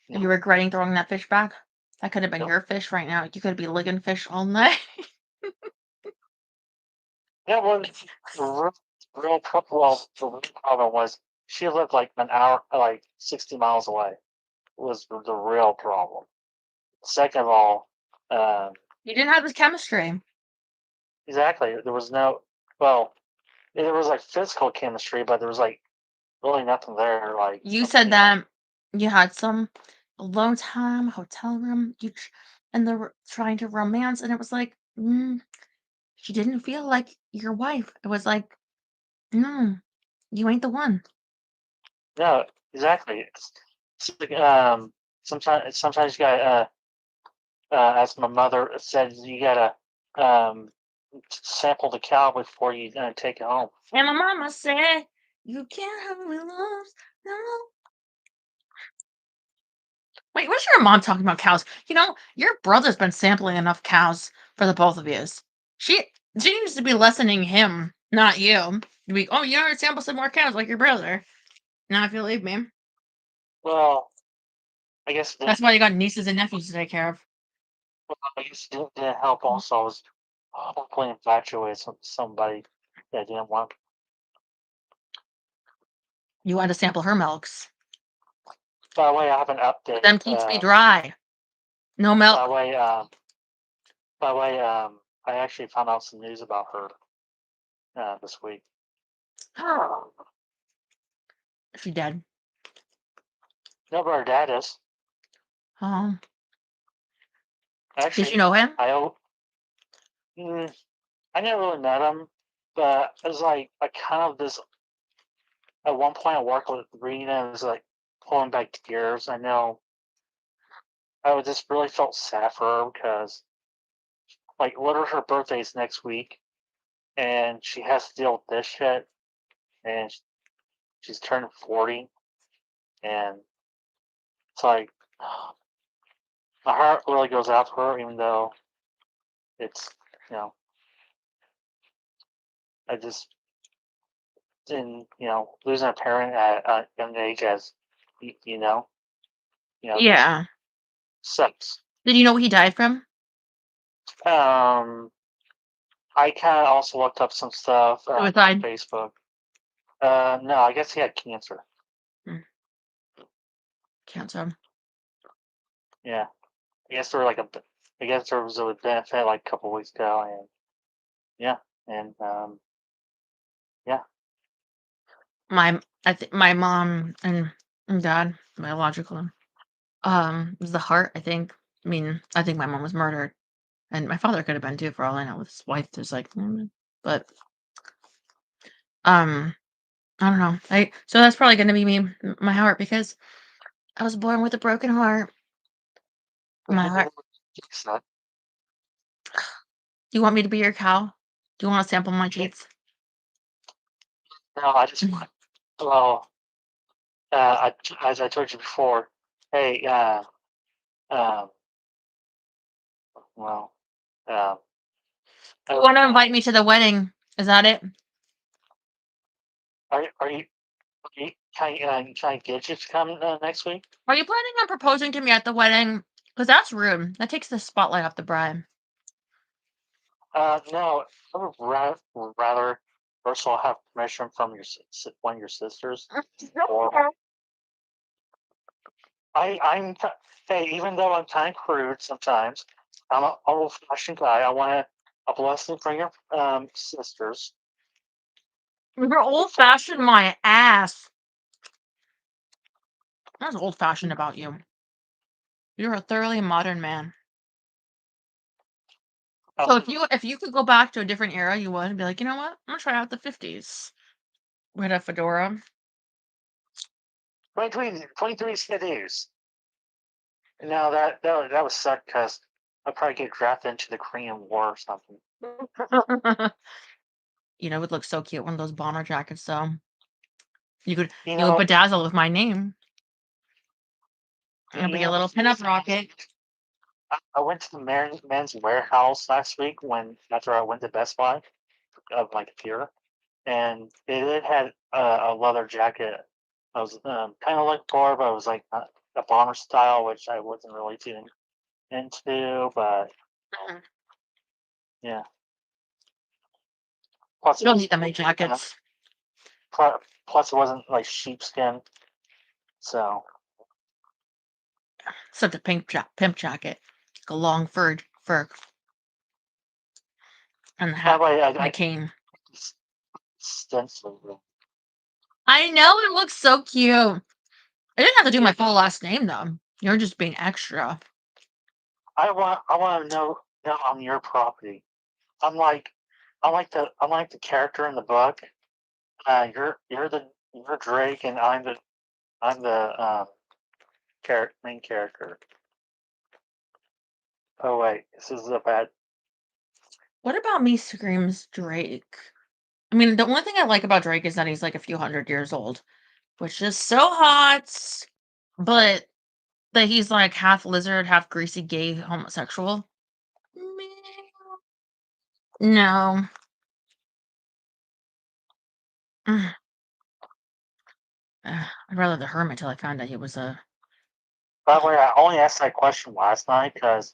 Are you No. regretting throwing that fish back? That could have been Nope. your fish right now. You could be licking fish all night. That was the real problem. Well, the real problem was she lived like an hour, like 60 miles away. Was the real problem. Second of all, um, You didn't have this chemistry. exactly, there was no, well, there was like physical chemistry, but there was like really nothing there. Like, You said that you had some alone time, hotel room, and they were trying to romance, and it was like, she didn't feel like your wife. It was like, no, you ain't the one. no, exactly. It's like, sometimes you gotta, as my mother said, you gotta sample the cow before you take it home. And my mama said, you can't have me lost. No. Wait, what's your mom talking about cows? You know, your brother's been sampling enough cows for the both of yous. She needs to be lessening him, not you. Oh, you gotta sample some more cows like your brother. Not if you leave me. Well, I guess That's why you got nieces and nephews to take care of. didn't help. Also, I was hopefully infatuated with somebody that I didn't want. You wanted to sample her milks. By the way, I have an But update. them teats be dry. No milk. By the way, by the way, I actually found out some news about her this week. She dead. No, but her dad is. Oh. Did Actually, you know him? mm, I never really met him, but it was like I kind of this. At one point, I worked with Rena. It was like pulling back tears. I know. I just really felt sad for her because, like, literally, her birthday's next week, and she has to deal with this shit, and she's turning 40, and it's like my heart really goes out to her, even though it's you know I just didn't losing a parent at a young age as you know just Yeah. sucks. Did you know what he died from? Um, I kind of also looked up some stuff on Suicide. Facebook. No, I guess he had cancer. Hmm. Cancer. Yeah, I guess there were like I guess there was a benefit like a couple weeks ago, and yeah, and yeah. My mom and dad, biological, was the heart, I think. I mean, I think my mom was murdered. And my father could have been too, for all I know, with his wife. There's like, but um, I don't know. So that's probably gonna be me, my heart, because I was born with a broken heart. My heart. So, Do you want me to be your cow? Do you want to sample my teats? no, I just want well, as I told you before, hey, um, well, um, You want to invite me to the wedding? Is that it? are you can I get you to come next week? Are you planning on proposing to me at the wedding? Because that's rude. That takes the spotlight off the bride. No, I would rather first of all have permission from one of your sisters, or I'm hey, even though I'm kind of crude sometimes, I'm an old-fashioned guy. I want a blessing from your sisters. You're old fashioned, my ass. That's old fashioned about you. You're a thoroughly modern man. So Oh, if you could go back to a different era, you would be like, you know what? I'm gonna try out the 50s. With a fedora. 23 cities. No, that would suck because I'd probably get drafted into the Korean War or something. You know, it would look so cute, one of those bomber jackets though. You You would know, bedazzle with my name. It'll you be a know, little pinup rocket. I went to the men's warehouse last week after I went to Best Buy of my computer, and it had a leather jacket. I was kind of looking for, but it was like a bomber style, which I wasn't really too into. But Mhm. yeah, plus You don't need that many jackets. plus it wasn't like sheepskin, so Except a pimp jacket. Like a long fur. And the that hat. way And a cane. extensively. I know it looks so cute. I didn't have to do my full last name though. You're just being extra. I want to know on your property. I'm like I'm like the character in the book. You're Drake, and I'm the main character. Oh wait, this is a bad. What about me screams Drake? I mean, the only thing I like about Drake is that he's like a few hundred years old, which is so hot. But that he's like half lizard, half greasy, gay, homosexual. No. Mm. I'd rather the hermit till I found out he was a. By the way, I only asked that question last night because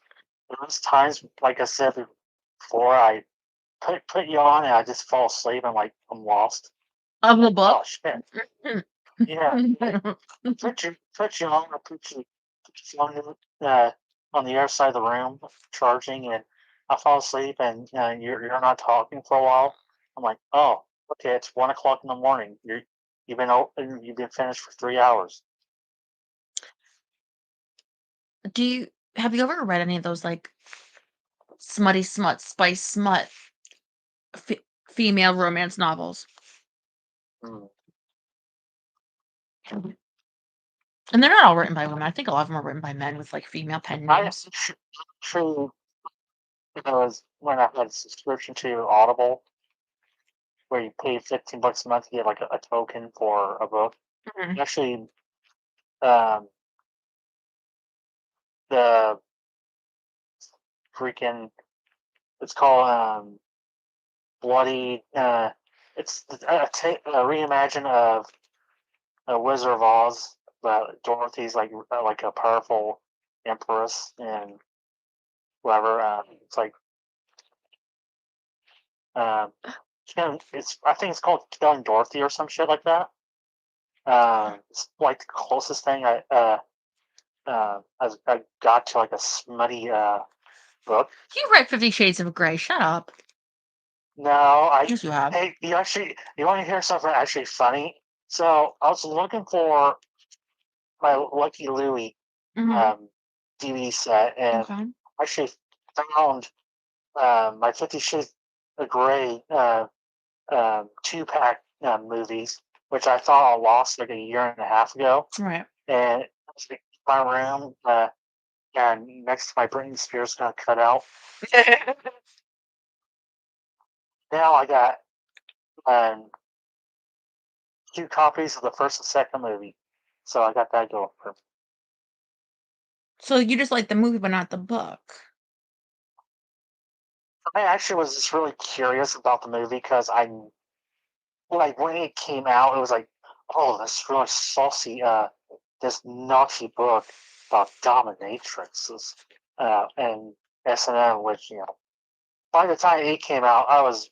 there was times, like I said before, I put you on and I just fall asleep. I'm lost. Of the book? Oh shit! Yeah, put you on, or put you on the other side of the room charging, and I fall asleep, and you're not talking for a while. I'm like, oh, okay, it's 1 o'clock in the morning. You've been finished for 3 hours. Have you ever read any of those like smutty smut, spice smut female romance novels? Mm. And they're not all written by women. I think a lot of them are written by men with like female pen I names. actually, it was when I had a subscription to Audible, where you pay $15 a month to get like a token for a book. Mhm. Actually, um, the freaking it's called bloody. It's a reimagine of a Wizard of Oz, but Dorothy's like a powerful empress and whatever. It's like um, it's I think it's called Killing Dorothy or some shit like that. It's like the closest thing I got to like a smutty book. You read 50 Shades of Grey. Shut up. No, I Yes, you have. hey, you want to hear something actually funny? So I was looking for my Lucky Louie Hmm. DVD set, and Okay. actually found my 50 Shades of Grey 2-pack movies, which I thought I lost like a year and a half ago, Right. and it's like in my room, and next to my Britney Spears got cut out. Now I got um, 2 copies of the first and second movie, so I got that going for me. So you just like the movie, but not the book. I actually was just really curious about the movie because I like when it came out, it was like, oh, that's really saucy. This Nazi book about dominatrixes and S&M, which by the time it came out, I was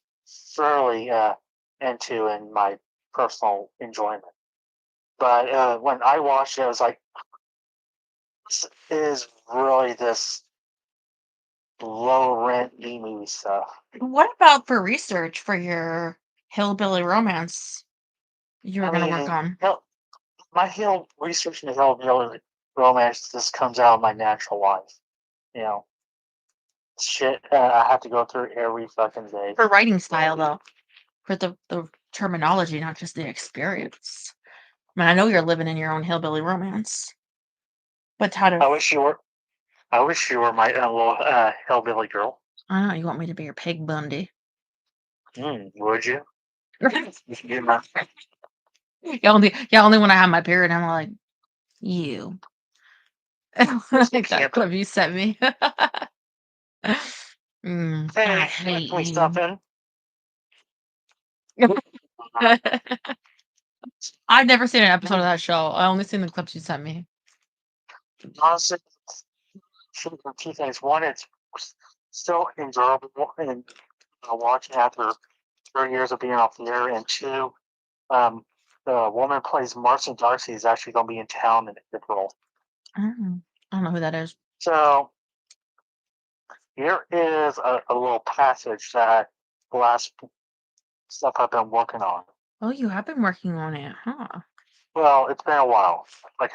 thoroughly into in my personal enjoyment. But when I watched it, I was like, this is really this low rent B movie stuff. What about for research for your hillbilly romance you were I gonna work mean, on? my research into hillbilly romance just comes out of my natural life. You know, shit I have to go through every fucking day. For writing style, though, for the terminology, not just the experience. I mean, I know you're living in your own hillbilly romance, but how I to? wish you were. I wish you were my little hillbilly girl. I don't know. You want me to be your pig Bundy? Would you? You know, Only when I have my period, I'm like you. Like that clip you sent me. I hey, hate can we stop you. in? I've never seen an episode of that show. I only seen the clips you sent me. Honestly, should do two things. One, it's still enjoyable and watching after 30 years of being off the air. And two, the woman plays Marcy Darcy is actually going to be in town in April. I don't know who that is. So here is a little passage that the last stuff I've been working on. Oh, you have been working on it, huh? Well, it's been a while. Like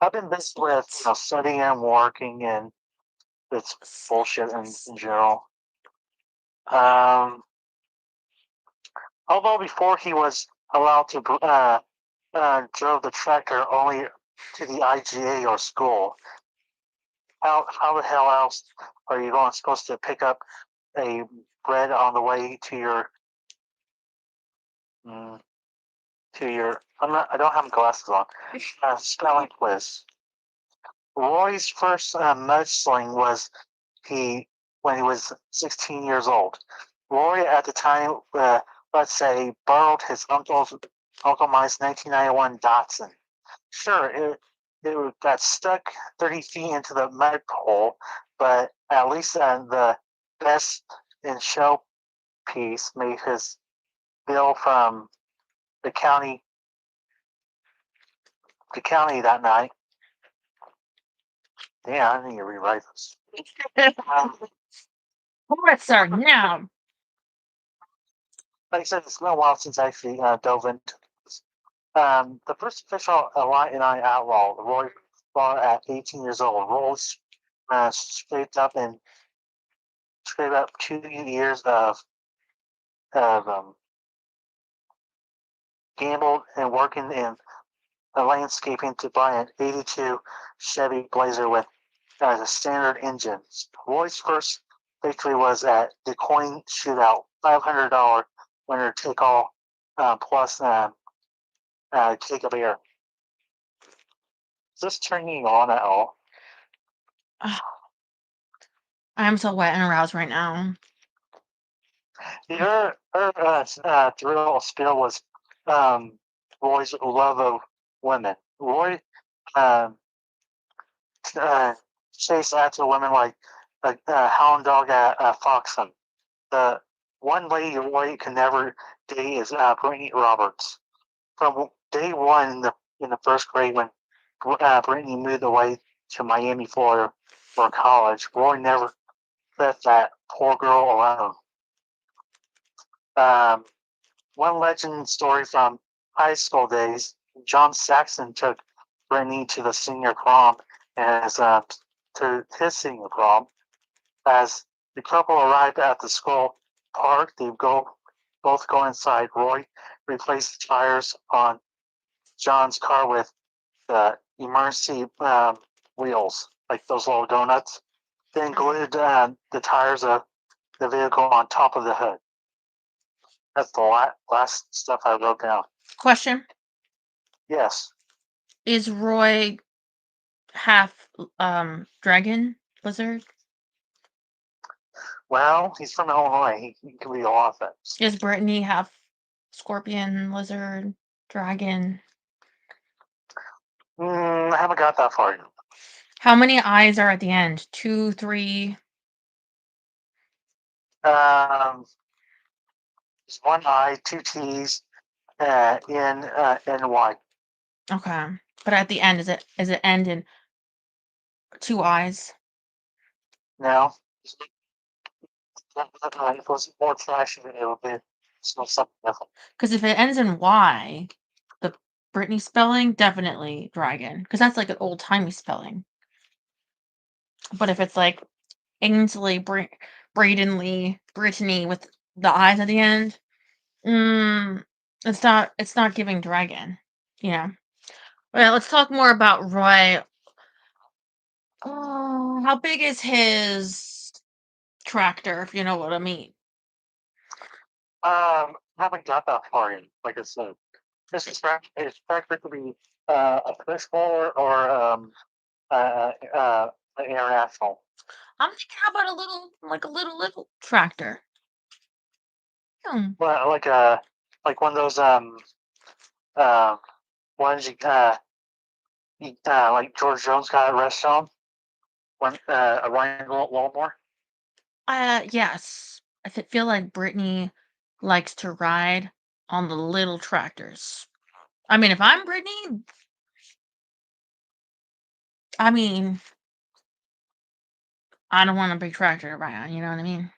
I've been busy with studying and working, and it's bullshit in general. Although before he was allowed to drove the tractor only to the IGA or school, how the hell else are you supposed to pick up a bread on the way to your I don't have glasses on. Spelling quiz. Roy's first mudsling was when he was 16 years old. Roy at the time, let's say, borrowed his Uncle Mike's 1991 Datsun. Sure, it got stuck 30 feet into the mud hole, but at least the best in show piece made his bill from the county that night. Damn, I need to rewrite this. Let's start now. Like I said, it's been a while since I actually dove into this. The first official Illini outlaw, Roy Barr at 18 years old, rolls scraped up 2 years of gambled and working in landscaping to buy an 82 Chevy Blazer with a standard engine. Roy's first victory was at the coin shootout, $500 winner take all plus cake of beer. Is this turning you on at all? I'm so wet and aroused right now. Your thrill spill was Roy's love of women. Roy chased after women like a hound dog at Foxham. The one lady Roy can never date is Brittany Roberts. From day one in the first grade, when Brittany moved away to Miami, Florida, for college, Roy never left that poor girl alone. One legend story from high school days: John Saxon took Brittany to the senior prom, to his senior prom. As the couple arrived at the school park, they both go inside. Roy replaced the tires on John's car with the emergency wheels, like those little donuts. Then glued the tires of the vehicle on top of the hood. That's the last stuff I wrote down. Question: Yes. Is Roy half dragon lizard? Well, he's from Illinois. He can be a lot of things. Is Brittany half scorpion, lizard, dragon? I haven't got that far yet. How many eyes are at the end? 2, 3? It's one I, two T's, N and Y. Okay. But at the end, is it end in two eyes? No. If it was more trashy, it would be something different. Because if it ends in Y, the Brittany spelling, definitely dragon. Because that's like an old timey spelling. But if it's like Ainsley, Bradenly, Brittany with the eyes at the end, it's not giving dragon. Yeah. Well, let's talk more about Roy. Oh, how big is his tractor, if you know what I mean? Haven't got that far in. Like I said, this is tractor could be a push mower or international. I'm thinking, how about a little tractor? Well, like one of those ones like George Jones got at restaurant when a Ryan lawnmower. Yes. Feel like Brittany likes to ride on the little tractors. I mean, if I'm Brittany, I mean, I don't want a big tractor to ride on, you know what I mean?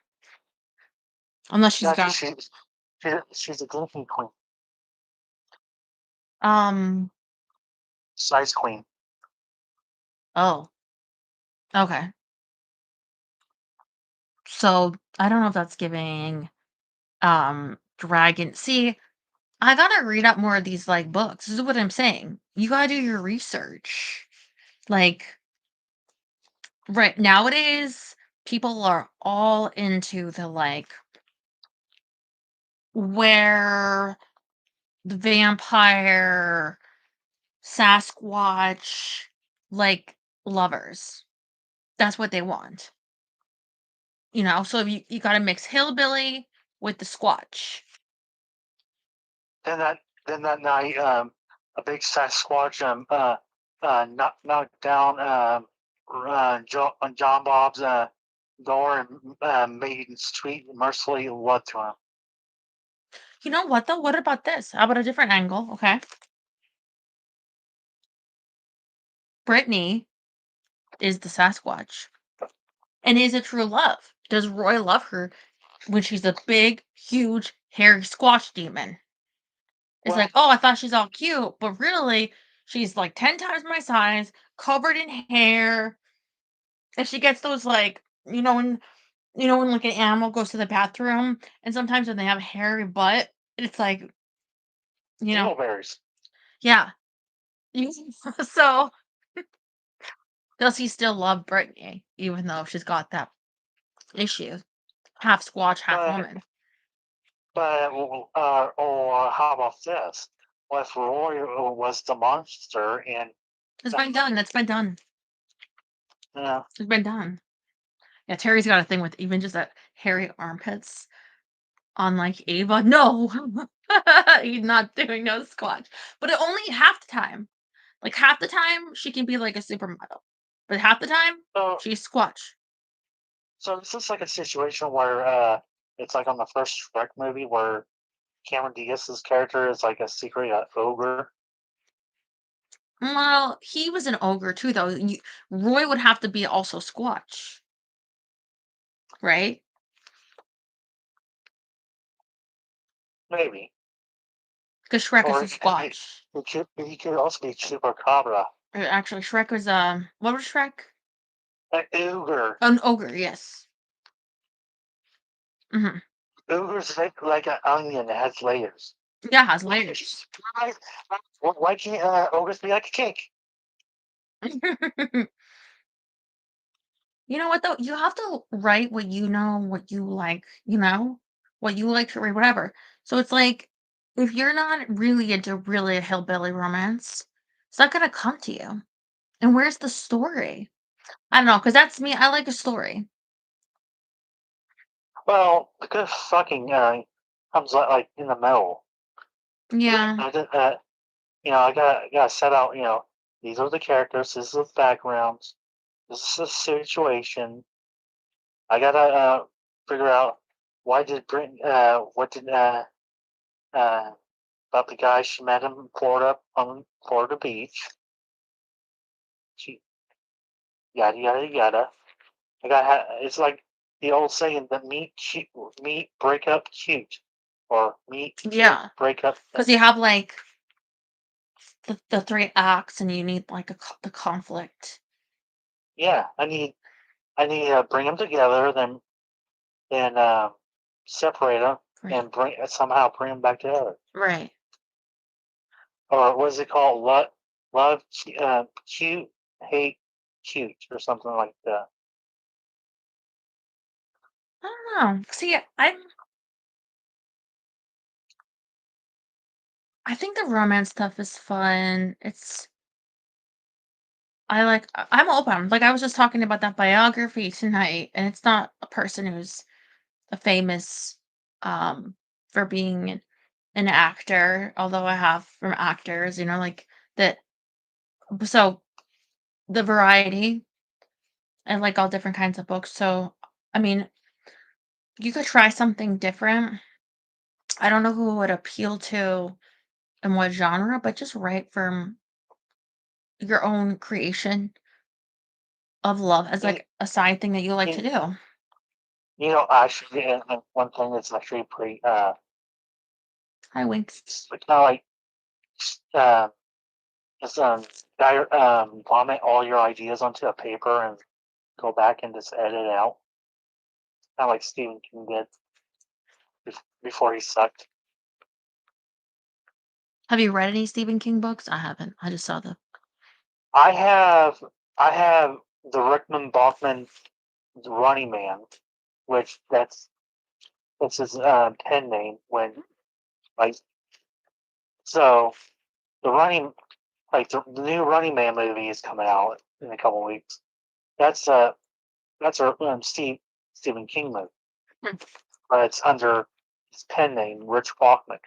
Unless she's got She's a gluttony queen, um size queen. oh, okay. So I don't know if that's giving dragon. See, I gotta read up more of these like books. This is what I'm saying. You gotta do your research. Like right nowadays, people are all into the like where the vampire Sasquatch like lovers. That's what they want. You know, so if you gotta mix hillbilly with the squatch. Then that night, a big Sasquatch knocked down John Bob's door and made sweet mercifully love to him. You know what though? What about this? How about a different angle? Okay. Brittany is the Sasquatch and is a true love. Does Roy love her when she's a big, huge, hairy squash demon? It's Well, like, oh, I thought she's all cute, but really, she's like 10 times my size, covered in hair. And she gets those like, when like an animal goes to the bathroom, and sometimes when they have a hairy butt, it's like, you know, dingleberries. yeah. You, so does he still love Brittany, even though she's got that issue? Half squatch, half But woman. or how about this? What if Roy was the monster and It's been done. It's been done. uh, It's been done. Yeah, Terry's got a thing with even just that hairy armpits on like Ava. No, he's not doing no squatch. But only half the time. Like half the time she can be like a supermodel, but half the time so she's squatch. so is this like a situation where it's like on the first Shrek movie where Cameron Diaz's character is like a secret ogre? Well, he was an ogre too, though. Roy would have to be also squatch, right? Maybe. Because Shrek is Or a squatch. he could also be Chupacabra. Actually, Shrek was what was Shrek? An ogre. An ogre, yes. Hmm. Ogre's like an onion that has layers. Yeah, has layers. Why can't ogres be like a cake? You know what though? You have to write what you know, what you like, what you like to read, whatever. So it's like if you're not really into really a hillbilly romance, it's not gonna come to you. And where's the story? I don't know, because that's me. I like a story. Well, the good fucking comes like in the middle. Yeah. I did, I gotta set out. These are the characters. This is the backgrounds. This is the situation. I gotta figure out what did about the guy she met him in Florida on Florida Beach? She yada yada yada. It's like the old saying that meet break up cute, or meet Yeah, break up. because you have like the 3 acts, and you need like the conflict. Yeah, I need to bring them together, then separate them, Right. and somehow bring them back together. Right. Or what is it called? Love, cute, hate, cute, or something like that. I don't know. See, I think the romance stuff is fun. I'm open. Like I was just talking about that biography tonight, and it's not a person who's a famous for being an actor, although I have from actors, like that. So the variety and like all different kinds of books. So I mean, you could try something different. I don't know who it would appeal to and what genre, but just write from your own creation of love as like a side thing that you like to do. Actually, one thing that's actually pretty Hi, Winks. it's kind of like just vomit all your ideas onto a paper and go back and just edit it out. Kind of like Stephen King did before he sucked. Have you read any Stephen King books? I haven't. I just saw the. I have the Rickman Bachman Running Man, which that's his pen name when like so the running the new Running Man movie is coming out in a couple weeks. That's a Stephen King movie, but it's under his pen name Rich Bachman.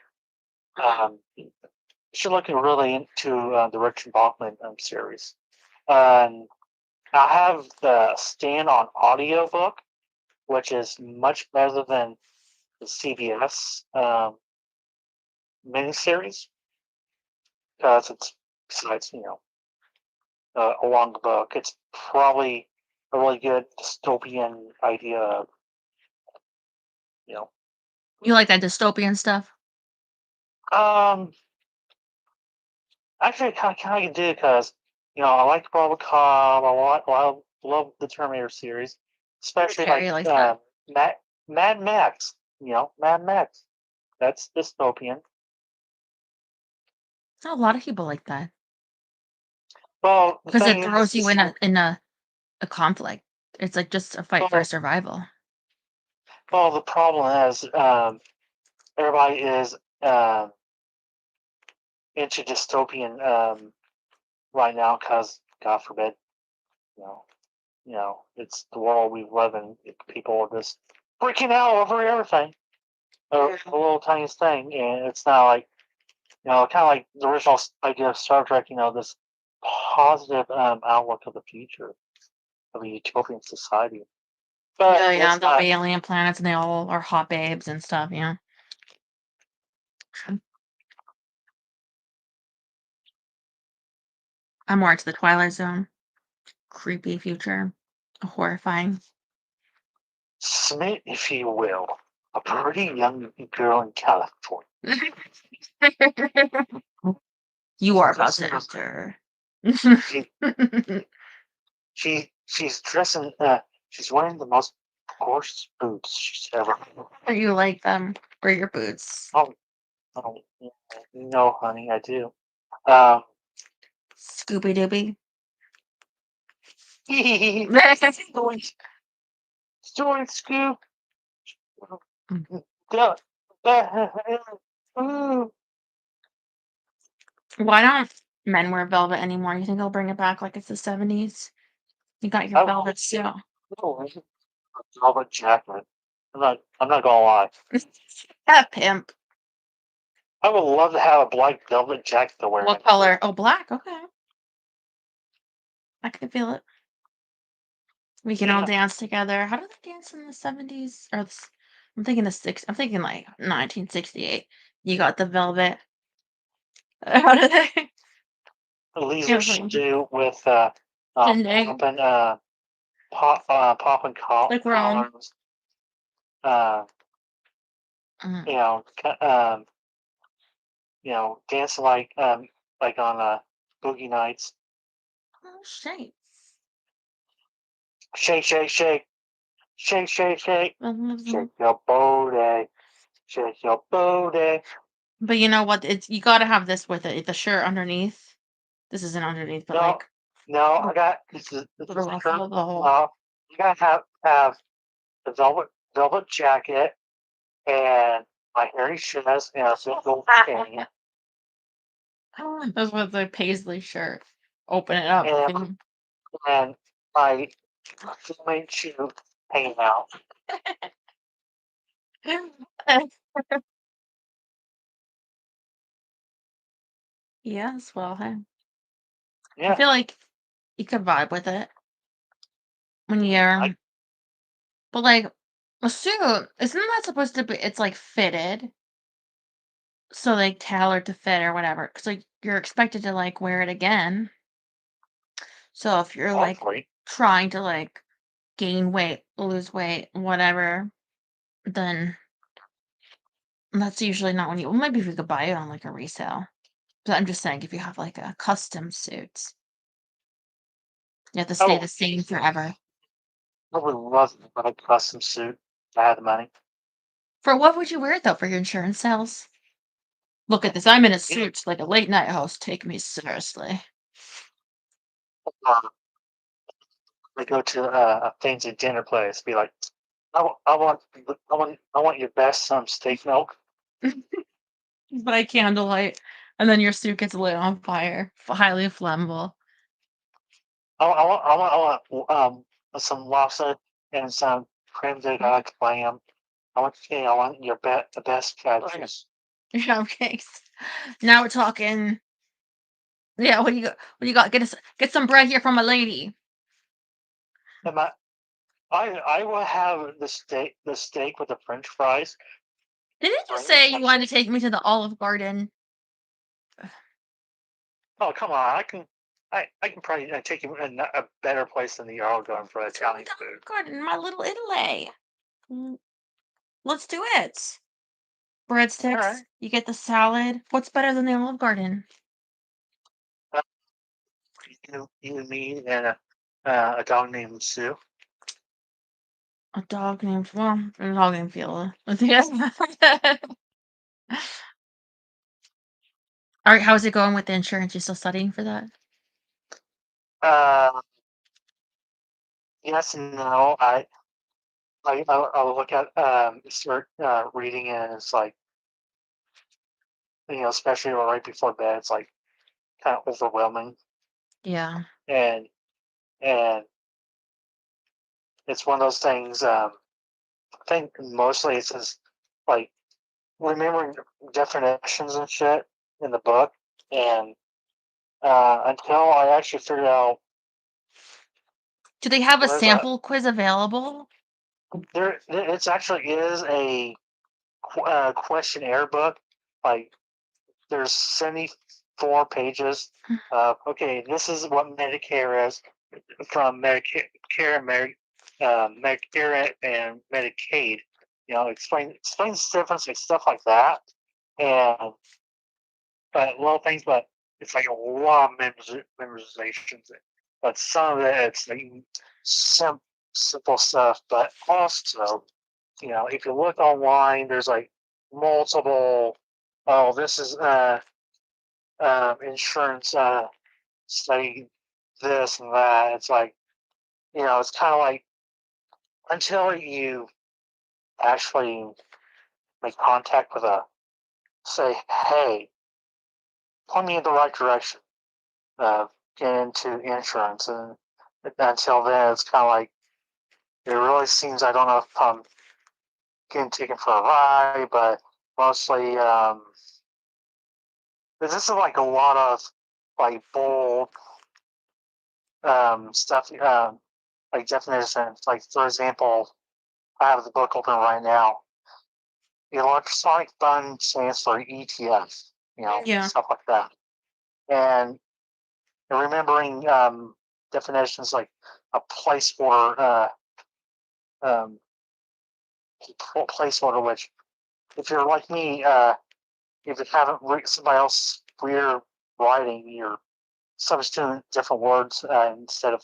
You're looking really into the Richard Bachman series. I have the Stand on audiobook, which is much better than the CBS miniseries, because it's besides a long book. It's probably a really good dystopian idea of You like that dystopian stuff? Actually, kind of do, because I like Robocop. Love the Terminator series, especially Terry likes that. Mad Max. Mad Max. That's dystopian. A lot of people like that Well, because it throws you in a conflict. It's like just a fight for survival. Well, the problem is everybody is into dystopian right now, because God forbid, it's the world we live in. People are just freaking out over everything, the little tiniest thing, and it's not like kind of like the original idea of Star Trek. This positive outlook of the future of a utopian society. But Yeah, there'll be alien planets, and they all are hot babes and stuff. Yeah. I'm more into the Twilight Zone. Creepy future. Horrifying. Submit, if you will, a pretty young girl in California. You are about to enter. She's dressing. She's wearing the most gorgeous boots she's ever. You like them or your boots? Oh, no, honey, I do. Scooby Dooby. Story Scoop. Why don't men wear velvet anymore? You think they'll bring it back like it's the 70s? You got your velvet suit. Velvet jacket. I'm not gonna lie. That pimp. I would love to have a black velvet jacket to wear. What color? Oh, black. Okay. I can feel it. We can all dance together. How do they dance in the 70s or I'm thinking I'm thinking like 1968. You got the velvet. How do they? These It are was like stew with shindig, pop and like we're on. collars. Uh, Mm. dancing like on boogie nights. Oh shit. Shake, shake, shake, shake, shake, shake, But shake your booty, shake your booty. you know what? You got to have this with it. The shirt underneath. This isn't underneath, but No, like no, I got this is the shirt. ruffle of the whole. You gotta have the velvet jacket and my hairy shoes and a silk chain. That's with the paisley shirt. Open it up. And my filming shoe hanging out. Yes, well, hey. Yeah. I feel like you could vibe with it when you're, but like a suit, isn't that supposed to be? It's like fitted, so like tailored to fit or whatever. Because like you're expected to like wear it again. So if you're like Hopefully. trying to like gain weight, lose weight, whatever, then that's usually not when you. Well, maybe if you could buy it on like a resale. But I'm just saying, if you have like a custom suit, you have to stay the same forever. I would love a custom suit if I had the money. For what would you wear it though? For your insurance sales? Look at this. I'm in a suit like a late night host. Take me seriously. I go to a fancy dinner place, be like, I want your best steak milk. By candlelight, and then your suit gets lit on fire. Highly flammable. I want some lobster and some creme de clam. I want the best catfish. Cupcakes. Now we're talking. Yeah, what do you got? What do you got? Get some bread here from a lady. And I will have the steak with the French fries. Didn't you say you wanted to take me to the Olive Garden? Oh come on! I can probably take you in a better place than the Olive Garden for Italian food. Garden, my little Italy. Let's do it. Breadsticks. Right. You get the salad. What's better than the Olive Garden? You, me, and a dog named Sue. A dog named Viola. All right, how's it going with the insurance? You still studying for that? Yes and no. I'll look at start reading it, and it's like, especially right before bed, it's like kind of overwhelming. Yeah. And it's one of those things. I think mostly it's just like remembering definitions and shit in the book, and until I actually figured out. Do they have a There's sample quiz available? It's actually is a questionnaire book. Like there's 74 pages. Okay, this is what Medicare is from Medicare and Medicaid. Explains the difference and stuff like that. And but little things, but it's like a lot of memorizations. But some of it, it's like simple stuff. But also, if you look online, there's like multiple. Oh, this is insurance study this and that. It's like, it's kind of like until you actually make contact with say, hey, point me in the right direction, get into insurance. And until then, it's kind of like, it really seems, I don't know if I'm getting taken for a ride, but mostly, this is like a lot of like bold stuff, like definitions. Like for example, I have the book open right now. electronic fund stands for ETF, Yeah. stuff like that. And remembering definitions like a place order, place order, which if you're like me, if you haven't read somebody else weird writing, you're substituting different words instead of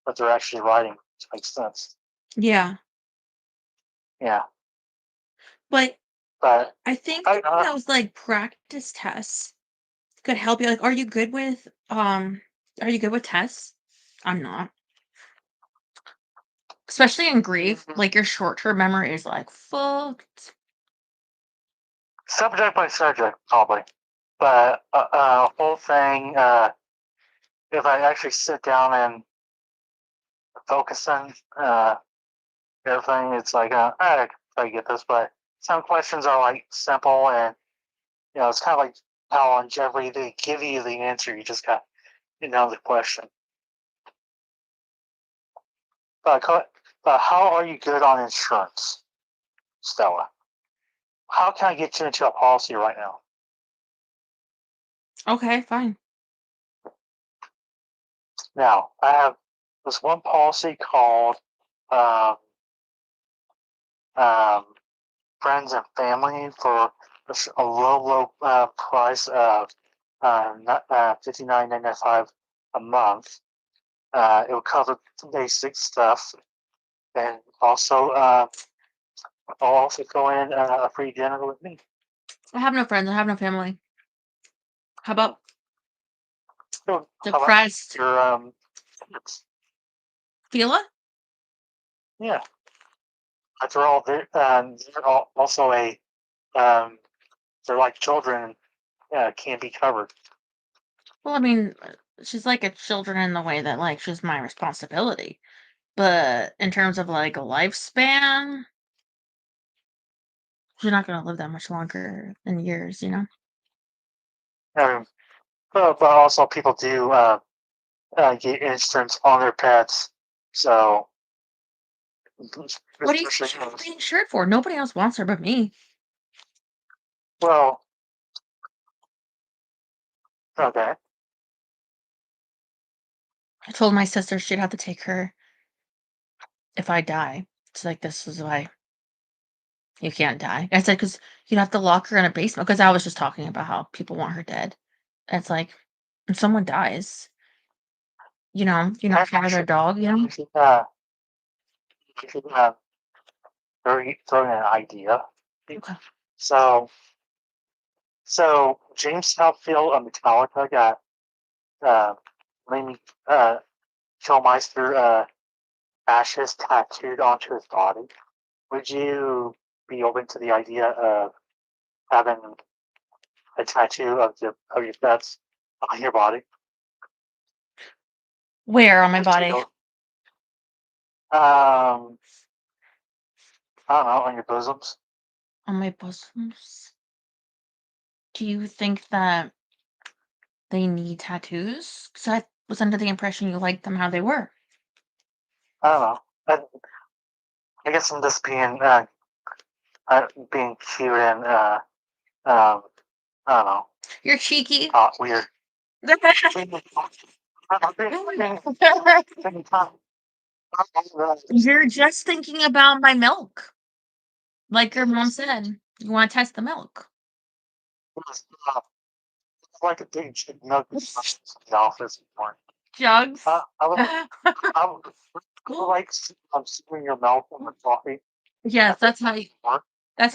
what they're actually writing to make sense. Yeah. Yeah. But But I think I those like practice tests could help you. Like, are you good with tests? I'm not. Especially in grief, like your short-term memory is like fucked. subject by subject probably, but whole thing. If I actually sit down and focus on everything, it's like I can get this. But some questions are like simple, and it's kind of like how on Jeopardy they give you the answer, you just got the question. But how are you good on insurance, Stella? How can I get you into a policy right now? Okay, fine. Now, I have this one policy called um, um, Friends and Family for a low price of $59.95 a month. It will cover basic stuff, and also I'll also go in a free dinner with me. I have no friends. I have no family. How about So, depressed? Your Fila? yeah. After all, they're also they're like children, can't be covered. Well, I mean, she's like a children in the way that like she's my responsibility. But in terms of like a lifespan, she's not gonna live that much longer in years, you know? Um, but also people do get insurance on their pets, so What are you especially being insured for? Nobody else wants her but me. well, okay. I told my sister she'd have to take her if I die. It's like, this is why you can't die. I said, because you'd have to lock her in a basement. Because I was just talking about how people want her dead. And it's like, if someone dies, you're not care of their dog, you know? You should throw in an idea. Okay. So James Hetfield of Metallica got Lemmy Kilmister ashes tattooed onto his body. Would you be open to the idea of having a tattoo of your pets on your body? Where on my body? I don't know, on your bosoms. On my bosoms? Do you think that they need tattoos? Because I was under the impression you liked them how they were. I don't know. I guess I'm just being cute and I don't know, You're cheeky. weird. You're just thinking about my milk. Like your mom said, you want to test the milk. Like a big milk in the office morning. Jugs. I would like sipping your milk in the coffee. Yes, that's how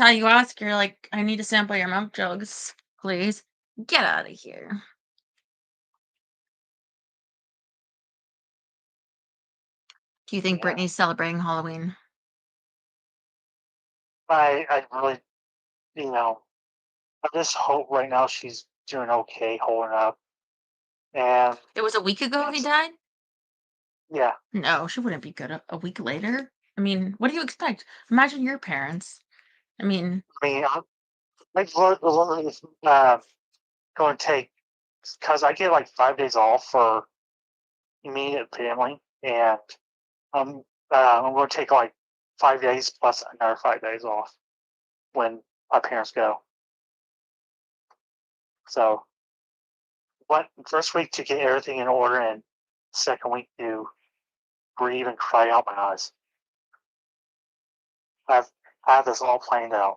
you ask. You're like, I need to sample your milk jugs, please. Get out of here. Do you think Brittany's celebrating Halloween? I really, I just hope right now she's doing okay, holding up. And It was a week ago he died? yeah, No, she wouldn't be good a week later. I mean, what do you expect? Imagine your parents. I mean, I'm like going to take, because I get like 5 days off for immediate family, and I'm going to take like 5 days plus another 5 days off when my parents go. So, first week to get everything in order, and second week to breathe and cry out my eyes. I have this all planned out.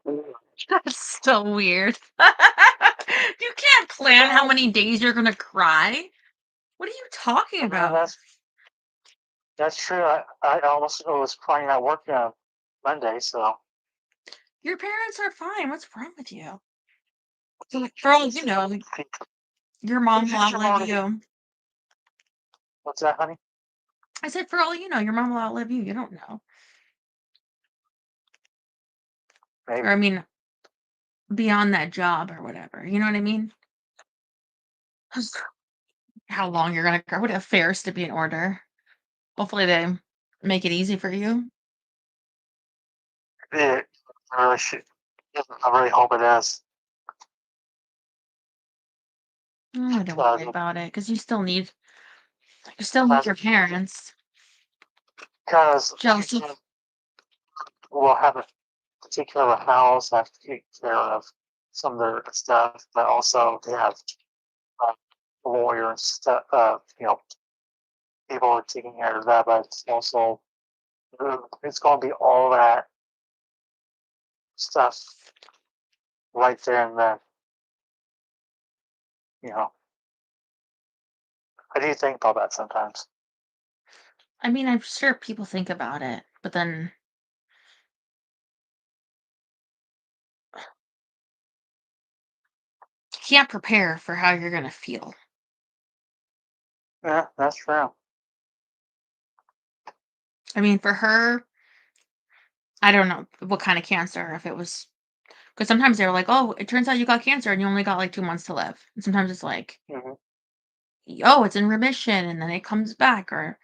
That's so weird. You can't plan how many days you're gonna cry. What are you talking about? That's true. I almost was crying at work Monday, so. Your parents are fine. What's wrong with you? For all you know, your mom will outlive you. What's that, honey? I said, for all you know, your mom will outlive you. You don't know. Maybe. Or, I mean, beyond that job or whatever. You know what I mean? How long you're gonna cry? What affairs to be in order? Hopefully they make it easy for you. I really should. I really hope it is. Oh, don't worry about it, because you still need your parents. Because Jealousy. we'll have to take care of a house, have to take care of some of their stuff, but also they have a lawyer and stuff. People are taking care of that, but it's also it's going to be all that stuff right there and then. I do think about that sometimes. I mean, I'm sure people think about it, but then you can't prepare for how you're gonna feel. Yeah, that's true. I mean, for her, I don't know what kind of cancer, if it was, because sometimes they're like, oh, it turns out you got cancer and you only got like 2 months to live. And sometimes it's like, oh, it's in remission and then it comes back, or,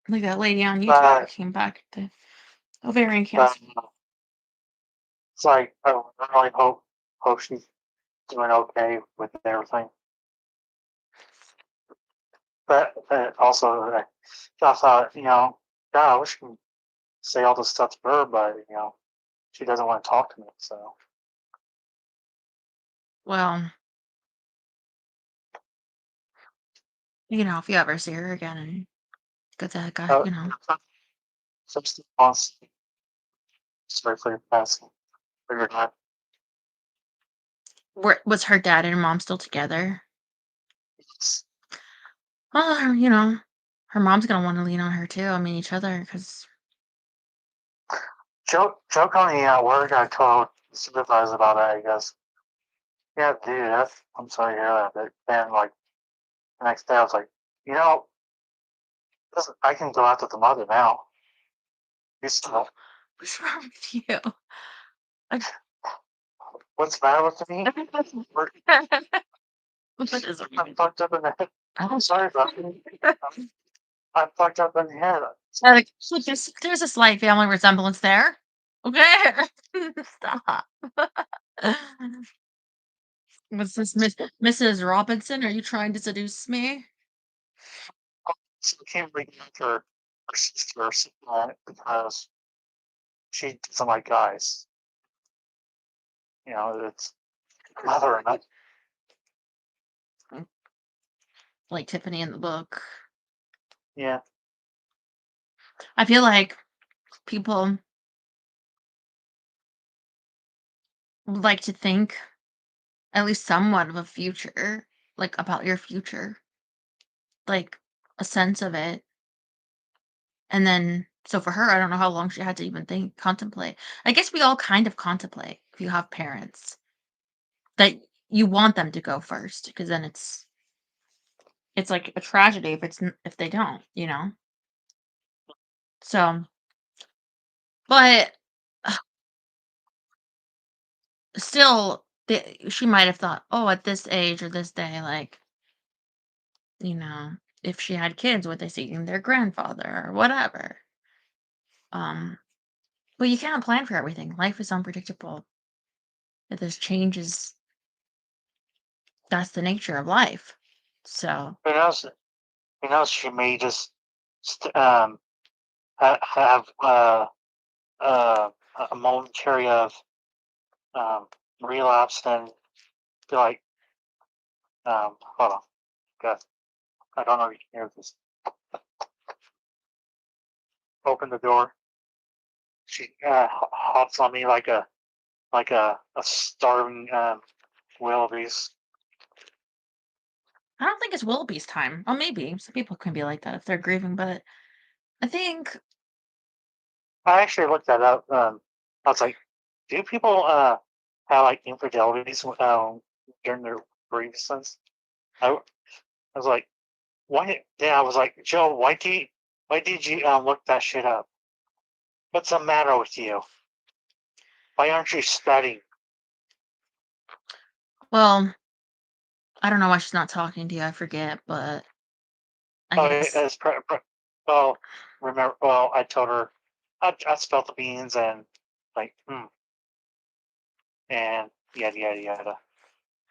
like that lady on YouTube that came back to ovarian cancer. It's like, I really hope she's doing okay with everything. But also, I thought, God, I wish I could say all this stuff to her, but, she doesn't want to talk to me, so. Well, if you ever see her again and get that guy, Some stuff wants. Sorry for your passing. For your dad. Was her dad and her mom still together? Yes. Well, her mom's gonna want to lean on her too. I mean, each other, because Jokingly at work, I told the supervisor about that. He goes, "Yeah, dude, I'm sorry to hear that." But then, like, the next day, I was like, listen, I can go out with the mother now. You still. what's wrong with you? What's the matter with me? What is wrong? I'm fucked up in the head. I'm sorry, bro. I'm fucked up in the head. So there's a slight family resemblance there. Okay, stop. Was this Mrs. Robinson? Are you trying to seduce me? So I can't bring back her sister because she doesn't like guys. It's mother and Like Tiffany in the book. yeah. I feel like people would like to think at least somewhat of a future, like about your future, like a sense of it. And then, so for her, I don't know how long she had to even contemplate. I guess we all kind of contemplate if you have parents that you want them to go first, because then it's like a tragedy if they don't. So, but still, she might have thought, oh, at this age or this day, like, if she had kids, would they see their grandfather or whatever? But you can't plan for everything. Life is unpredictable. If there's changes, that's the nature of life. So Who knows? She may just have a momentary of relapse, and be like, hold on, God, I don't know if you can hear this. Open the door. She hops on me like a starving wildebeest. I don't think it's Willoughby's time. Oh, maybe some people can be like that if they're grieving, but I think I actually looked that up. I was like, do people have like infidelities during their grievances? I was like, why? Yeah, I was like, Joe, why did you look that shit up? What's the matter with you? Why aren't you studying? well, I don't know why she's not talking to you. I forget, but I Oh, guess it's well, remember? Well, I told her I spelled the beans and like, and yada yada yada.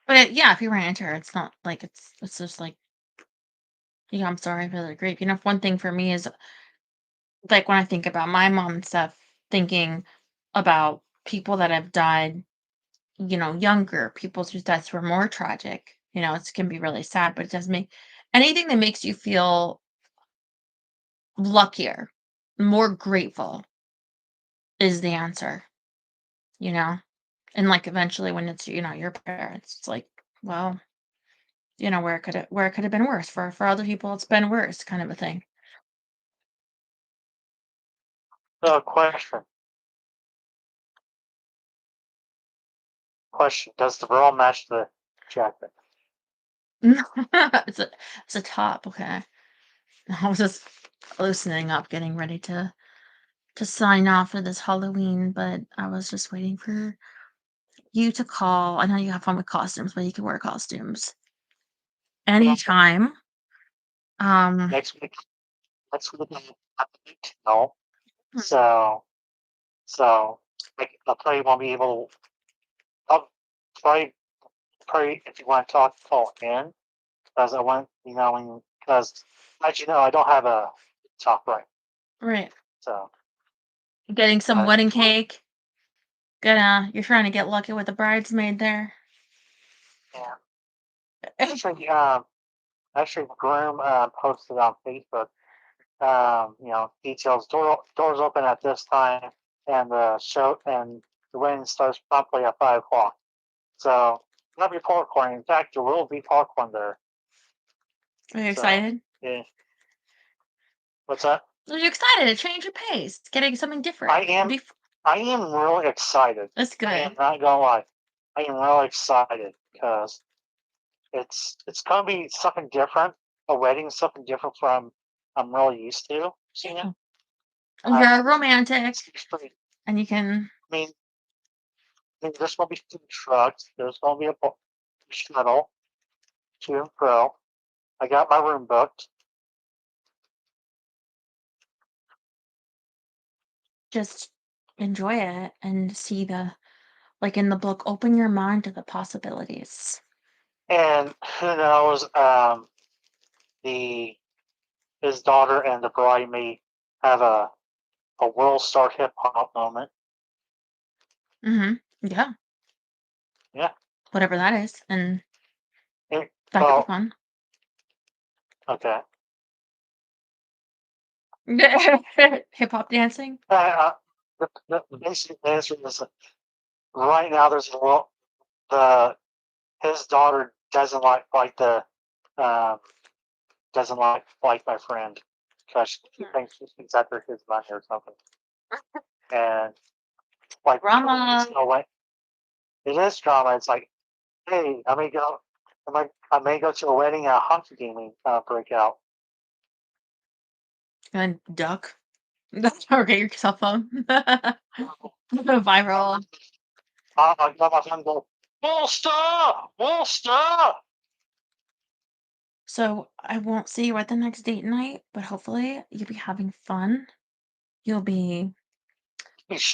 but yeah, if you ran into her, it's not like it's just like, yeah, I'm sorry for the grief. You know, one thing for me is like when I think about my mom and stuff, thinking about people that have died, you know, younger, people whose deaths were more tragic. You know, it can be really sad, but it does make anything that makes you feel luckier, more grateful is the answer, you know? And like eventually when it's, you know, your parents, it's like, well, you know, where it could have been worse. For other people it's been worse, kind of a thing. So, question: does the bra match the jacket? it's a top, okay. I was just loosening up, getting ready to sign off for this Halloween, but I was just waiting for you to call. I know you have fun with costumes, but you can wear costumes anytime. Um, Next week, I'm no. hmm, So, like, I'll probably won't be able. I'll probably if you want to talk, call in, because I want because as you know, I don't have a top right. right. So, Getting some but wedding cake. You're trying to get lucky with the bridesmaid there. yeah, actually, groom posted on Facebook. Details. Doors open at this time, and the wedding starts promptly at 5 o'clock. So there'll be popcorn. In fact, there will be popcorn there. Are you So excited? yeah. What's that? Are you excited to change your pace? Getting something different. I am. I am really excited. That's I am good. not gonna lie. I am really excited because it's gonna be something different. A wedding, something different from I'm really used to seeing it. Yeah. And Uh, you're romantic, Especially, and you can I mean, there's gonna be food trucks. There's gonna be a shuttle to and fro. I got my room booked. just enjoy it and see the like in the book, open your mind to the possibilities. And who knows, the his daughter and the bride may have a world star hip hop moment. Yeah, Yeah. whatever that is, and It, that could be well, fun. okay. Hip hop dancing. The basic answer is right now. There's a world. The His daughter doesn't like the um, doesn't like my friend because she thinks she's after his money or something. And like, Drama. no way. It is drama. It's like, hey, I may go to a wedding and a hockey game break out. And duck. Or get your cell phone. Viral. I got my friend go, Wolster. So I won't see you at the next date night, but hopefully you'll be having fun. You'll be okay.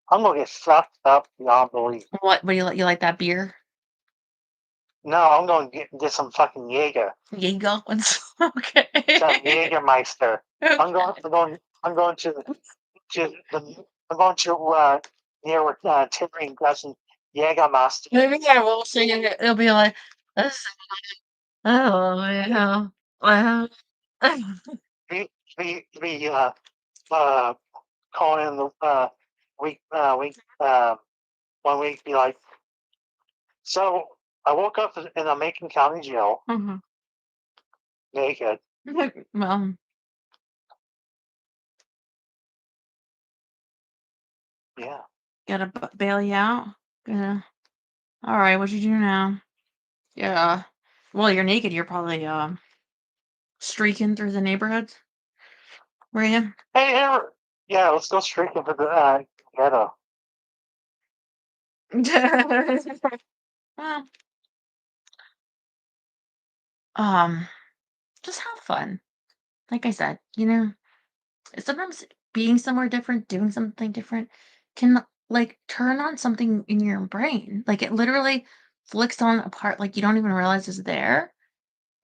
I'm gonna get fucked up beyond belief. What do you like that beer? No, I'm going to get some fucking Jaeger. Jaeger. Okay. Some Jägermeister. I'm going to near where Tyrion got some Jägermeister. Maybe I will sing it. It'll be like, this. Oh, yeah. Well, Be calling in the week 1 week, be like, so I woke up in a Macon County jail mhm. naked. Well, Yeah. gotta bail you out. Gotta. All right, what you do now? Yeah. Well, you're naked. You're probably streaking through the neighborhood. Were you? Hey, yeah, let's go straight into the ghetto. Well, just have fun. Like I said, sometimes being somewhere different, doing something different can like turn on something in your brain. Like it literally flicks on a part like you don't even realize is there.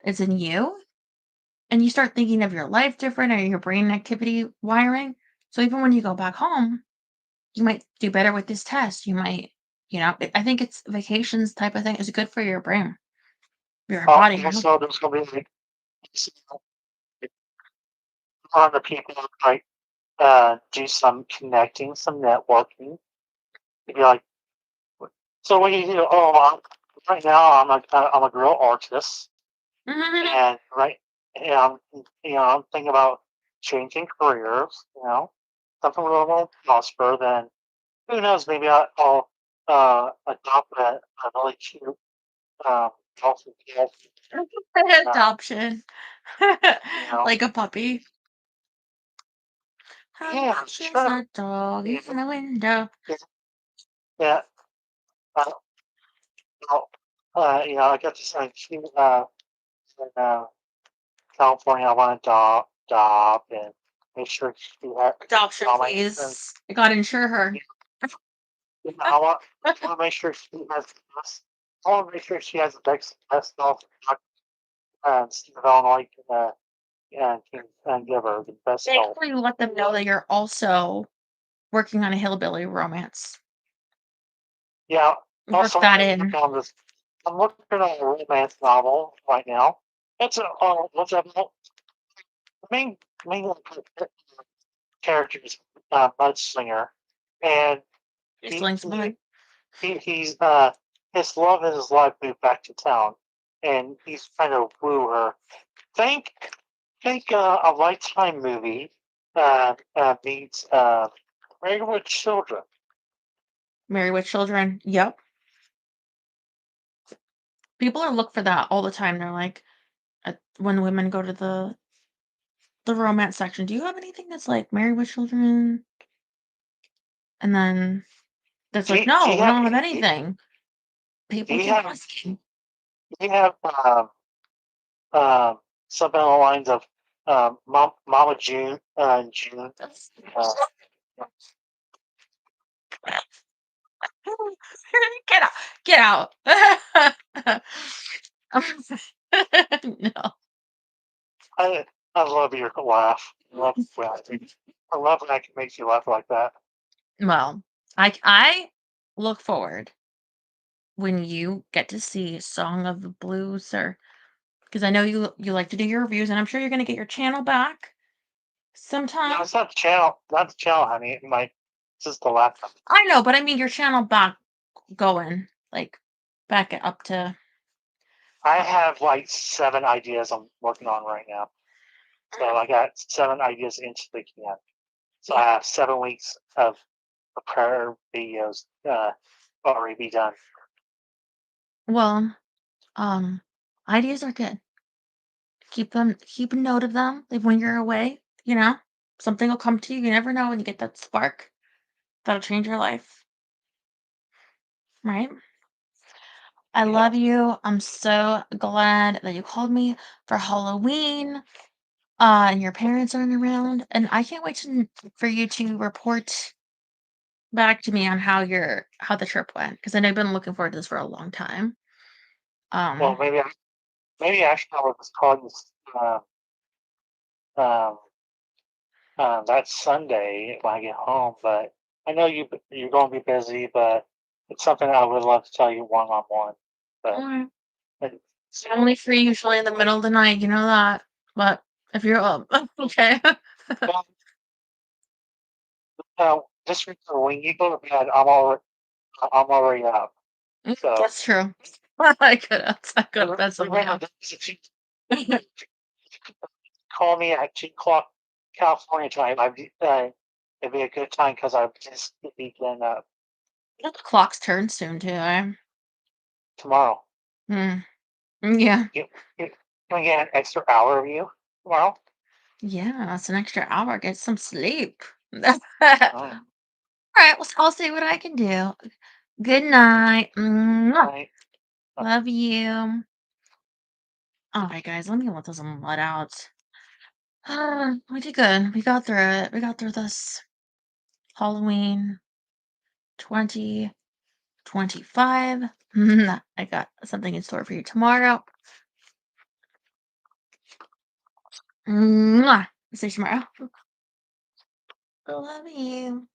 It's in you. And you start thinking of your life different or your brain activity wiring. So even when you go back home, you might do better with this test. You might, I think it's vacations type of thing. It's good for your brain, your body. Also, there's going to be like on the people like do some connecting, some networking. You'd be like, so what do you do? Oh, right now I'm a girl artist, and I'm thinking about changing careers. Something a little more prosper. Then who knows? Maybe I'll adopt a really cute dolphin cat. Adoption. Like a puppy. Yeah, sure. A dog in the window. Yeah. Uh, I got this cute in California. I want to adopt and make sure she has Adoption, please. I gotta insure her. I want to make sure she has the best. I want to make sure she has the best dog Steve Illinois can give her the best help. Thankfully, let them know that you're also working on a hillbilly romance. Yeah. Work Also, that in. I'm looking at a romance novel right now. It's what's that? Main character is Mudslinger, and He's he, doing something. he's his love and his life moved back to town, and he's trying to woo her. Think a Lifetime movie meets Married with Children. Married with Children. Yep. People are look for that all the time. They're like, when women go to the romance section, do you have anything that's like Married with Children? And then that's like, no, we don't have anything. People keep asking. Do you have something along the lines of Mama June June? Get out! Get out! No. I love your laugh. I love laughing. I love when I can make you laugh like that. Well, I look forward when you get to see Song of the Blues, or because I know you like to do your reviews, and I'm sure you're gonna get your channel back sometime. No, it's not the channel. Not the channel, honey. It's just the laptop. I know, but I mean your channel back going, like back up to. I have like 7 ideas I'm working on right now. So I got 7 ideas into the can. So I have 7 weeks of prepare videos already be done. Well, ideas are good. Keep a note of them. Like when you're away, something will come to you. You never know when you get that spark that'll change your life. Right? I love you. I'm so glad that you called me for Halloween. And your parents aren't around. And I can't wait for you to report back to me on how the trip went. Because I know you've been looking forward to this for a long time. Well, maybe actually I will just call you um, that Sunday when I get home. But I know you're going to be busy, but it's something I would love to tell you one on one. But alright. it's, I'm only free usually in the middle of the night, you know that. But if you're up, okay. well, just remember when you go to bed, I'm already up. So That's true. I could have been something remember, else. if you call me at 2 o'clock California time, it'd be a good time because I've just beaten up The clock's turned soon too. tomorrow. Hmm. Yeah. You, you, can we get an extra hour of you tomorrow? Yeah, that's an extra hour. Get some sleep. Alright, Oh, well, I'll see what I can do. Good night. Mwah. right. Love you. Alright, guys, let me let this one let out. We did good. We got through it. We got through this Halloween 2025. I got something in store for you tomorrow. Mwah. See you tomorrow. I love you.